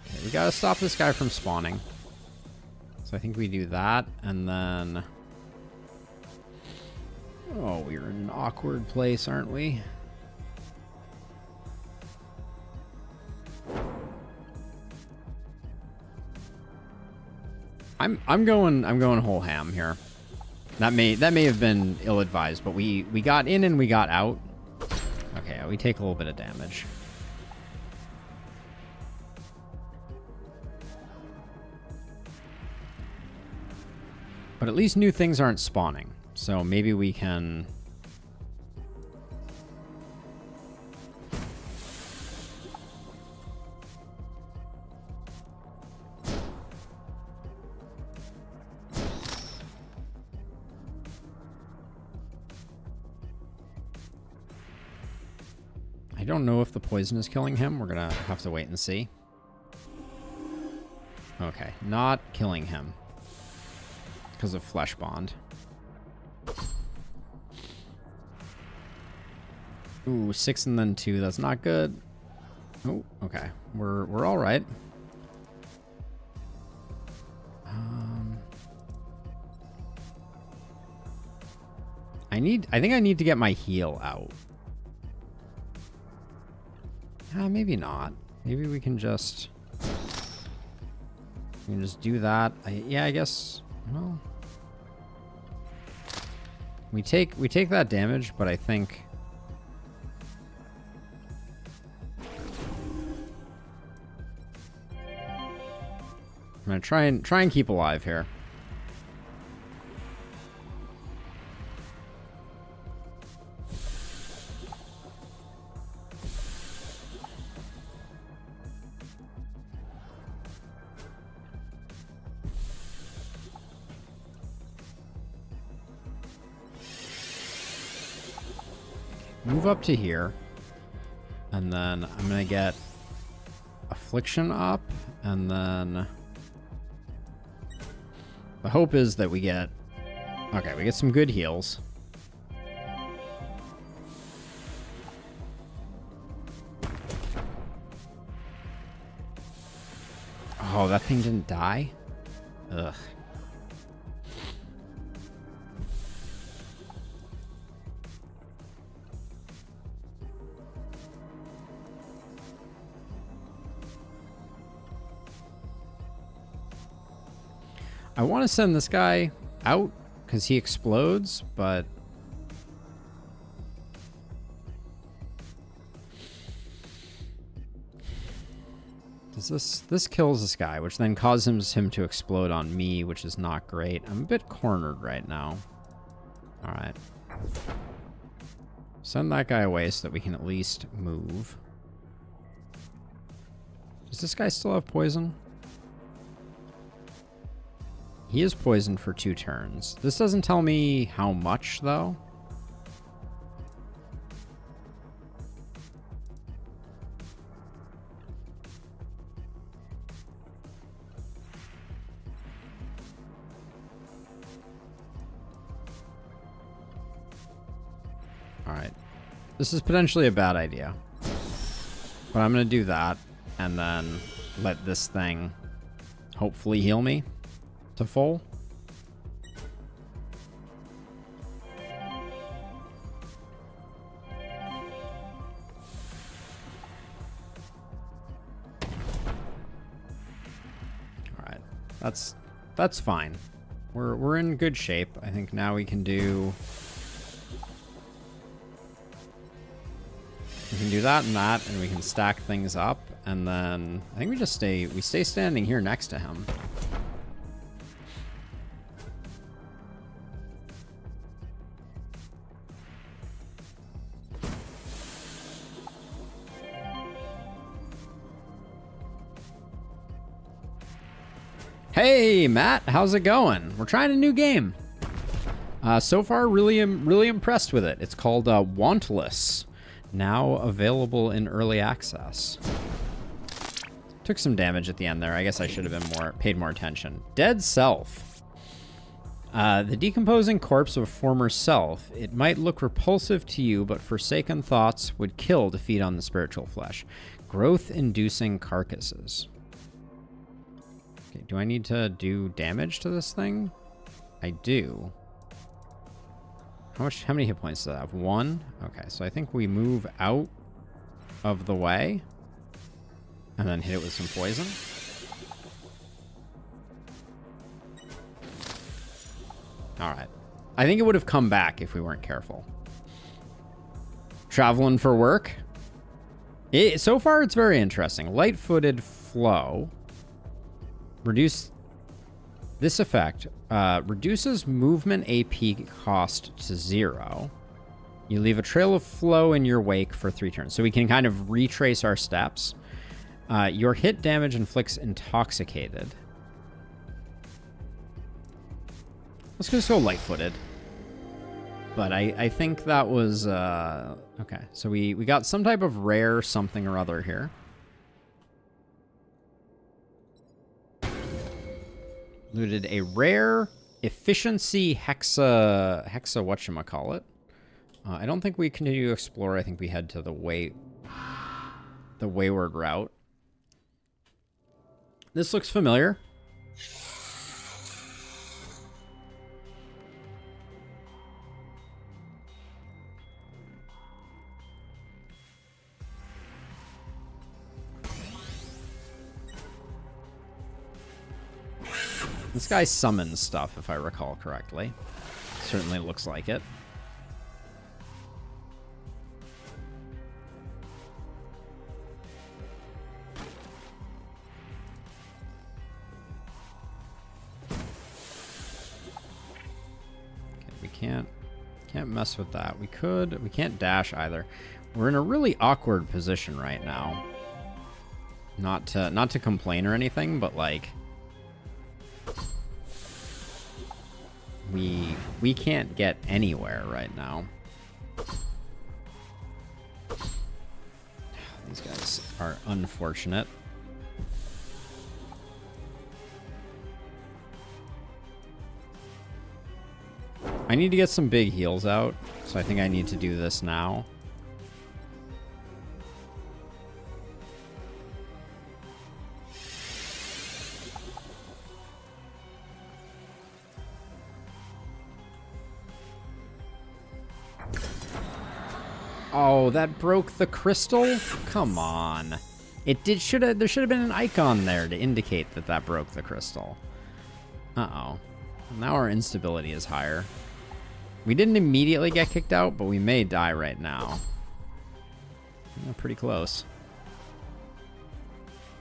Okay, we got to stop this guy from spawning. So I think we do that, and then... Oh, we're in an awkward place, aren't we? I'm going whole ham here. That may have been ill-advised, but we got in and we got out. Okay, we take a little bit of damage. But at least new things aren't spawning. So maybe we can... I don't know if the poison is killing him. We're gonna have to wait and see. Okay, not killing him because of flesh bond. Ooh, 6 and then 2. That's not good. Oh, okay. We're all right. I think I need to get my heal out. Maybe not. Maybe we can just do that. Yeah, I guess. Well, we take that damage, but I think I'm gonna try and keep alive here. Move up to here, and then I'm gonna get Affliction up, and then the hope is that we get some good heals. Oh, that thing didn't die? Ugh. I want to send this guy out because he explodes, but this kills this guy, which then causes him to explode on me, which is not great. I'm a bit cornered right now. All right. Send that guy away so that we can at least move. Does this guy still have poison? He is poisoned for 2 turns. This doesn't tell me how much, though. Alright. This is potentially a bad idea. But I'm going to do that, and then let this thing hopefully heal me to full. All right, that's fine. We're in good shape. I think now we can do that and that, and we can stack things up, and then I think we stay standing here next to him. Hey, Matt, how's it going? We're trying a new game. So far, really impressed with it. It's called Wantless, now available in early access. Took some damage at the end there. I guess I should have been paid more attention. Dead self. The decomposing corpse of a former self. It might look repulsive to you, but forsaken thoughts would kill to feed on the spiritual flesh. Growth-inducing carcasses. Do I need to do damage to this thing? I do. How many hit points does it have? 1? Okay, so I think we move out of the way and then hit it with some poison. Alright. I think it would have come back if we weren't careful. Traveling for work. So far, it's very interesting. Light-footed flow. Reduce this effect. Reduces movement AP cost to 0. You leave a trail of flow in your wake for 3 turns. So we can kind of retrace our steps. Your hit damage inflicts intoxicated. Let's just go light-footed. But I think that was... okay, so we got some type of rare something or other here. Looted a rare efficiency hexa whatchamacallit. I don't think we continue to explore. I think we head to the wayward route. This looks familiar. This guy summons stuff, if I recall correctly. Certainly looks like it. Okay, we can't mess with that. We can't dash either. We're in a really awkward position right now. Not to complain or anything, but like we can't get anywhere right now. These guys are unfortunate. I need to get some big heals out, so I think I need to do this now. Oh, that broke the crystal? Come on. There should have been an icon there to indicate that broke the crystal. Uh-oh. Now our instability is higher. We didn't immediately get kicked out, but we may die right now. Yeah, pretty close.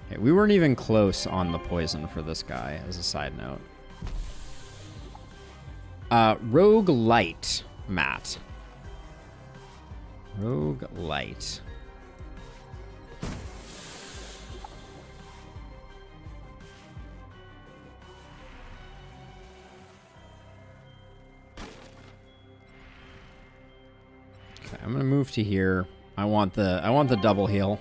Okay, we weren't even close on the poison for this guy, as a side note. Rogue Light, Matt. Rogue Light. Okay, I'm gonna move to here. I want the double heal.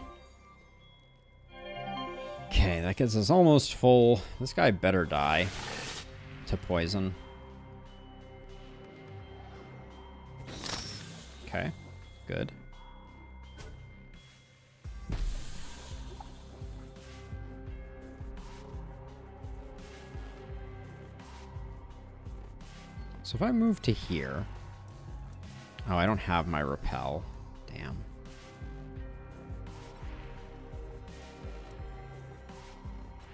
Okay, that gets us almost full. This guy better die to poison. Okay. Good. So if I move to here... Oh, I don't have my repel. Damn.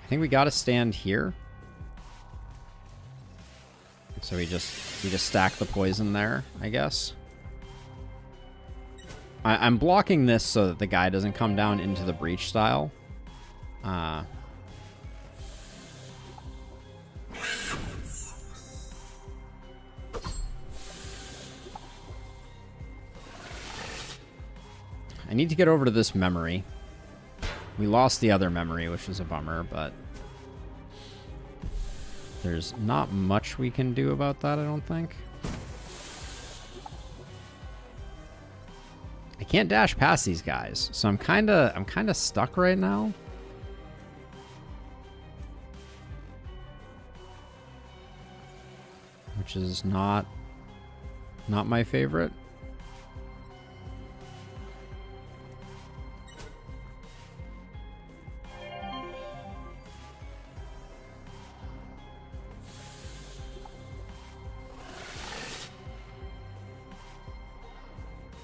I think we gotta stand here. So we just stack the poison there, I guess. I'm blocking this so that the guy doesn't come down into the breach style. I need to get over to this memory. We lost the other memory, which is a bummer, but there's not much we can do about that, I don't think. I can't dash past these guys, so I'm kind of stuck right now. Which is not my favorite.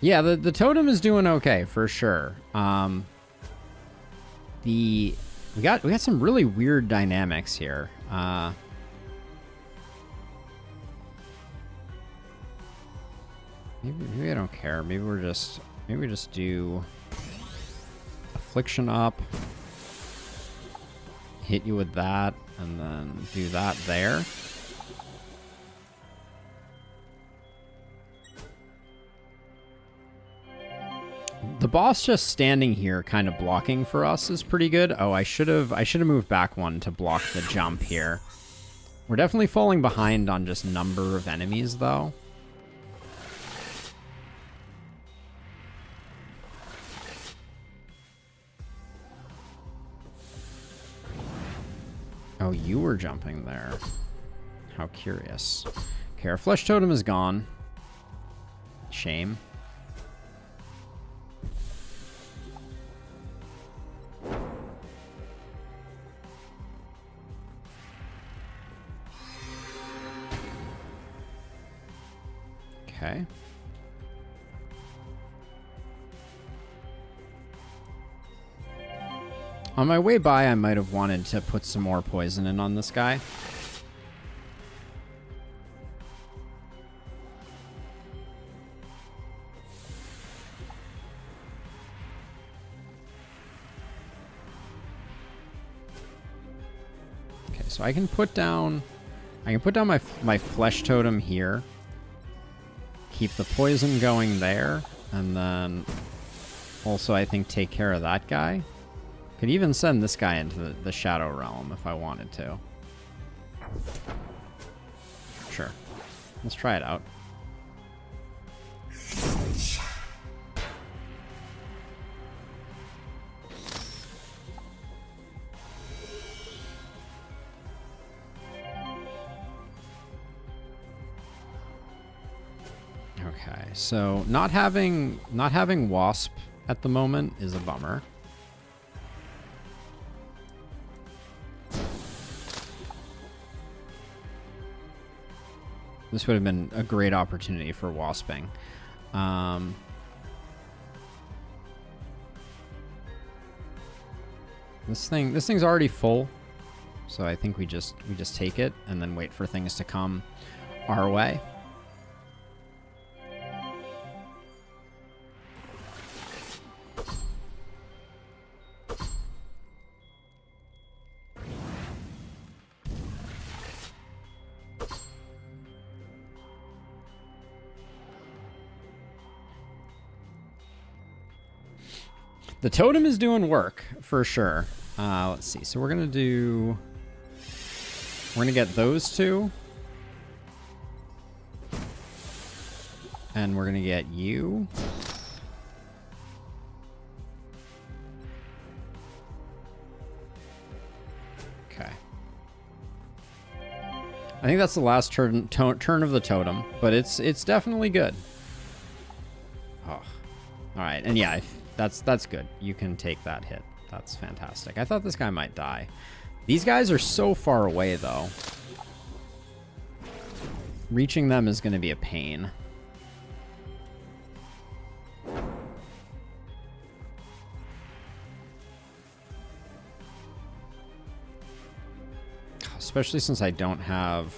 Yeah, the totem is doing okay for sure. We got some really weird dynamics here. Maybe I don't care. Maybe we just do affliction up, hit you with that, and then do that there. The boss just standing here kind of blocking for us is pretty good. Oh, I should have moved back one to block the jump here. We're definitely falling behind on just number of enemies though. Oh, you were jumping there. How curious. Okay, our flesh totem is gone. Shame. Okay. On my way by, I might have wanted to put some more poison in on this guy. Okay, so I can put down my flesh totem here. Keep the poison going there, and then also I think take care of that guy. Could even send this guy into the Shadow Realm if I wanted to. Sure. Let's try it out. Okay, so not having Wasp at the moment is a bummer. This would have been a great opportunity for wasping. This thing's already full, so I think we just take it and then wait for things to come our way. The totem is doing work for sure. Let's see. So we're gonna get those two, and we're gonna get you. Okay. I think that's the last turn of the totem, but it's definitely good. Oh, all right, and yeah. That's good. You can take that hit. That's fantastic. I thought this guy might die. These guys are so far away, though. Reaching them is going to be a pain. Especially since I don't have...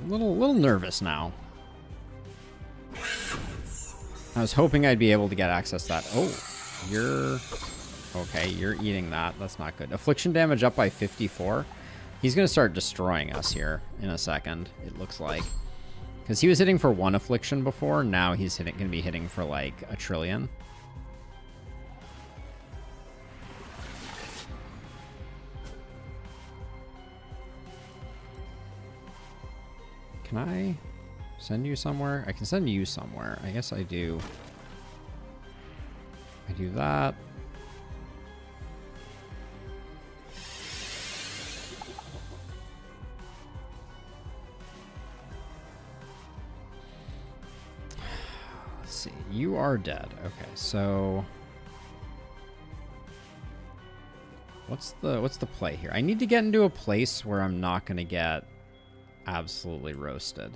A little nervous now. I was hoping I'd be able to get access to that. Oh, you're... Okay, you're eating that. That's not good. Affliction damage up by 54. He's going to start destroying us here in a second, it looks like. Because he was hitting for 1 affliction before. Now he's going to be hitting for like a trillion. Can I send you somewhere? I can send you somewhere. I guess I do. I do that. Let's see. You are dead. Okay, so what's the play here? I need to get into a place where I'm not going to get absolutely roasted.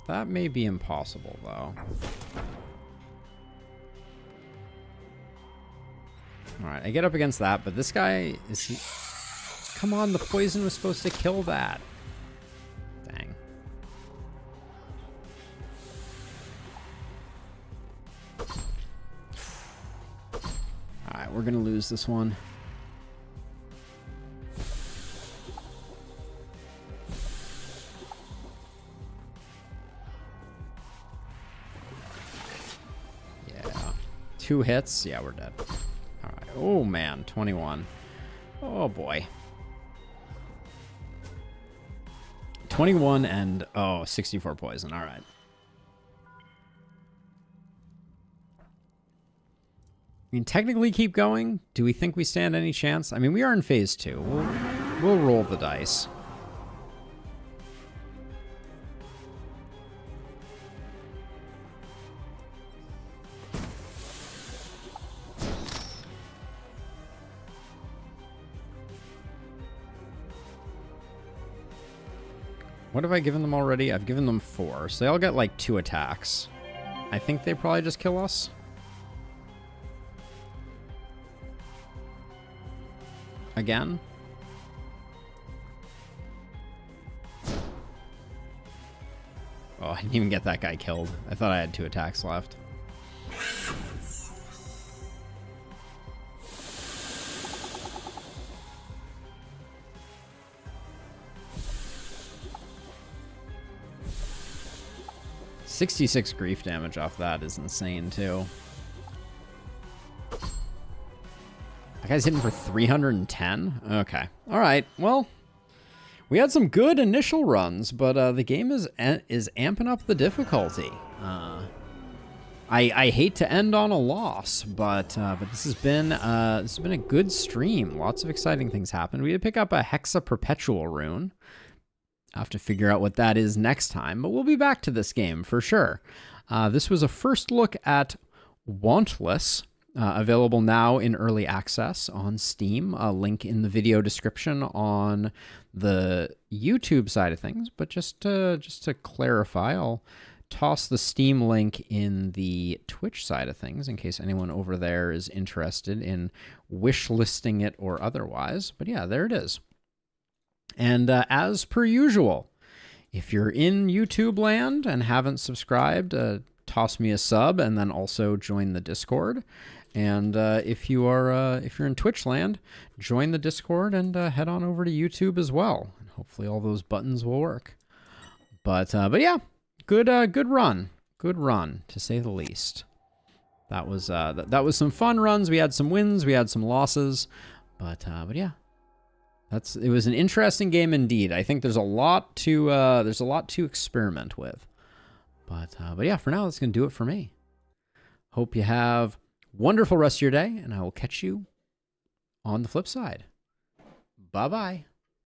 That may be impossible, though. Alright, I get up against that, but this guy is... Come on, the poison was supposed to kill that. Dang. Alright, we're gonna lose this one. Yeah. 2 hits? Yeah, we're dead. Alright. Oh, man. 21. Oh, boy. 21 and, 64 poison. All right. I mean, technically keep going. Do we think we stand any chance? I mean, we are in phase 2. We'll roll the dice. What have I given them already? I've given them 4. So they all get like 2 attacks. I think they probably just kill us. Again. Oh, I didn't even get that guy killed. I thought I had 2 attacks left. $66 grief damage off that is insane too. That guy's hitting for 310? Okay. Alright, well, we had some good initial runs, but the game is amping up the difficulty. I hate to end on a loss, but this has been a good stream. Lots of exciting things happened. We did pick up a Hexa Perpetual rune. I'll have to figure out what that is next time, but we'll be back to this game for sure. This was a first look at Wantless, available now in early access on Steam. A link in the video description on the YouTube side of things, but just to clarify, I'll toss the Steam link in the Twitch side of things in case anyone over there is interested in wish listing it or otherwise. But yeah, there it is. And as per usual, if you're in YouTube land and haven't subscribed, toss me a sub and then also join the Discord. And if you're in Twitch land, join the Discord and head on over to YouTube as well. And hopefully all those buttons will work. But yeah, good run to say the least. That was some fun runs. We had some wins, we had some losses, but yeah. It was an interesting game indeed. I think there's a lot to experiment with. But yeah, for now, that's going to do it for me. Hope you have a wonderful rest of your day, and I will catch you on the flip side. Bye-bye.